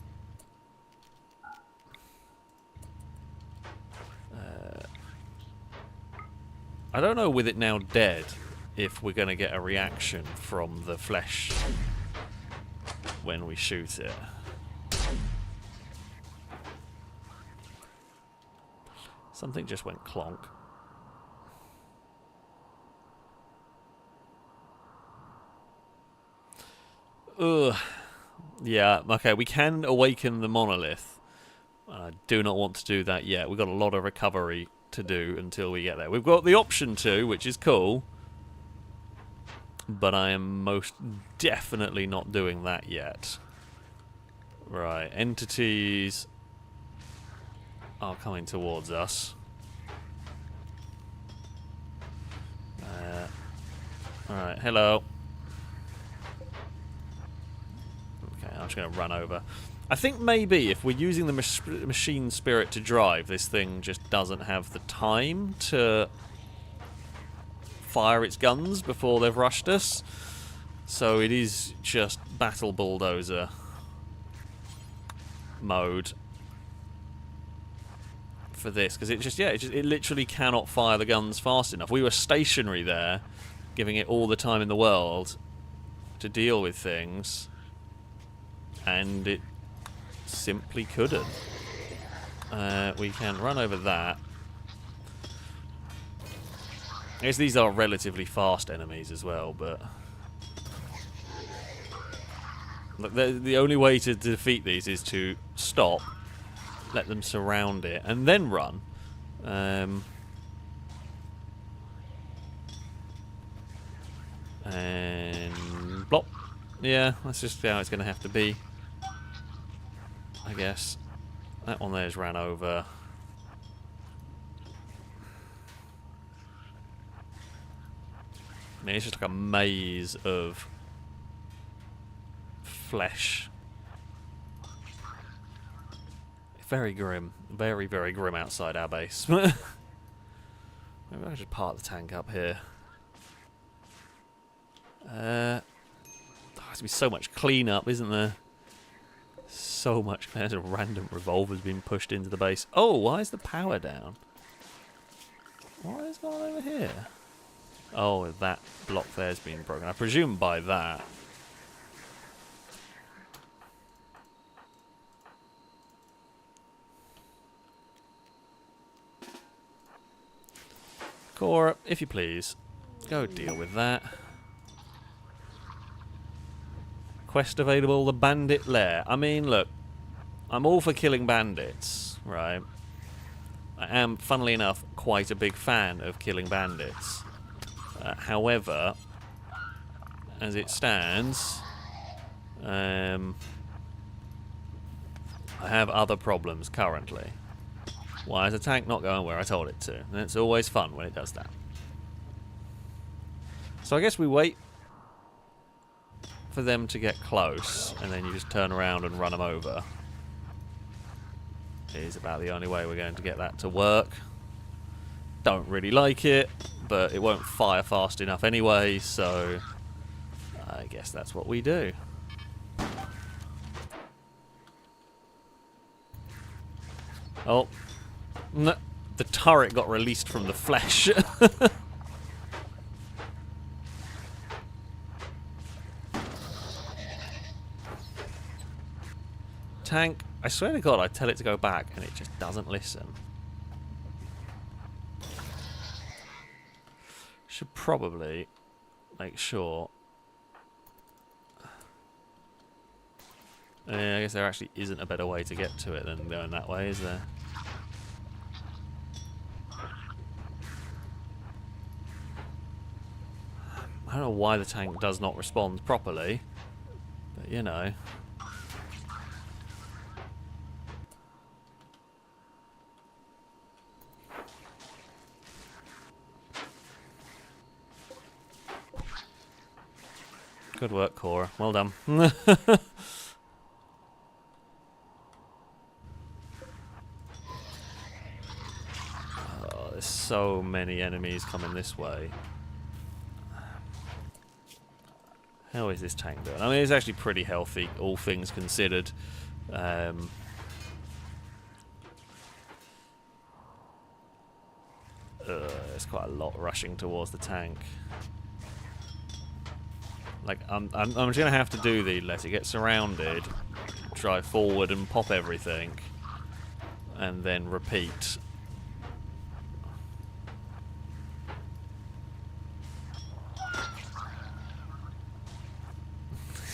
I don't know with it now dead if we're going to get a reaction from the flesh when we shoot it. Something just went clonk. Ugh. Yeah, okay, we can awaken the monolith. I do not want to do that yet. We've got a lot of recovery to do until we get there. We've got the option to, which is cool. But I am most definitely not doing that yet. Right, entities are coming towards us. Alright, hello. Okay, I'm just going to run over. I think maybe if we're using the machine spirit to drive, this thing just doesn't have the time to fire its guns before they've rushed us. So it is just battle bulldozer mode for this, because it literally cannot fire the guns fast enough. We were stationary there, giving it all the time in the world to deal with things, and it simply couldn't. We can run over that. I guess these are relatively fast enemies as well, but the only way to defeat these is to stop, let them surround it, and then run. And blop. Yeah, that's just how it's going to have to be, I guess. That one there's ran over. I mean, it's just like a maze of flesh. Very grim. Very, very grim outside our base. Maybe I should park the tank up here. There's going to be so much cleanup, isn't there? So much. There's a random revolver's been pushed into the base. Oh, why is the power down? What is going on over here? Oh, that block there's been broken. I presume by that. Cora, if you please, go deal with that. Quest available, the bandit lair. I mean, look, I'm all for killing bandits, right? I am, funnily enough, quite a big fan of killing bandits. However, as it stands, I have other problems currently. Why is the tank not going where I told it to? And it's always fun when it does that. So I guess we wait for them to get close, and then you just turn around and run them over. It is about the only way we're going to get that to work. Don't really like it, but it won't fire fast enough anyway, so I guess that's what we do. Oh. No, the turret got released from the flesh. Tank, I swear to God, I tell it to go back and it just doesn't listen. Should probably make sure. I guess there actually isn't a better way to get to it than going that way, is there? I don't know why the tank does not respond properly, but you know. Good work, Cora. Well done. Oh, there's so many enemies coming this way. How is this tank doing? I mean, it's actually pretty healthy, all things considered. There's quite a lot rushing towards the tank. Like, I'm just gonna have to do the let it get surrounded, drive forward and pop everything, and then repeat.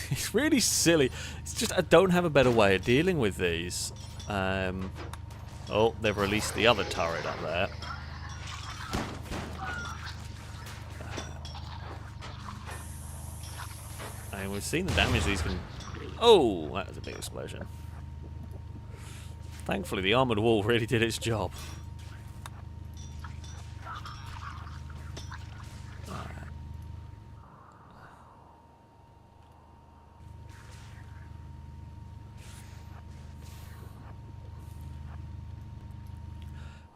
It's really silly. It's just I don't have a better way of dealing with these. Oh, they've released the other turret up there. I mean, we've seen the damage these can... Oh, that was a big explosion. Thankfully, the armoured wall really did its job.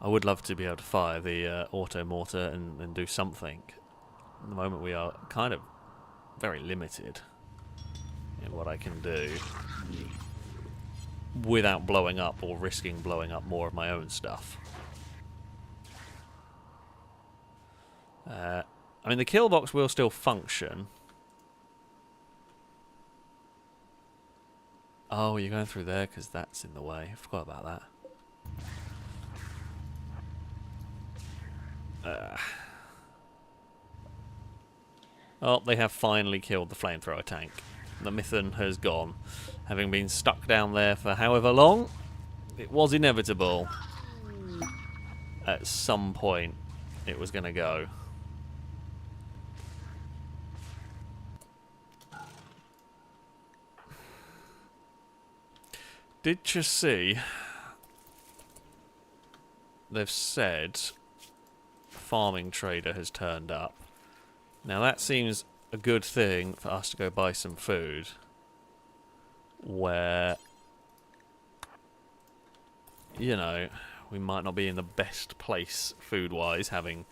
I would love to be able to fire the auto mortar and do something. At the moment, we are kind of very limited in what I can do without blowing up or risking blowing up more of my own stuff. I mean, the kill box will still function. Oh, you're going through there because that's in the way. I forgot about that. Oh, they have finally killed the flamethrower tank. The Mython has gone. Having been stuck down there for however long, it was inevitable. At some point, it was going to go. Did you see? They've said farming trader has turned up. Now that seems a good thing for us to go buy some food. Where, you know, we might not be in the best place food-wise, having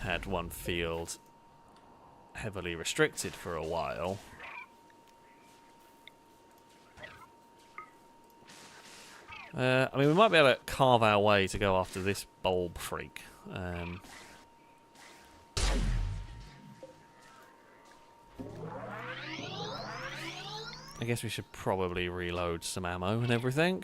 had one field heavily restricted for a while. I mean, we might be able to carve our way to go after this bulb freak. I guess we should probably reload some ammo and everything.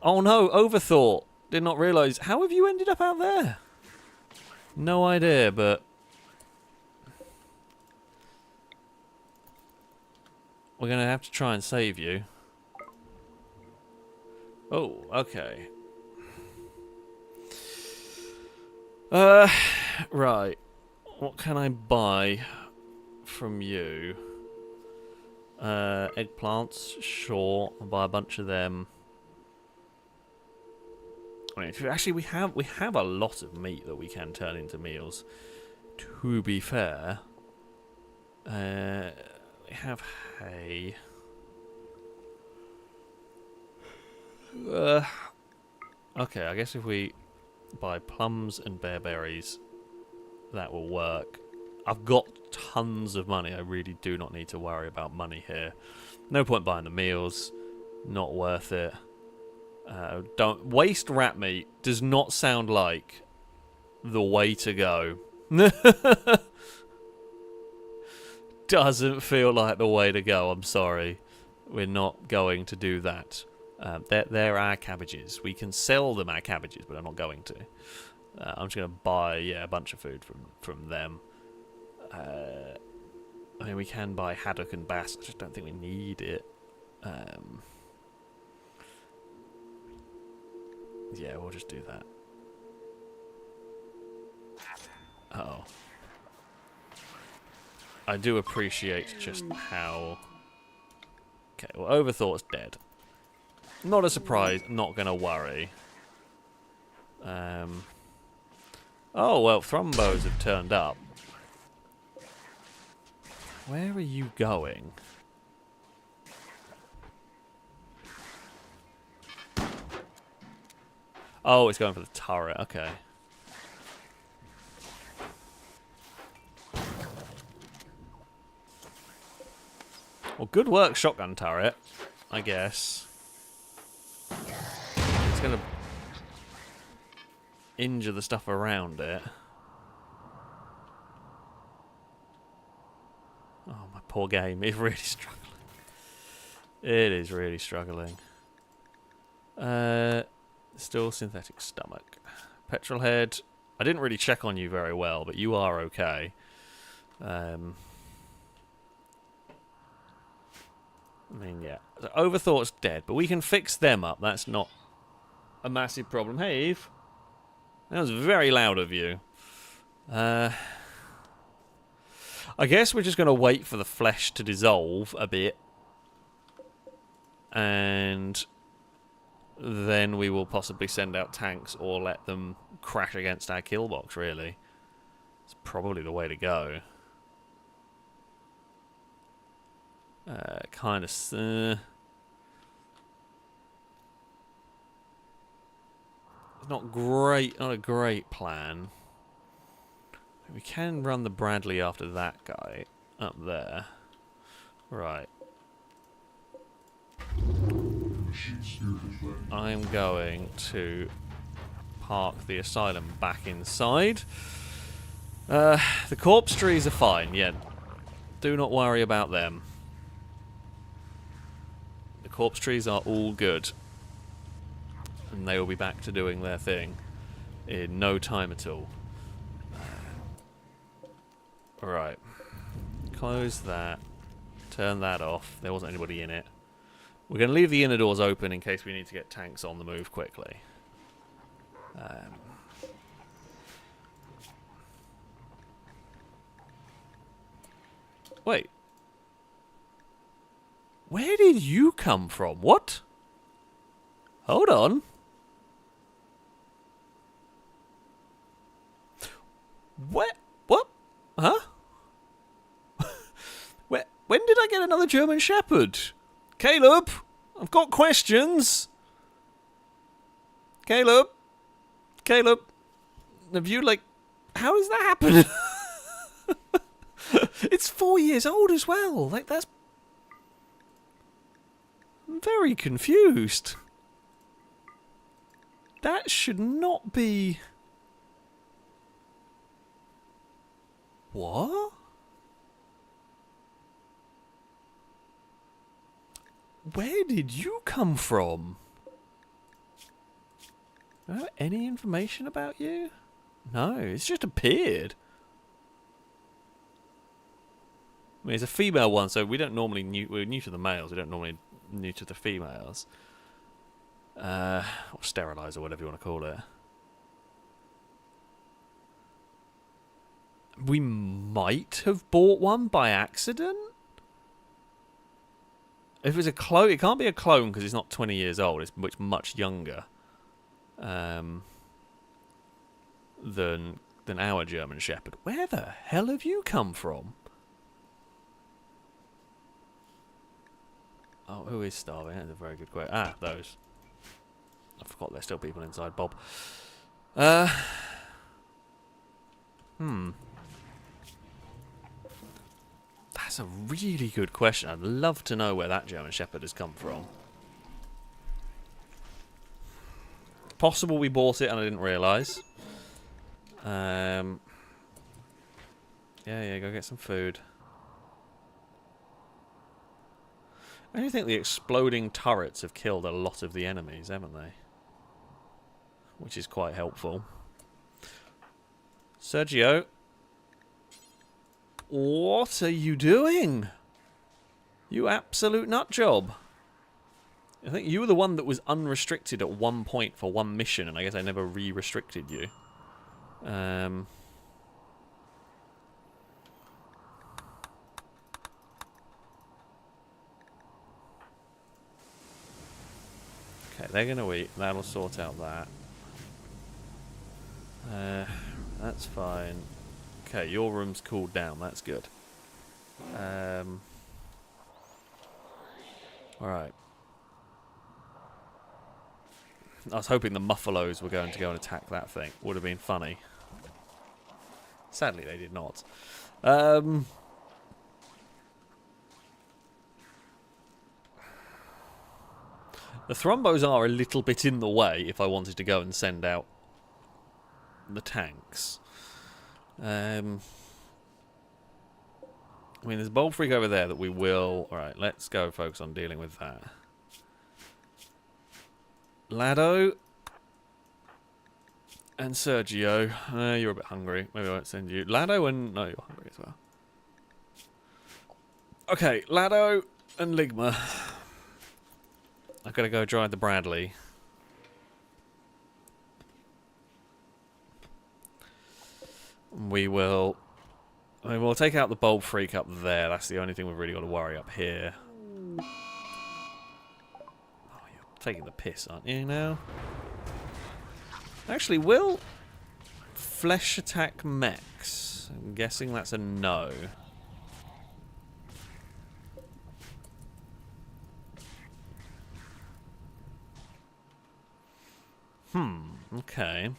Oh no, overthought. Did not realise. How have you ended up out there? No idea, but... we're going to have to try and save you. Oh, okay. Right. What can I buy from you? Eggplants, sure. I'll buy a bunch of them. I mean, actually, we have a lot of meat that we can turn into meals. To be fair, we have hay. Okay, I guess if we buy plums and bearberries, that will work. I've got tons of money. I really do not need to worry about money here. No point buying the meals. Not worth it. Don't waste rat meat. Does not sound like the way to go. Doesn't feel like the way to go. I'm sorry. We're not going to do that. They're our cabbages. We can sell them our cabbages, but I'm not going to. I'm just going to buy a bunch of food from them. I mean, we can buy haddock and bass. I just don't think we need it. Yeah, we'll just do that. Uh-oh. I do appreciate just how... Okay, well, Overthought's dead. Not a surprise, not going to worry. Oh, well, Thrumbos have turned up. Where are you going? Oh, it's going for the turret, okay. Well, good work, shotgun turret, I guess. It's going to injure the stuff around it. Oh, my poor game is really struggling. It is really struggling. Still synthetic stomach. Petrol head. I didn't really check on you very well, but you are okay. I mean, yeah. So Overthougught's dead, but we can fix them up. That's not a massive problem. Hey, Eve. That was very loud of you. I guess we're just going to wait for the flesh to dissolve a bit. And then we will possibly send out tanks or let them crash against our kill box, really. It's probably the way to go. Kind of... not great, not a great plan. We can run the Bradley after that guy up there. Right. I'm going to park the asylum back inside. The corpse trees are fine, yeah. Do not worry about them. The corpse trees are all good. And they will be back to doing their thing in no time at all. Alright. Close that. Turn that off. There wasn't anybody in it. We're going to leave the inner doors open in case we need to get tanks on the move quickly. Wait. Where did you come from? What? Hold on. What? Huh? When did I get another German Shepherd? Caleb, I've got questions. Caleb, have you, like, how does that happen? It's 4 years old as well. Like, that's... I'm very confused. That should not be... What? Where did you come from? Do I have any information about you? No, it's just appeared. I mean, it's a female one, so we don't normally we're new to the males. We don't normally new to the females. Or sterilise, or whatever you want to call it. We might have bought one by accident. If it was a clone, it can't be a clone because it's not 20 years old. It's much younger than our German Shepherd. Where the hell have you come from? Oh, who is starving? That's a very good question. Ah, those. I forgot there's still people inside, Bob. That's a really good question. I'd love to know where that German Shepherd has come from. Possible we bought it and I didn't realise. Yeah, go get some food. I do think the exploding turrets have killed a lot of the enemies, haven't they? Which is quite helpful. Sergio. What are you doing? You absolute nutjob. I think you were the one that was unrestricted at one point for one mission, and I guess I never re-restricted you. Okay, they're going to eat. That'll sort out that. That's fine. Okay, your room's cooled down. That's good. Alright. I was hoping the Muffalos were going to go and attack that thing. Would have been funny. Sadly, they did not. The Thrombos are a little bit in the way if I wanted to go and send out the tanks. I mean, there's a Bold Freak over there that we will... Alright, let's go focus on dealing with that. Lado. And Sergio. You're a bit hungry. Maybe I won't send you. Lado and... No, you're hungry as well. Okay, Lado and Ligma. I've got to go drive the Bradley. We'll take out the Bulb Freak up there. That's the only thing we've really got to worry up here. Oh, you're taking the piss, aren't you, now? Actually, will Flesh attack mechs? I'm guessing that's a no. Okay.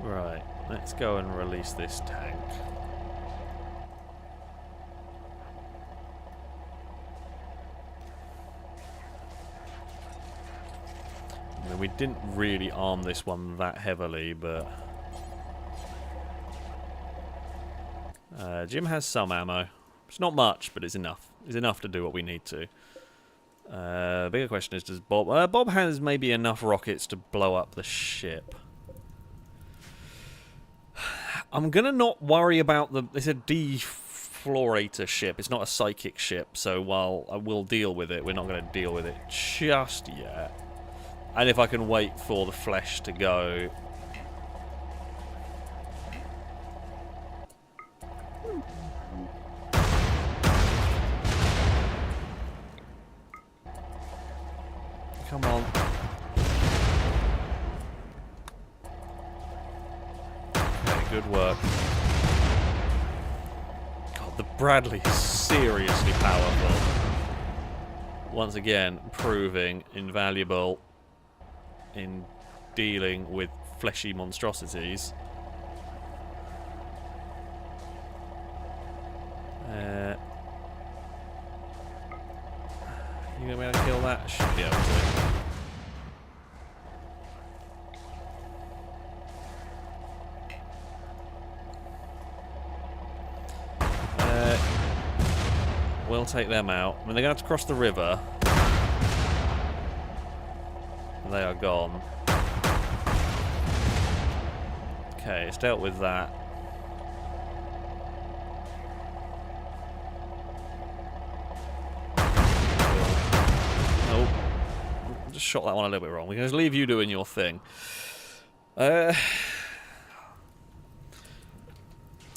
Right, let's go and release this tank. I mean, we didn't really arm this one that heavily, but... Jim has some ammo. It's not much, but it's enough. It's enough to do what we need to. Bigger question is, does Bob... Bob has maybe enough rockets to blow up the ship. I'm gonna not worry about the... It's a deflorator ship. It's not a psychic ship, so while I will deal with it, we're not gonna deal with it just yet. And if I can wait for the flesh to go... Come on. Okay, good work. God, the Bradley is seriously powerful. Once again, proving invaluable in dealing with fleshy monstrosities. You gonna be able to kill that? Should be able to. We'll take them out. I mean, they're going to have to cross the river. They are gone. Okay, it's dealt with that. Just shot that one a little bit wrong. We can just leave you doing your thing. I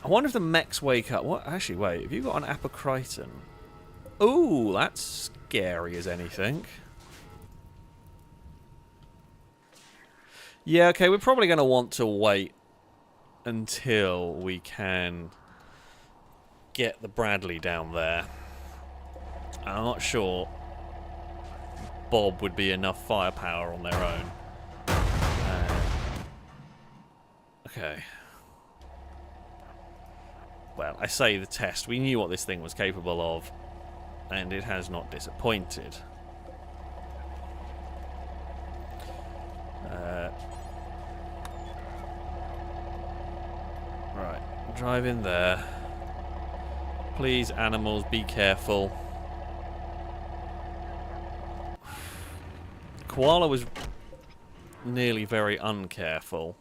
wonder if the mechs wake up. What? Actually, wait. Have you got an Apocriton? Ooh, that's scary as anything. Yeah, okay. We're probably going to want to wait until we can get the Bradley down there. I'm not sure Bob would be enough firepower on their own. Okay. Well, I say the test. We knew what this thing was capable of, and it has not disappointed. Right, drive in there. Please, animals, be careful. Koala was nearly very uncareful.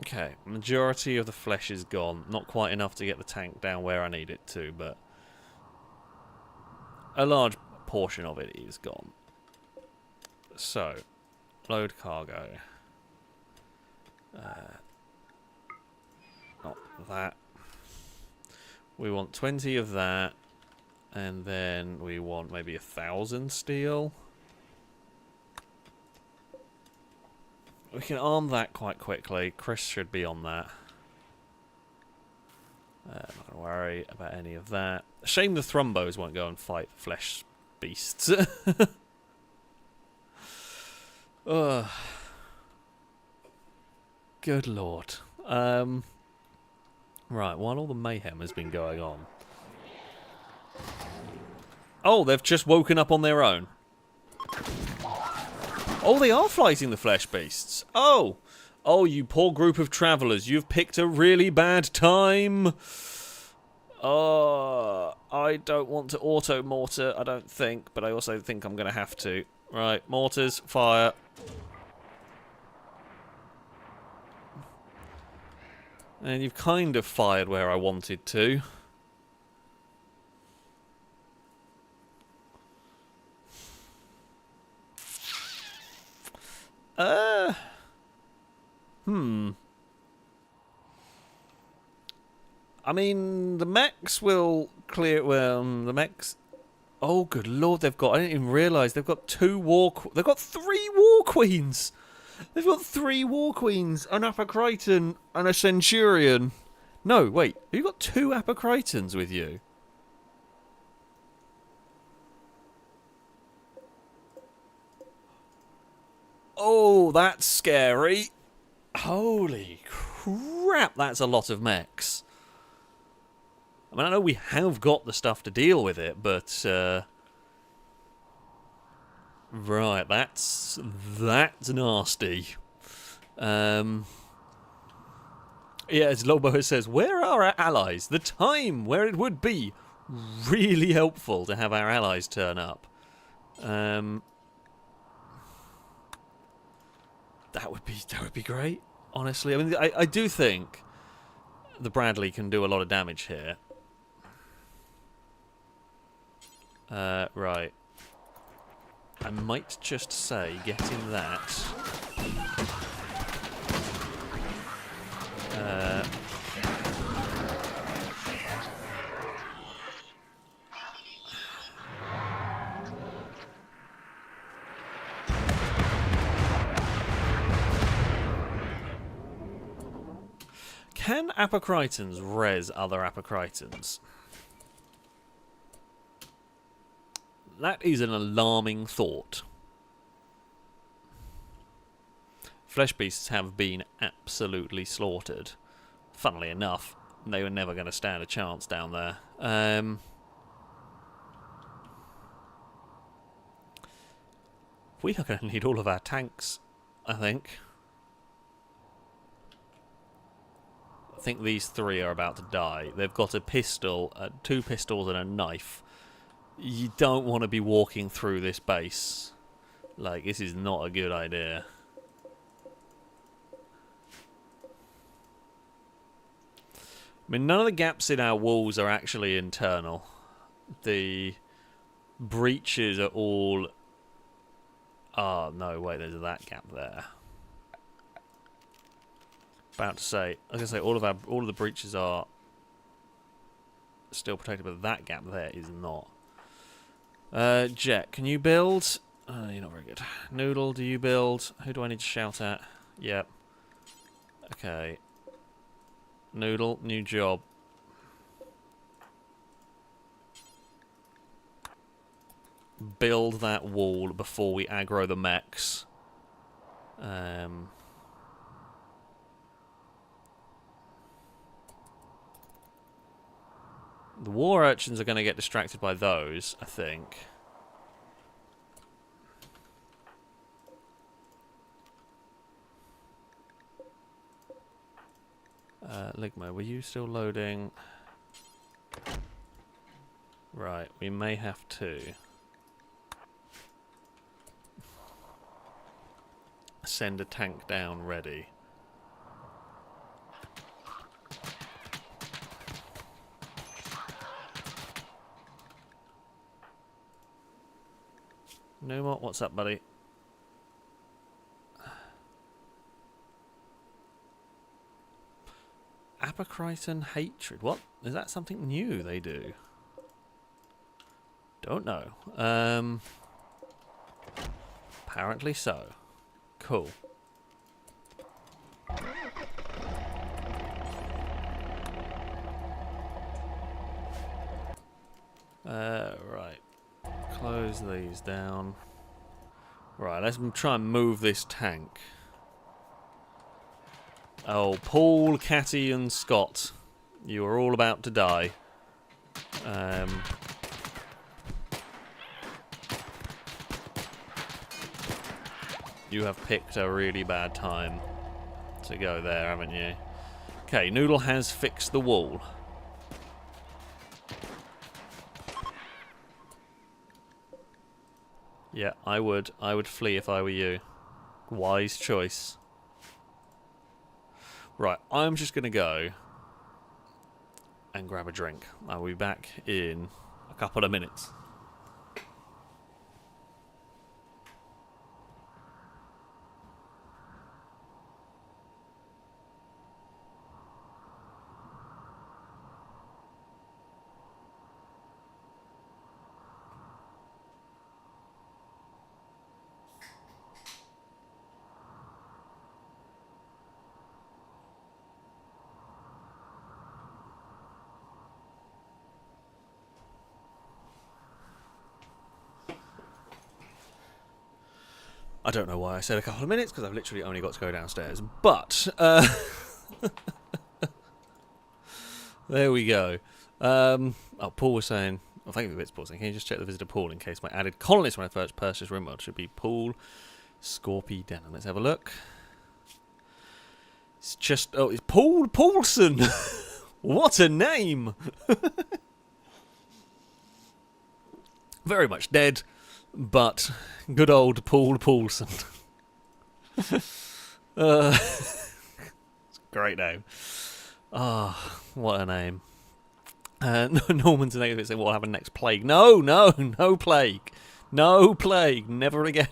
Okay, majority of the flesh is gone. Not quite enough to get the tank down where I need it to, but a large portion of it is gone. So, load cargo. Not that. We want 20 of that, and then we want maybe 1,000 steel. We can arm that quite quickly. Chris should be on that. I'm not going to worry about any of that. Shame the Thrumbos won't go and fight the flesh beasts. Ugh. Good lord. Right, while all the mayhem has been going on... Oh, they've just woken up on their own. Oh, they are fighting the flesh beasts. Oh! Oh, you poor group of travellers. You've picked a really bad time. Oh, I don't want to auto-mortar, I don't think, but I also think I'm going to have to. Right, mortars, fire. And you've kind of fired where I wanted to. I mean, the mechs will clear... Well, the mechs... Oh, good lord, they've got... I didn't even realise they've got they've got 3 war queens! They've got 3 war queens, an Apocryton and a Centurion. No, wait, you've got 2 Apocrytons with you? Oh, that's scary. Holy crap, that's a lot of mechs. I mean, I know we have got the stuff to deal with it, but... right, that's nasty. Yeah, as Lobo says, where are our allies? The time where it would be really helpful to have our allies turn up. That would be great, honestly. I mean, I do think the Bradley can do a lot of damage here. Right. I might just say, getting that. Can Apocrytons res other Apocrytons? That is an alarming thought. Flesh beasts have been absolutely slaughtered. Funnily enough, they were never going to stand a chance down there. We are going to need all of our tanks, I think. I think these 3 are about to die. They've got a pistol, 2 pistols and a knife. You don't want to be walking through this base. Like, this is not a good idea. I mean, none of the gaps in our walls are actually internal. The breaches are all... Oh, no, wait, there's that gap there. About to say, I was gonna say all of the breaches are still protected, but that gap there is not. Jet, can you build? You're not very good. Noodle, do you build? Who do I need to shout at? Yep. Okay. Noodle, new job. Build that wall before we aggro the mechs. The war urchins are going to get distracted by those, I think. Ligma, were you still loading? Right, we may have to send a tank down ready. No more. What's up, buddy? Apocryton hatred. What? Is that something new they do? Don't know. Apparently so. Cool. Right. Close these down. Right, let's try and move this tank. Oh, Paul, Catty and Scott. You are all about to die. You have picked a really bad time to go there, haven't you? Okay, Noodle has fixed the wall. Yeah, I would flee if I were you. Wise choice. Right, I'm just going to go and grab a drink. I'll be back in a couple of minutes. I don't know why I said a couple of minutes, because I've literally only got to go downstairs. But, there we go. Paul was saying, thank you for Paul saying, can you just check the visitor pool in case my added colonist when I first purchased Rimworld should be Paul Scorpy Denim. Let's have a look. It's just, it's Paul Paulson. What a name. Very much dead. But good old Paul Paulson. It's a great name. Ah, what a name. Norman's a negative saying, what will happen next? Plague. No plague. No plague. Never again.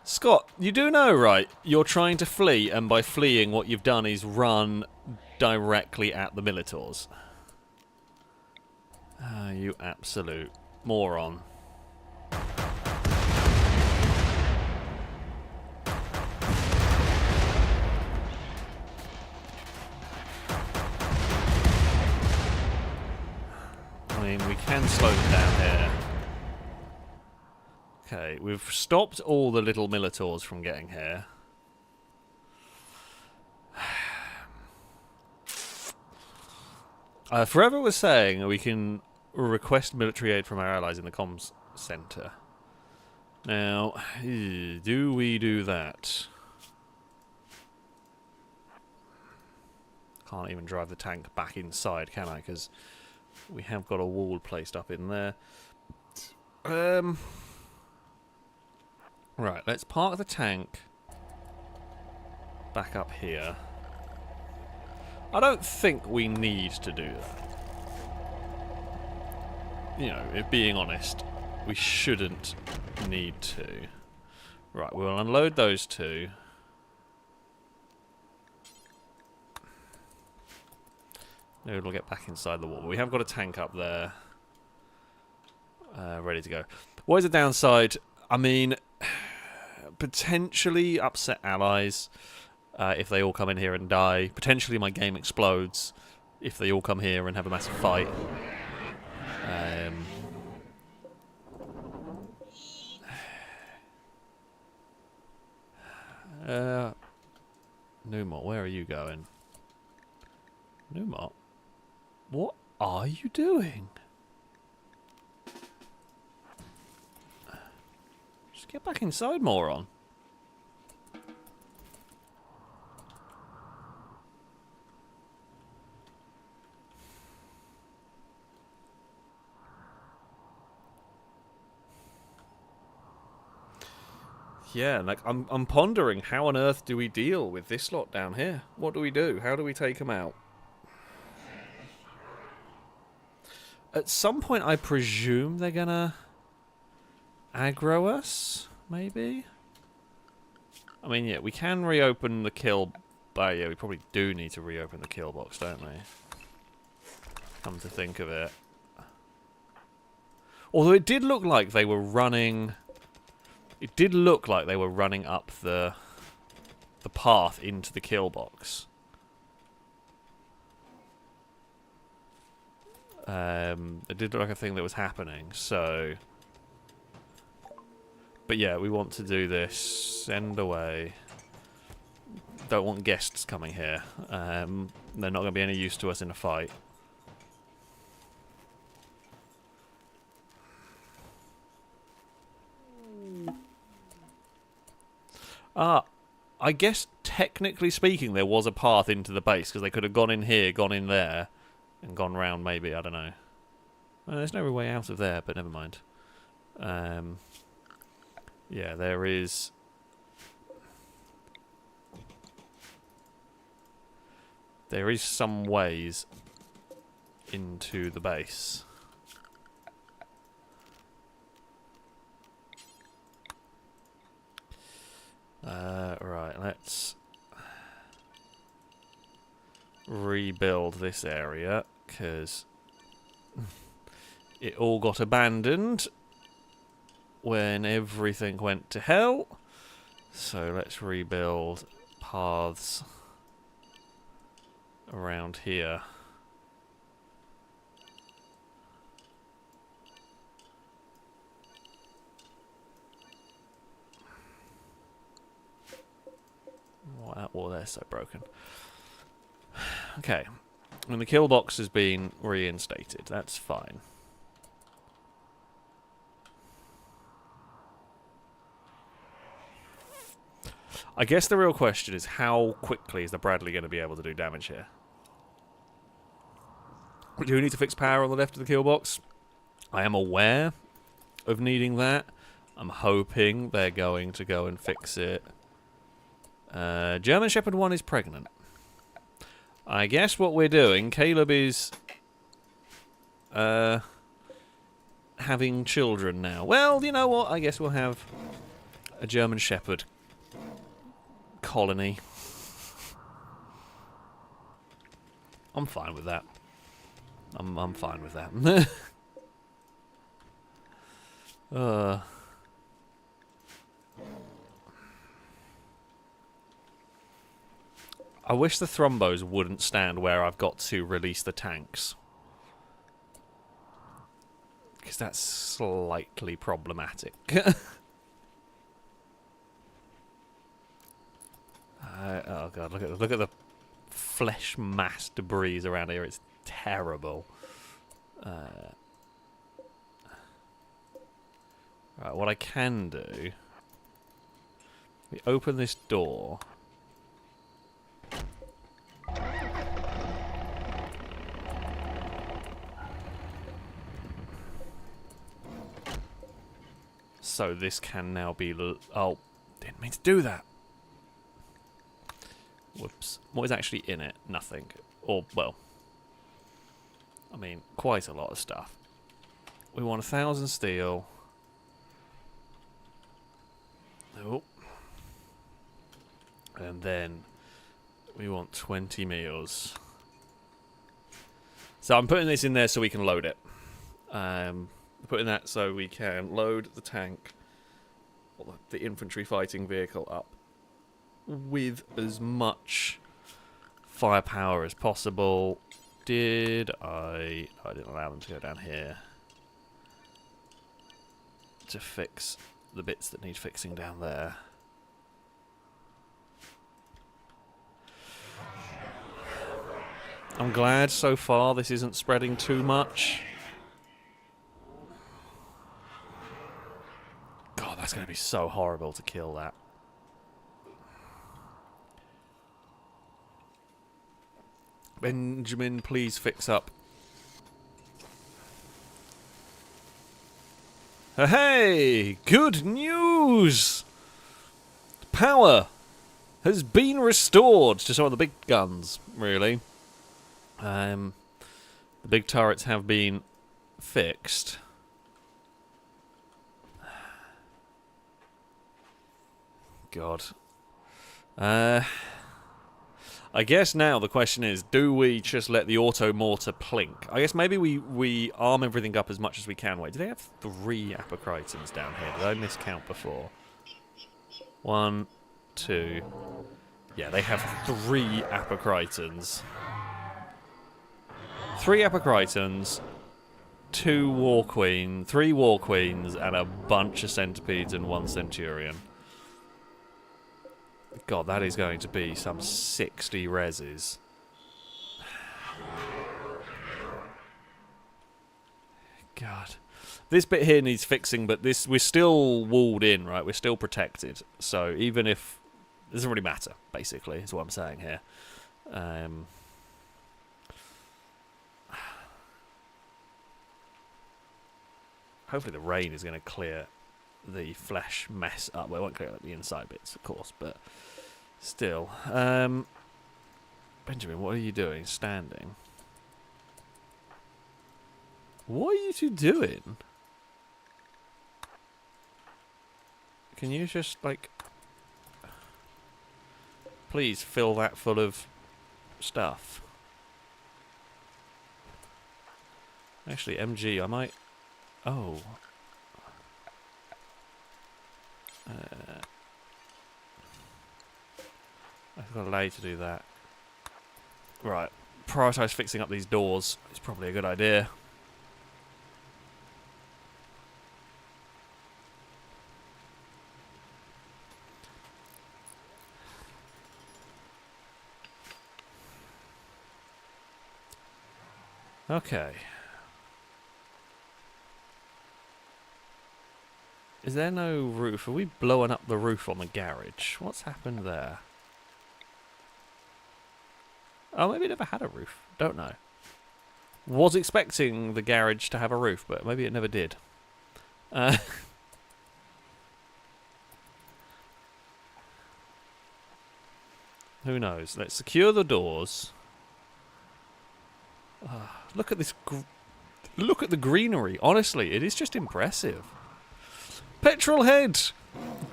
Scott, you do know, right? You're trying to flee, and by fleeing, what you've done is run directly at the Militors. You absolute moron. I mean, we can slow them down here. Okay, we've stopped all the little Militors from getting here. Forever was saying we can request military aid from our allies in the comms centre. Now, do we do that? Can't even drive the tank back inside, can I? Because we have got a wall placed up in there. Right, let's park the tank back up here. I don't think we need to do that. You know, if being honest, we shouldn't need to. Right, we'll unload those two. Maybe we'll get back inside the wall. We have got a tank up there. Ready to go. What is the downside? I mean, potentially upset allies. If they all come in here and die. Potentially my game explodes if they all come here and have a massive fight. Numot, where are you going? Numot? What are you doing? Just get back inside, moron. Yeah, like I'm pondering how on earth do we deal with this lot down here? What do we do? How do we take them out? At some point, I presume they're gonna aggro us. Maybe. I mean, yeah, we can reopen the kill. But yeah, we probably do need to reopen the kill box, don't we? Come to think of it. Although it did look like they were running. It did look like they were running up the path into the kill box. It did look like a thing that was happening, so... But yeah, we want to do this. Send away. Don't want guests coming here. They're not going to be any use to us in a fight. I guess technically speaking there was a path into the base, because they could have gone in here, gone in there, and gone round maybe, I don't know. Well, there's no way out of there, but never mind. Yeah, there is... There is some ways into the base. Right, let's rebuild this area, because it all got abandoned when everything went to hell. So let's rebuild paths around here. Well, they're so broken. Okay. And the kill box has been reinstated. That's fine. I guess the real question is, how quickly is the Bradley going to be able to do damage here? Do we need to fix power on the left of the kill box? I am aware of needing that. I'm hoping they're going to go and fix it. German Shepherd 1 is pregnant. I guess what we're doing, Caleb is having children now. Well, you know what? I guess we'll have a German Shepherd colony. I'm fine with that. I'm fine with that. I wish the thrombos wouldn't stand where I've got to release the tanks, because that's slightly problematic. Oh god, look at the flesh mass debris around here. It's terrible. Right, what I can do, we open this door. So this can now be... Oh, didn't mean to do that. Whoops. What is actually in it? Nothing. Or, well... I mean, quite a lot of stuff. We want 1,000 steel. Oh. And then we want 20 meals. So I'm putting this in there so we can load it. Putting that so we can load the tank, or the infantry fighting vehicle, up with as much firepower as possible. Did I... No, I didn't allow them to go down here to fix the bits that need fixing down there. I'm glad so far this isn't spreading too much. God, that's going to be so horrible to kill that. Benjamin, please fix up. Hey! Good news! Power has been restored to some of the big guns, really. The big turrets have been fixed. God. I guess now the question is, do we just let the auto mortar plink? I guess maybe we arm everything up as much as we can. Wait, do they have 3 Apocrytons down here? Did I miscount before? 1, 2... Yeah, they have 3 Apocrytons. 3 Apocrytons, 2 War Queen, 3 War Queens, and a bunch of Centipedes and 1 Centurion. God, that is going to be some 60 reses. God. This bit here needs fixing, but this we're still walled in, right? We're still protected. So even if... It doesn't really matter, basically, is what I'm saying here. Hopefully the rain is going to clear the flesh mess up. Well, it won't clear up the inside bits, of course, but still. Benjamin, what are you doing? Standing. What are you two doing? Can you just, like... Please fill that full of stuff. Actually, MG, I might... Oh. I've got to allow you to do that. Right. Prioritise fixing up these doors. It's probably a good idea. Okay. Is there no roof? Are we blowing up the roof on the garage? What's happened there? Oh, maybe it never had a roof. Don't know. Was expecting the garage to have a roof, but maybe it never did. Who knows? Let's secure the doors. Look at this. Look at the greenery. Honestly, it is just impressive. Petrolhead!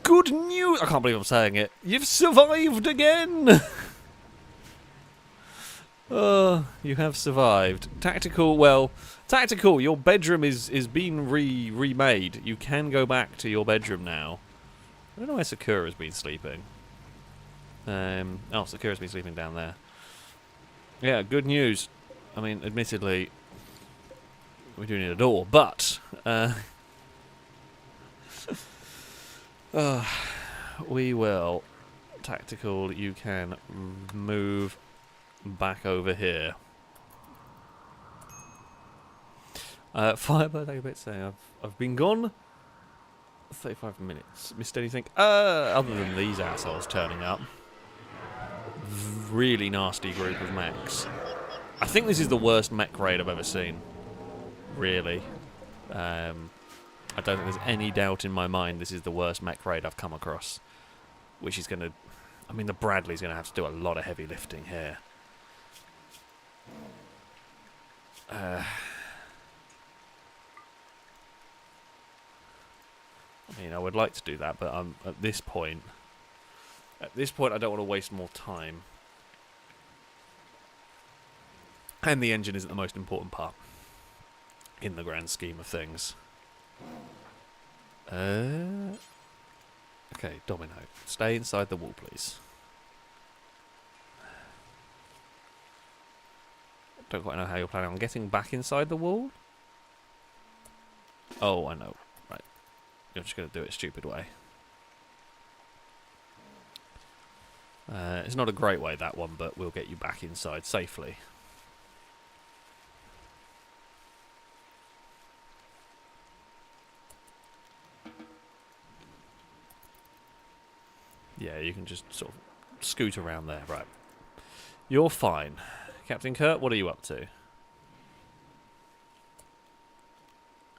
Good news! I can't believe I'm saying it. You've survived again! You have survived. Tactical, well, Tactical, your bedroom is being remade. You can go back to your bedroom now. I don't know where Sakura's been sleeping. Oh, Sakura's been sleeping down there. Yeah, good news. I mean, admittedly, we do need a door, but... we will. Tactical, you can move back over here. Firebird, a bit saying I've been gone 35 minutes. Missed anything? Other than these assholes turning up. Really nasty group of mechs. I think this is the worst mech raid I've ever seen. Really. I don't think there's any doubt in my mind this is the worst mech raid I've come across. Which is going to... I mean, the Bradley's going to have to do a lot of heavy lifting here. I mean, I would like to do that, but at this point, I don't want to waste more time. And the engine isn't the most important part in the grand scheme of things. Okay, Domino, stay inside the wall, please. Don't quite know how you're planning on getting back inside the wall. Oh, I know. Right. You're just going to do it a stupid way. It's not a great way, that one, but we'll get you back inside safely. Yeah, you can just sort of scoot around there. Right. You're fine. Captain Kurt, what are you up to?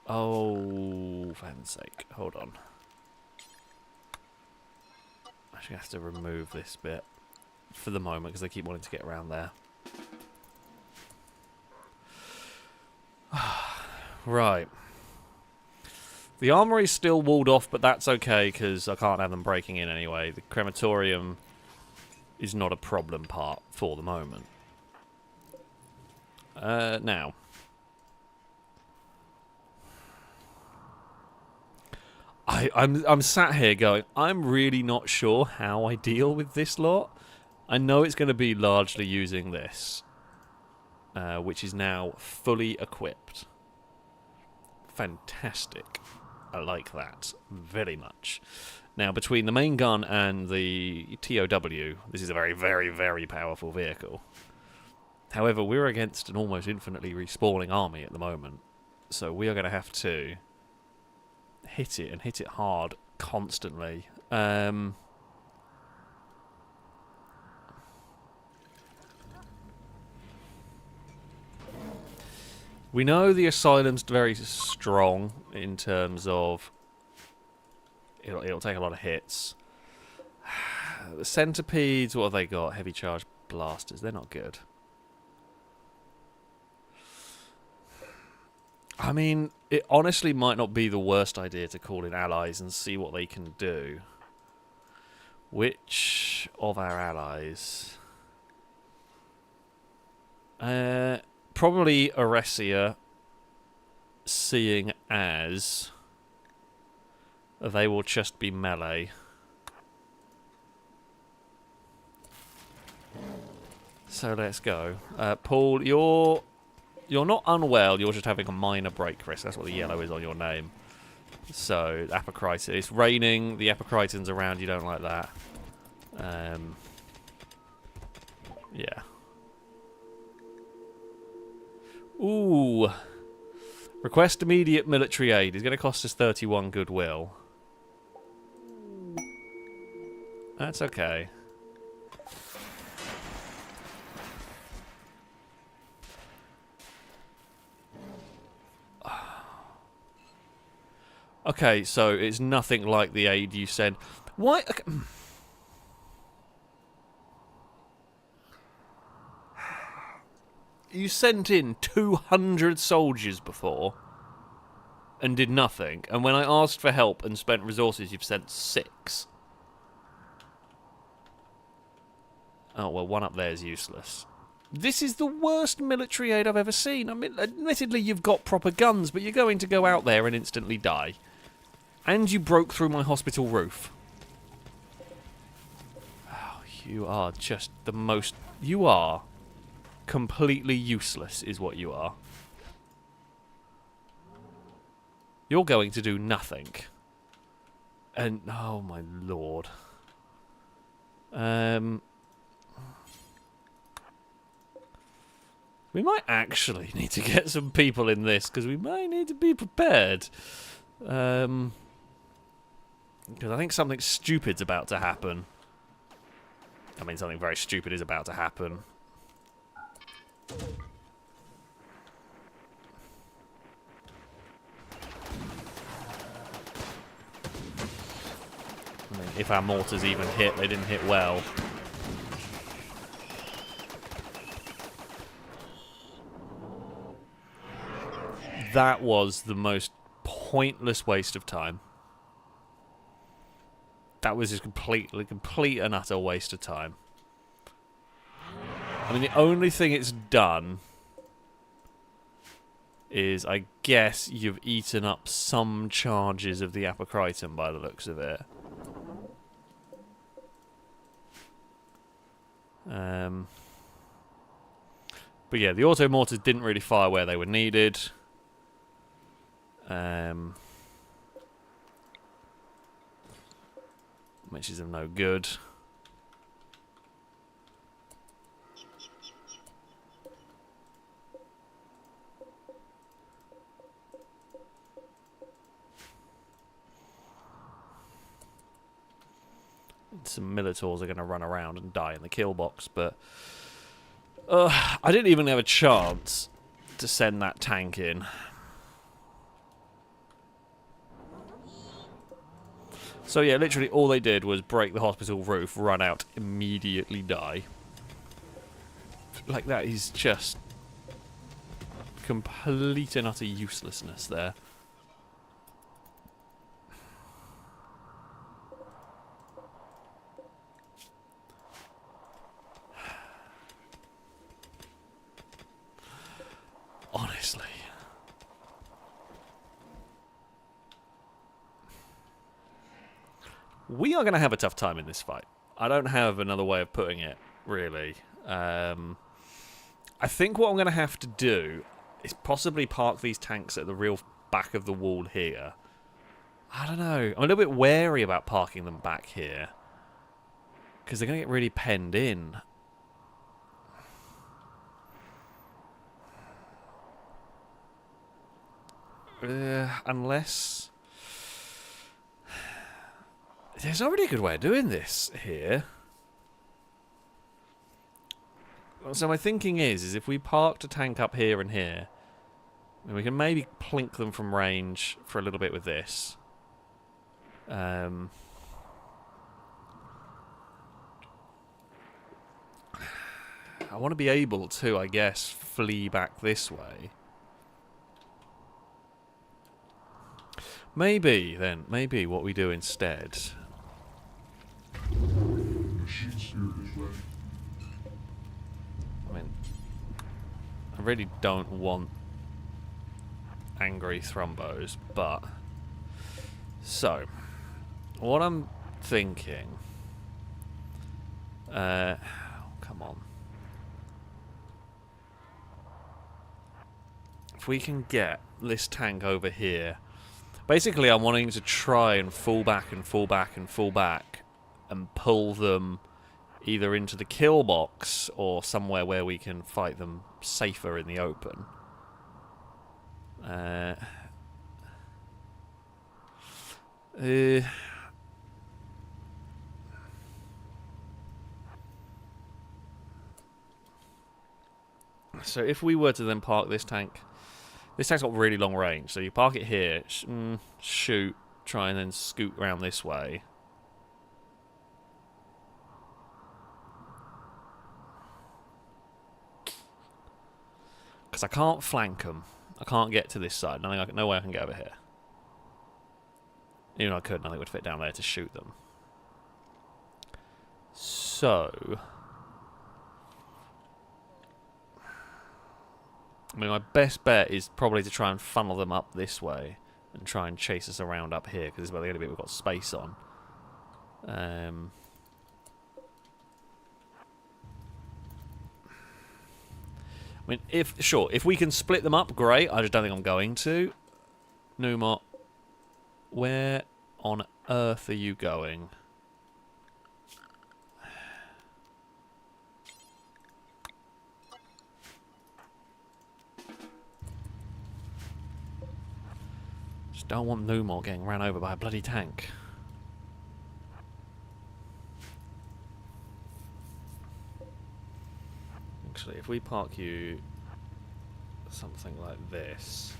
Oh, for heaven's sake. Hold on. I'm actually going to have to remove this bit for the moment because they keep wanting to get around there. Right. The armory's still walled off, but that's okay because I can't have them breaking in anyway. The crematorium is not a problem part for the moment. Now. I'm sat here going, I'm really not sure how I deal with this lot. I know it's going to be largely using this, which is now fully equipped. Fantastic. I like that very much. Now, between the main gun and the TOW, this is a very, very, very powerful vehicle. However, we're against an almost infinitely respawning army at the moment. So we are going to have to hit it, and hit it hard, constantly. We know the asylum's very strong in terms of it'll take a lot of hits. The centipedes, what have they got? Heavy charge blasters. They're not good. I mean, it honestly might not be the worst idea to call in allies and see what they can do. Which of our allies? Probably Oresia, seeing as they will just be melee. So let's go. Paul, you're not unwell, you're just having a minor break risk. That's what the yellow is on your name. So, Apocritus. It's raining, the Apocritans around, you don't like that. Yeah. Ooh. Request immediate military aid. It's going to cost us 31 goodwill. That's okay. Okay, so it's nothing like the aid you sent. Why? Okay. You sent in 200 soldiers before and did nothing. And when I asked for help and spent resources, you've sent 6. Oh, well, one up there is useless. This is the worst military aid I've ever seen. I mean, admittedly, you've got proper guns, but you're going to go out there and instantly die. And you broke through my hospital roof. Oh, you are just the most... You are completely useless, is what you are. You're going to do nothing. And... Oh, my lord. We might actually need to get some people in this, because we might need to be prepared. Because I think something stupid's about to happen. I mean, something very stupid is about to happen. I mean, if our mortars even hit, they didn't hit well. That was the most pointless waste of time. That was just complete and utter waste of time. I mean, the only thing it's done is, I guess, you've eaten up some charges of the Apocritum by the looks of it. But yeah, the auto mortars didn't really fire where they were needed. Which is of no good. Some Militors are going to run around and die in the kill box, but I didn't even have a chance to send that tank in. So yeah, literally all they did was break the hospital roof, run out, immediately die. Like, that is just complete and utter uselessness there. Honestly. We are going to have a tough time in this fight. I don't have another way of putting it, really. I think what I'm going to have to do is possibly park these tanks at the real back of the wall here. I don't know. I'm a little bit wary about parking them back here, because they're going to get really penned in. Unless... There's not really a good way of doing this here. So my thinking is if we parked a tank up here and here, I mean, we can maybe plink them from range for a little bit with this. I want to be able to, I guess, flee back this way. Maybe, then, maybe what we do instead... I mean, I really don't want angry thrombos, but... So, what I'm thinking... come on. If we can get this tank over here... Basically, I'm wanting to try and fall back and fall back and fall back and pull them either into the kill box or somewhere where we can fight them safer in the open. So if we were to then park this tank... This tank's got really long range, so you park it here, shoot, try and then scoot around this way. Because I can't flank them. I can't get to this side. No way I can get over here. Even though I could, nothing would fit down there to shoot them. So... I mean, my best bet is probably to try and funnel them up this way and try and chase us around up here, because this is about the only bit we've got space on. I mean, if we can split them up, great. I just don't think I'm going to. Numot, where on earth are you going? Don't want Numor getting ran over by a bloody tank. Actually, if we park you something like this,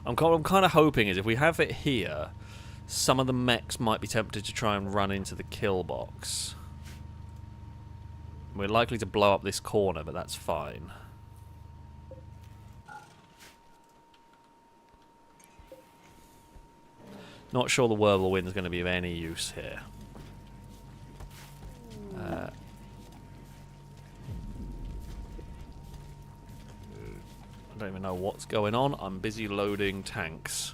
I'm kind of hoping is if we have it here, some of the mechs might be tempted to try and run into the kill box. We're likely to blow up this corner, but that's fine. Not sure the whirlwind is going to be of any use here. I don't even know what's going on. I'm busy loading tanks.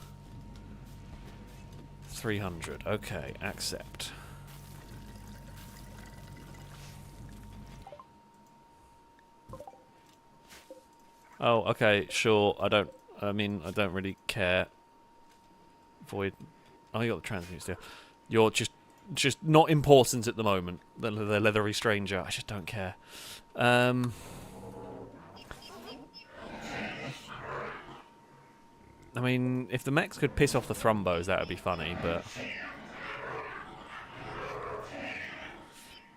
300. Okay, accept. Oh, okay, sure. I don't really care. Void. Oh, you got the transmute still. You're just not important at the moment. The leathery stranger. I just don't care. I mean, if the mechs could piss off the thrombos, that would be funny, but...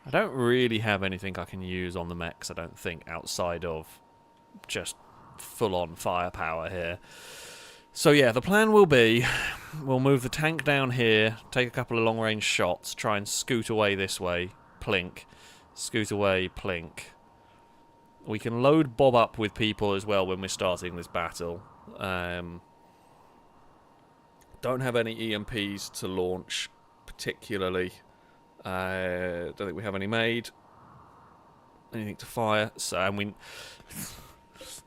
I don't really have anything I can use on the mechs, I don't think, outside of just full-on firepower here. So yeah, the plan will be, we'll move the tank down here, take a couple of long-range shots, try and scoot away this way, plink, scoot away, plink. We can load Bob up with people as well when we're starting this battle. Don't have any EMPs to launch, particularly. Don't think we have any made. Anything to fire, so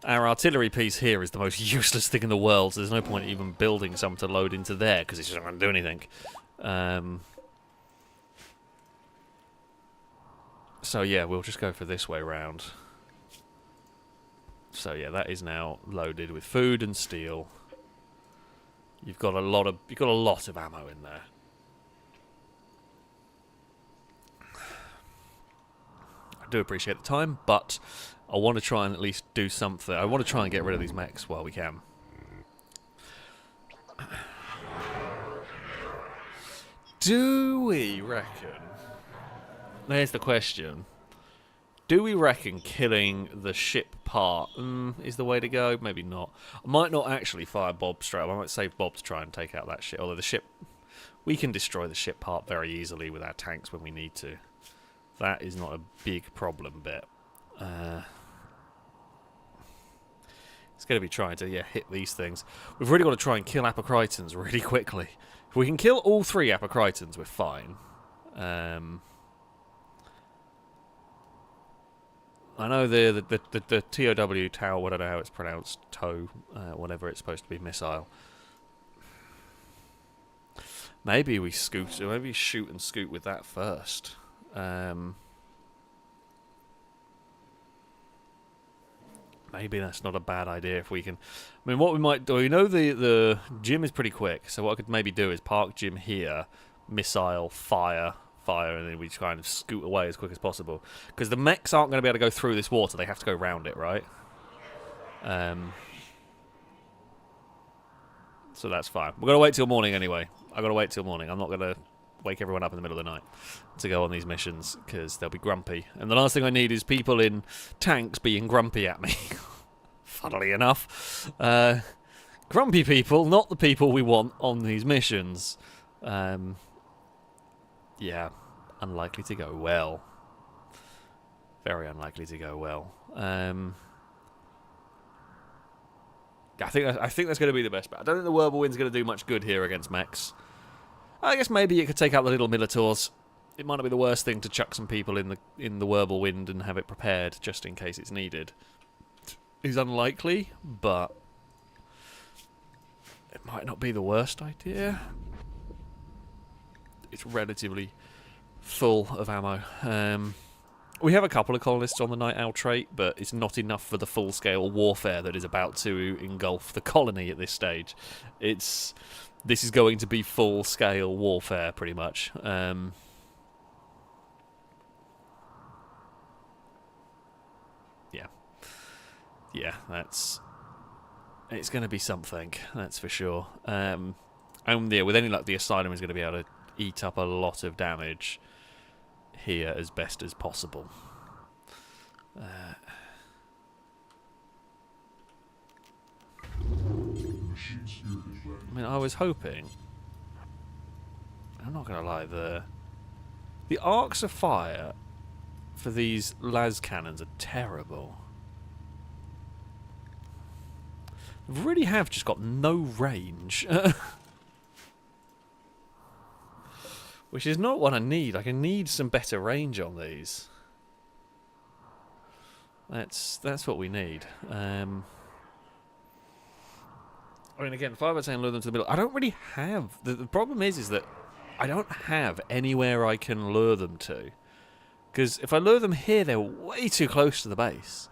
our artillery piece here is the most useless thing in the world, so there's no point even building some to load into there, because it's just not going to do anything. So yeah, we'll just go for this way round. So yeah, that is now loaded with food and steel. You've got a lot of ammo in there. I do appreciate the time, but I want to try and at least do something. I want to try and get rid of these mechs while we can. Do we reckon? There's the question. Do we reckon killing the ship part is the way to go? Maybe not. I might not actually fire Bob straight up. I might save Bob to try and take out that ship. Although the ship... We can destroy the ship part very easily with our tanks when we need to. That is not a big problem bit. It's going to be trying to, hit these things. We've really got to try and kill Apocrytons really quickly. If we can kill all 3 Apocrytons, we're fine. I know the TOW, Tower, I don't know how it's pronounced, TOW, whatever it's supposed to be, missile. Maybe we shoot and scoot with that first. Maybe that's not a bad idea if we can... I mean, what we might do... You know the gym is pretty quick, so what I could maybe do is park gym here, missile, fire, and then we kind of scoot away as quick as possible. Because the mechs aren't going to be able to go through this water, they have to go round it, right? So that's fine. We're going to wait till morning anyway. I've got to wait till morning. I'm not going to wake everyone up in the middle of the night to go on these missions, because they'll be grumpy. And the last thing I need is people in tanks being grumpy at me. Funnily enough. Grumpy people, not the people we want on these missions. Yeah, unlikely to go well. Very unlikely to go well. I think that's going to be the best bet. I don't think the Whirlwind's going to do much good here against mechs. I guess maybe it could take out the little Minotaurs. It might not be the worst thing to chuck some people in the Whirlwind and have it prepared just in case it's needed. It's unlikely, but it might not be the worst idea. It's relatively full of ammo. We have a couple of colonists on the Night Owl trait, but it's not enough for the full-scale warfare that is about to engulf the colony at this stage. This is going to be full-scale warfare, pretty much. Yeah, it's going to be something, that's for sure. And yeah, with any luck, the Asylum is going to be able to eat up a lot of damage here as best as possible. I mean, I was hoping... I'm not going to lie, the arcs of fire for these las cannons are terrible. They really have just got no range. Which is not what I need. I need some better range on these. That's what we need. I mean, again, 5x10 lure them to the middle. I don't really have... The problem is that I don't have anywhere I can lure them to. Because if I lure them here, they're way too close to the base.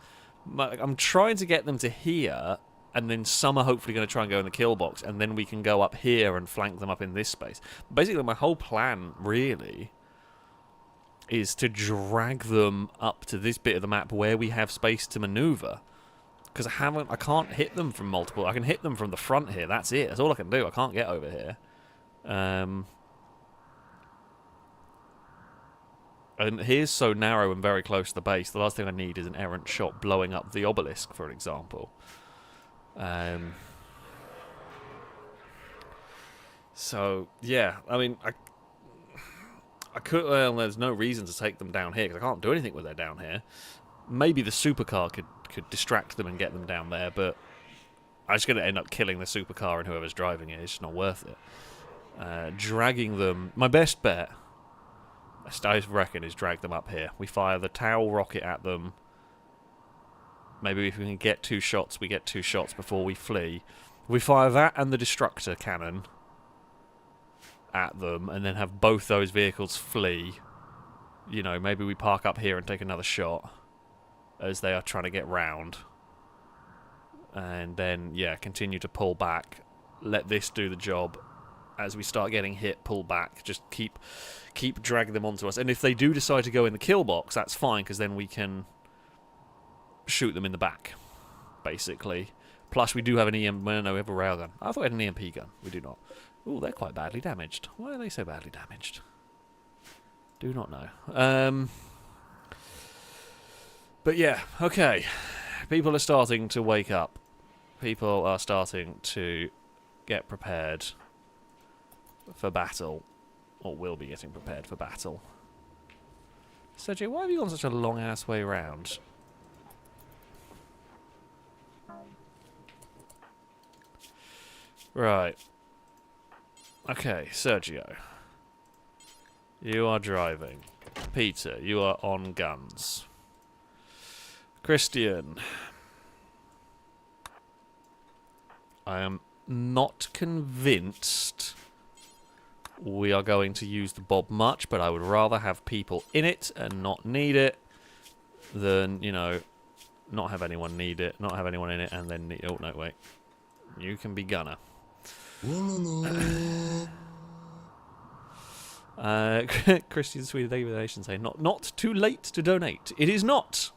I'm trying to get them to here, and then some are hopefully going to try and go in the kill box, and then we can go up here and flank them up in this space. Basically, my whole plan, really, is to drag them up to this bit of the map where we have space to maneuver. Because I can't hit them from multiple... I can hit them from the front here, that's it. That's all I can do. I can't get over here. And here's so narrow and very close to the base. The last thing I need is an errant shot blowing up the obelisk, for example. So yeah, I mean, I could. Well, there's no reason to take them down here because I can't do anything with them down here. Maybe the supercar could distract them and get them down there, but I'm just going to end up killing the supercar and whoever's driving it. It's just not worth it. Dragging them. My best bet, I reckon, is drag them up here. We fire the Tau rocket at them. Maybe if we can get 2 shots, we get 2 shots before we flee. We fire that and the Destructor cannon at them, and then have both those vehicles flee. You know, maybe we park up here and take another shot as they are trying to get round. And then, yeah, continue to pull back. Let this do the job. As we start getting hit, pull back. Just keep dragging them onto us. And if they do decide to go in the kill box, that's fine, because then we can shoot them in the back, basically. Plus, we do have an EM... Well, no, we have a railgun. I thought we had an EMP gun. We do not. Ooh, they're quite badly damaged. Why are they so badly damaged? Do not know. But yeah, okay. People are starting to wake up. People are starting to get prepared for battle. Or will be getting prepared for battle. Sergio, why have you gone such a long-ass way round? Right. Okay, Sergio. You are driving. Peter, you are on guns. Christian. I am not convinced we are going to use the Bob much, but I would rather have people in it and not need it than, you know, not have anyone need it, not have anyone in it, and then need... Oh, no, wait. You can be gunner. Christian Sweden, thank you for the donation, saying, not too late to donate. It is not.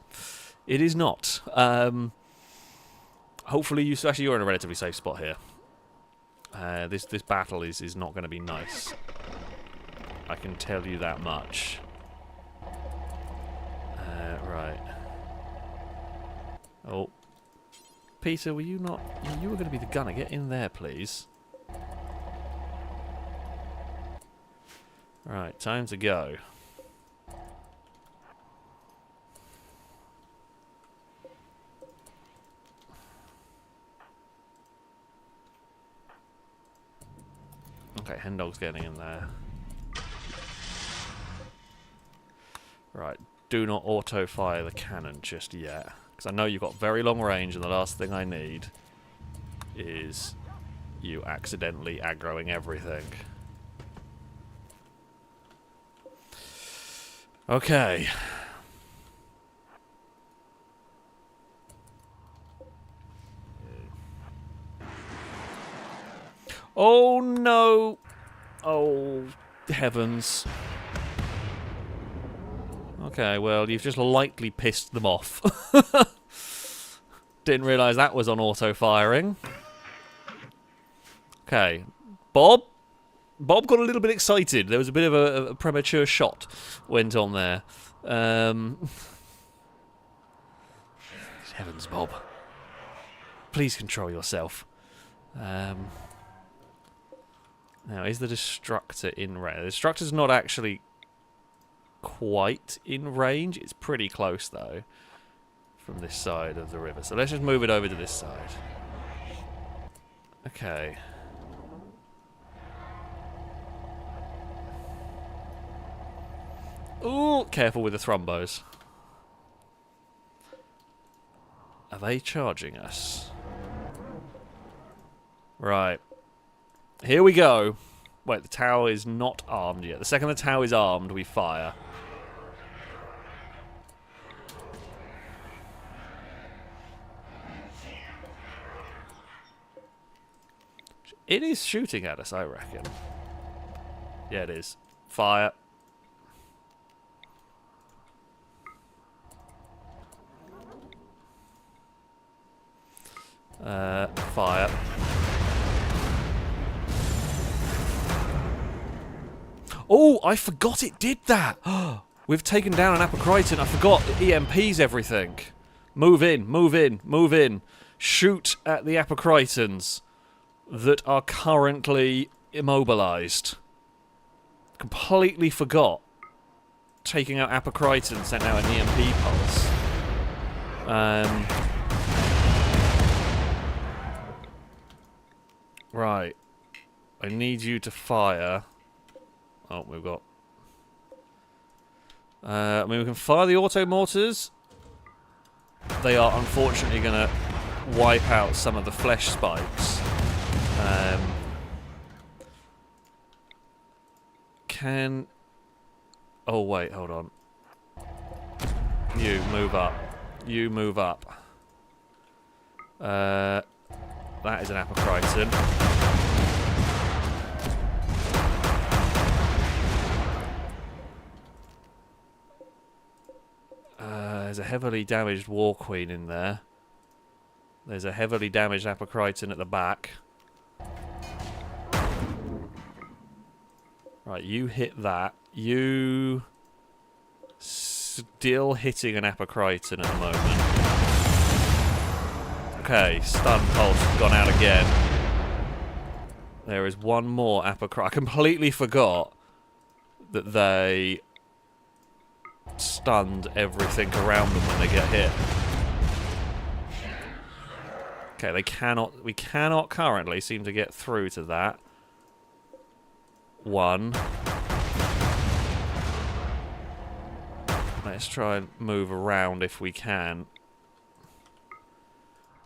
It is not. Hopefully you're in a relatively safe spot here. This battle is not going to be nice. I can tell you that much. Right. Oh. Peter, were you not... You were going to be the gunner. Get in there, please. Right, time to go. Okay, Hendog's getting in there. Right, do not auto-fire the cannon just yet. Because I know you've got very long range, and the last thing I need is you accidentally aggroing everything. Okay. Oh no! Oh, heavens. Okay, well, you've just lightly pissed them off. Didn't realise that was on auto-firing. Okay. Bob got a little bit excited. There was a bit of a premature shot went on there. Heavens, Bob. Please control yourself. Now, is the Destructor in range? The Destructor's not actually quite in range. It's pretty close, though, from this side of the river. So let's just move it over to this side. Okay. Ooh, careful with the thrombos. Are they charging us? Right. Here we go. Wait, the tower is not armed yet. The second the tower is armed, we fire. It is shooting at us, I reckon. Yeah, it is. Fire. Fire. Oh, I forgot it did that. We've taken down an Apocryton. I forgot it EMPs everything. Move in, move in, move in. Shoot at the Apocrytons that are currently immobilized. Completely forgot. Taking out Apocryton sent out an EMP pulse. Right. I need you to fire. Oh, we've got... I mean, we can fire the auto mortars. They are unfortunately going to wipe out some of the flesh spikes. Can... Oh, wait, hold on. You, move up. You, move up. That is an Apocryton. There's a heavily damaged War Queen in there. There's a heavily damaged Apocryton at the back. Right, you hit that. You... still hitting an Apocriton at the moment. Okay, stun pulse gone out again. There is one more Apocriton. I completely forgot that they stunned everything around them when they get hit. Okay, we cannot currently seem to get through to that. One. Let's try and move around if we can.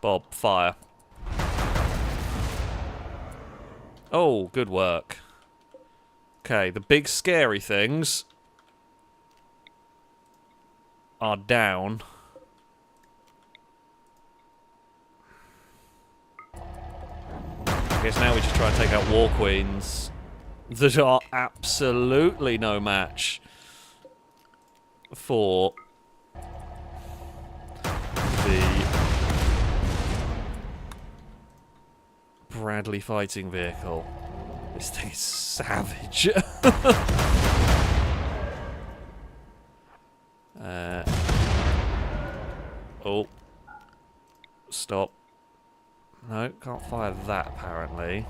Bob, fire. Oh, good work. Okay, the big scary things are down. I guess now we just try and take out War Queens that are absolutely no match for the Bradley fighting vehicle. This thing is savage. Oh. Stop. No, can't fire that apparently.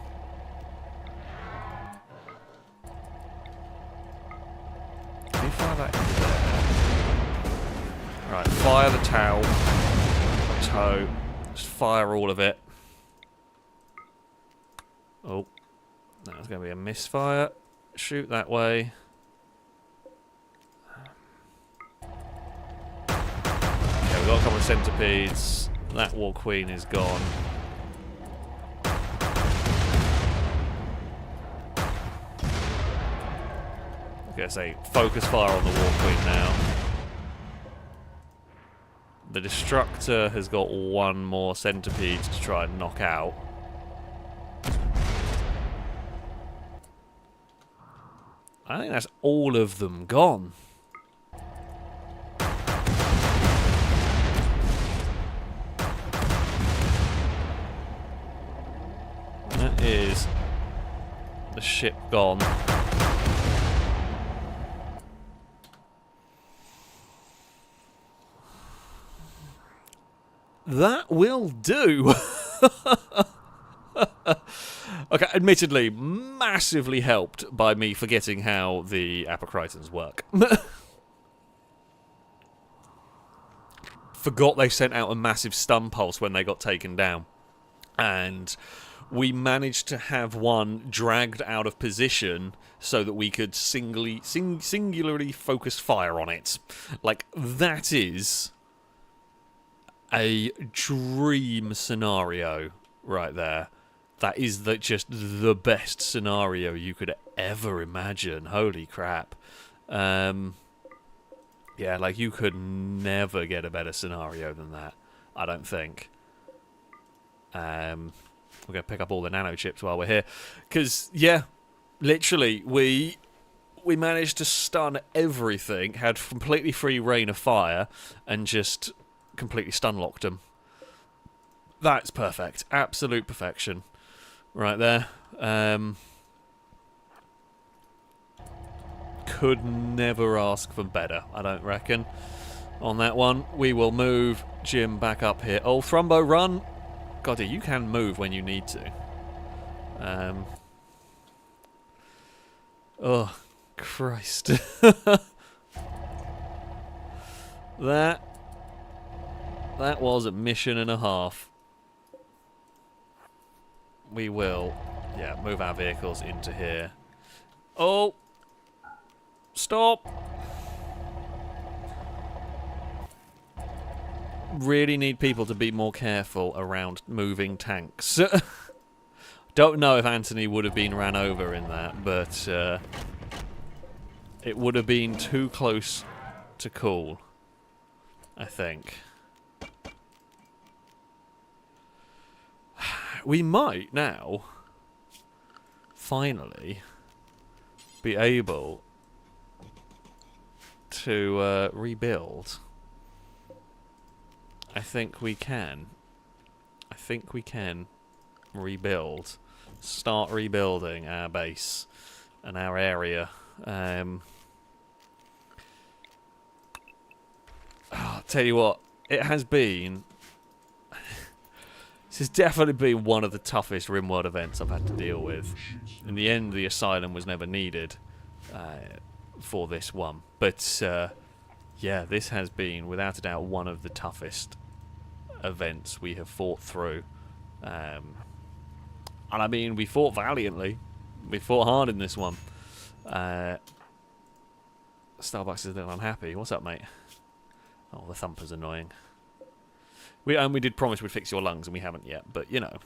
Can you fire that into there? Right, fire the tow. Just fire all of it. Oh. That's going to be a misfire. Shoot that way. Okay, we've got a couple of centipedes. That War Queen is gone. I'm going to say focus fire on the War Queen now. The Destructor has got one more centipede to try and knock out. I think that's all of them gone. That is the ship gone. That will do. Okay, admittedly, massively helped by me forgetting how the Apocrytons work. Forgot they sent out a massive stun pulse when they got taken down. And we managed to have one dragged out of position so that we could singularly focus fire on it. Like, that is a dream scenario right there. That is just the best scenario you could ever imagine. Holy crap. Yeah, like, you could never get a better scenario than that, I don't think. We're going to pick up all the nano chips while we're here. Because, yeah, literally, we managed to stun everything, had completely free reign of fire, and just completely stun-locked them. That's perfect. Absolute perfection. Right there. Could never ask for better, I don't reckon. On that one, we will move Jim back up here. Oh, Thrumbo, run! God, you can move when you need to. Oh, Christ. That was a mission and a half. We will, yeah, move our vehicles into here. Oh! Stop! Really need people to be more careful around moving tanks. Don't know if Anthony would have been ran over in that, but it would have been too close to call, I think. We might now finally be able to rebuild. I think we can. I think we can rebuild. Start rebuilding our base and our area. tell you what, it has been... This has definitely been one of the toughest Rimworld events I've had to deal with. In the end, the asylum was never needed for this one. But, yeah, this has been, without a doubt, one of the toughest events we have fought through. And I mean, we fought valiantly. We fought hard in this one. Starbucks is a little unhappy. What's up, mate? Oh, the thumper's annoying. We did promise we'd fix your lungs, and we haven't yet, but, you know.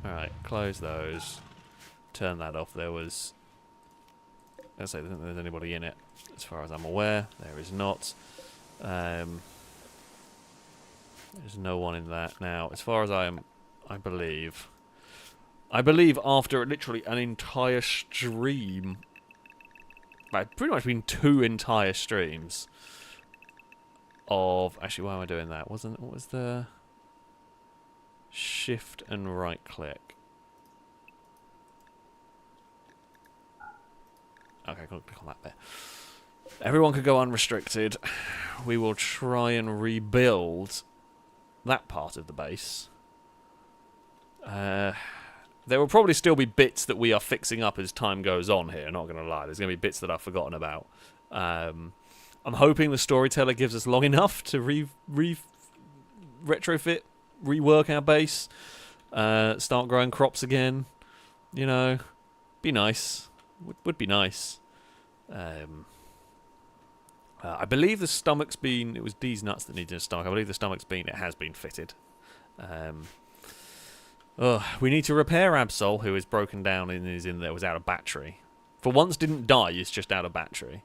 Alright, close those. Turn that off. There was... I don't think there's anybody in it, as far as I'm aware. There is not. There's no one in that. Now, as far as I believe after literally an entire stream... Like, pretty much been 2 entire streams of... Actually, why am I doing that? What was the... Shift and right click. Okay, click on that bit. Everyone could go unrestricted. We will try and rebuild that part of the base. There will probably still be bits that we are fixing up as time goes on here, not going to lie. There's going to be bits that I've forgotten about. I'm hoping the storyteller gives us long enough to retrofit, rework our base, start growing crops again. You know, be nice. Would be nice. I believe the stomach's been... It was D's nuts that needed a stomach. I believe the stomach's been... It has been fitted. We need to repair Absol, who is broken down and is in there, was out of battery. For once didn't die, it's just out of battery.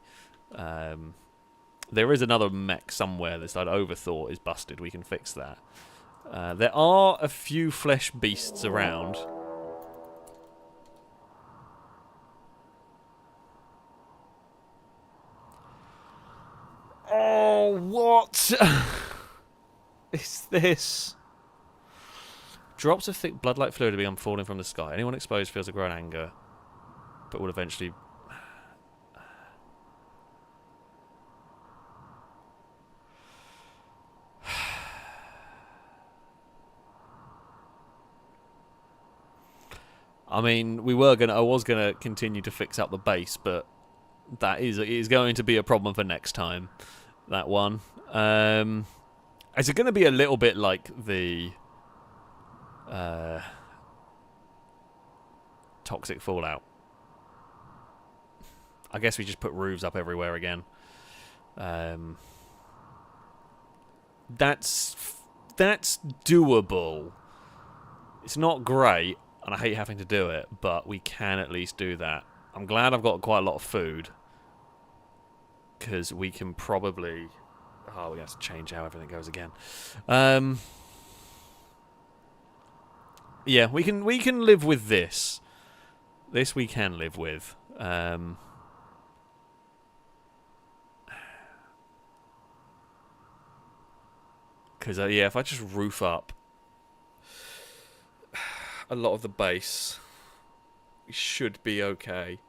There is another mech somewhere that I'd overthought is busted. We can fix that. There are a few flesh beasts around. Oh, what is this? Drops of thick blood-like fluid are being falling from the sky. Anyone exposed feels a growing anger, but will eventually... I mean, I was gonna continue to fix up the base, but that is going to be a problem for next time. That one. Is it going to be a little bit like the toxic fallout? I guess we just put roofs up everywhere again. That's doable. It's not great, and I hate having to do it, but we can at least do that. I'm glad I've got quite a lot of food, because we can probably... Oh, we have to change how everything goes again. Yeah, we can live with this. This we can live with. Because, yeah, if I just roof up a lot of the base, we should be okay.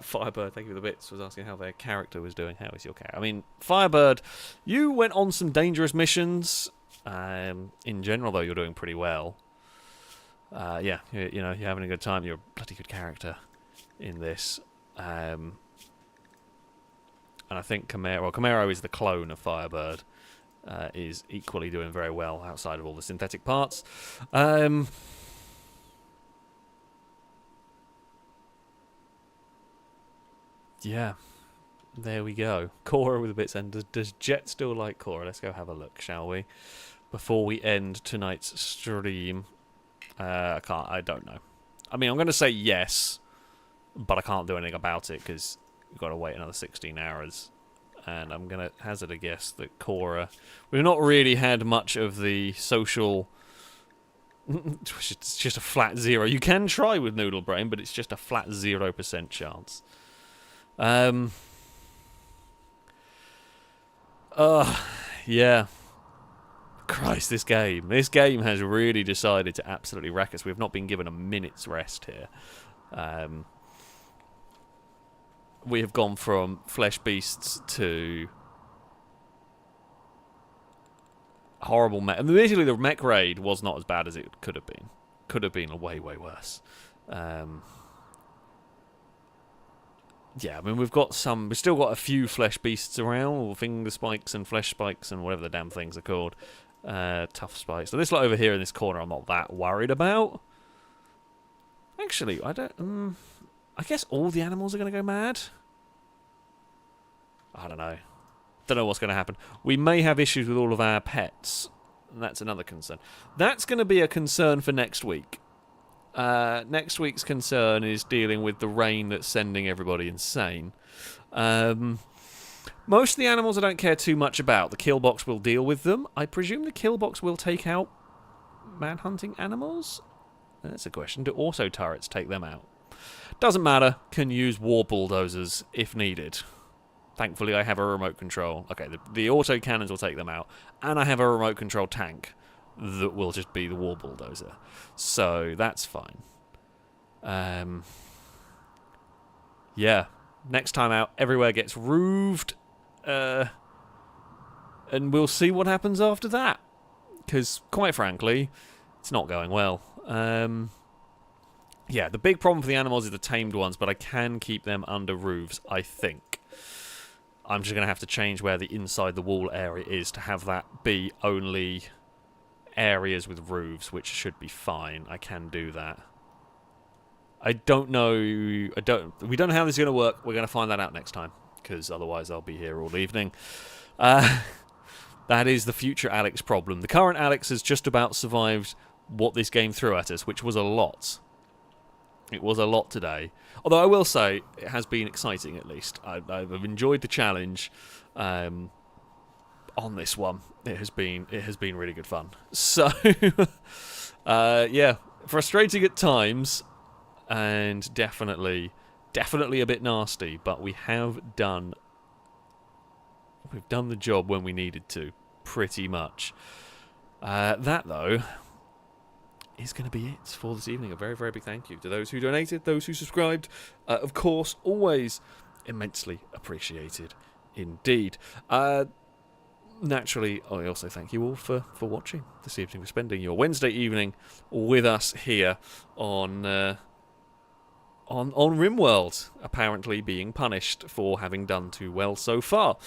Firebird, thank you for the bits, was asking how their character was doing. How is your character? I mean, Firebird, you went on some dangerous missions. In general, though, you're doing pretty well. Yeah, you know, you're having a good time. You're a bloody good character in this. And I think Camaro is the clone of Firebird. Is equally doing very well outside of all the synthetic parts. Yeah, there we go. Cora with a bit. And does Jet still like Cora? Let's go have a look, shall we? Before we end tonight's stream. I don't know. I mean, I'm going to say yes, but I can't do anything about it because we've got to wait another 16 hours. And I'm going to hazard a guess that Cora... We've not really had much of the social... It's just a flat 0. You can try with Noodle Brain, but it's just a flat 0% chance. Yeah. Christ, this game. This game has really decided to absolutely wreck us. We've not been given a minute's rest here. we have gone from flesh beasts to horrible mech. And admittedly, the mech raid was not as bad as it could have been. Could have been way, way worse. Yeah, I mean, we've still got a few flesh beasts around, or finger spikes and flesh spikes and whatever the damn things are called. Tough spikes. So this lot over here in this corner I'm not that worried about. Actually, I guess all the animals are going to go mad. I don't know. Don't know what's going to happen. We may have issues with all of our pets. And that's another concern. That's going to be a concern for next week. Next week's concern is dealing with the rain that's sending everybody insane. Most of the animals I don't care too much about. The kill box will deal with them. I presume the kill box will take out manhunting animals? That's a question. Do auto turrets take them out? Doesn't matter. Can use war bulldozers if needed. Thankfully, I have a remote control. Okay, the auto cannons will take them out. And I have a remote control tank that will just be the war bulldozer. So, that's fine. Yeah. Next time out, everywhere gets roofed. And we'll see what happens after that. Because, quite frankly, it's not going well. Yeah, the big problem for the animals is the tamed ones, but I can keep them under roofs, I think. I'm just going to have to change where the inside the wall area is to have that be only areas with roofs, which should be fine. I can do that. I don't know. We don't know how this is going to work. We're going to find that out next time, because otherwise I'll be here all evening. That is the future Alex problem. The current Alex has just about survived what this game threw at us, which was a lot. It was a lot today. Although I will say, it has been exciting at least. I've enjoyed the challenge on this one. It has been really good fun. So, yeah, frustrating at times, and definitely a bit nasty. But we've done the job when we needed to, pretty much. That though is going to be it for this evening. A very, very big thank you to those who donated, those who subscribed. Of course, always immensely appreciated indeed. Naturally, I also thank you all for watching this evening, for spending your Wednesday evening with us here on Rimworld, apparently being punished for having done too well so far.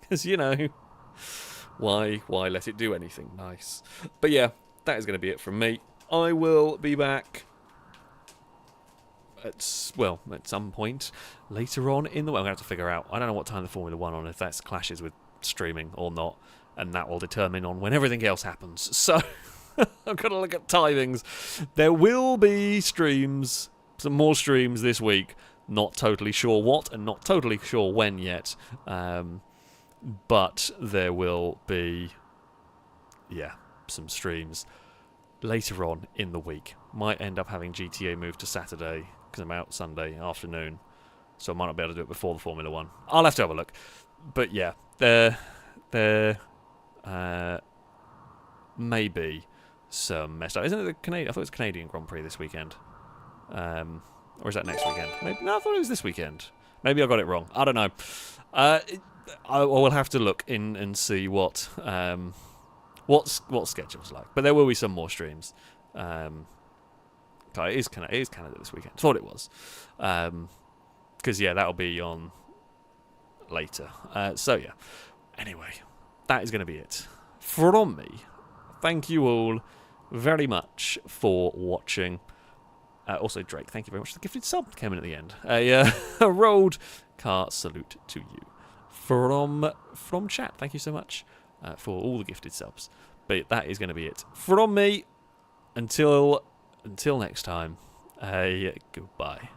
Because, you know, why let it do anything nice? But yeah, that is going to be it from me. I will be back at some point later on in the week. I'm going to have to figure out. I don't know what time the Formula 1 on, if that clashes with streaming or not, and that will determine on when everything else happens. So I've got to look at timings. There will be streams, some more streams this week. Not totally sure what and not totally sure when yet. But there will be, yeah, some streams later on in the week. Might end up having GTA moved to Saturday because I'm out Sunday afternoon, so I might not be able to do it before the Formula 1. I'll have to have a look. But yeah, there may be some messed up. Isn't it the Canadian? I thought it was Canadian Grand Prix this weekend. Or is that next weekend? No, I thought it was this weekend. Maybe I got it wrong. I don't know. I will have to look in and see what schedule's like. But there will be some more streams. It is Canada this weekend. Thought it was. Because, yeah, that'll be on later. So, yeah. Anyway, that is going to be it from me. Thank you all very much for watching. Also, Drake, thank you very much for the gifted sub. Came in at the end. A road car salute to you from chat. Thank you so much for all the gifted subs. But that is going to be it from me. Until next time. Goodbye.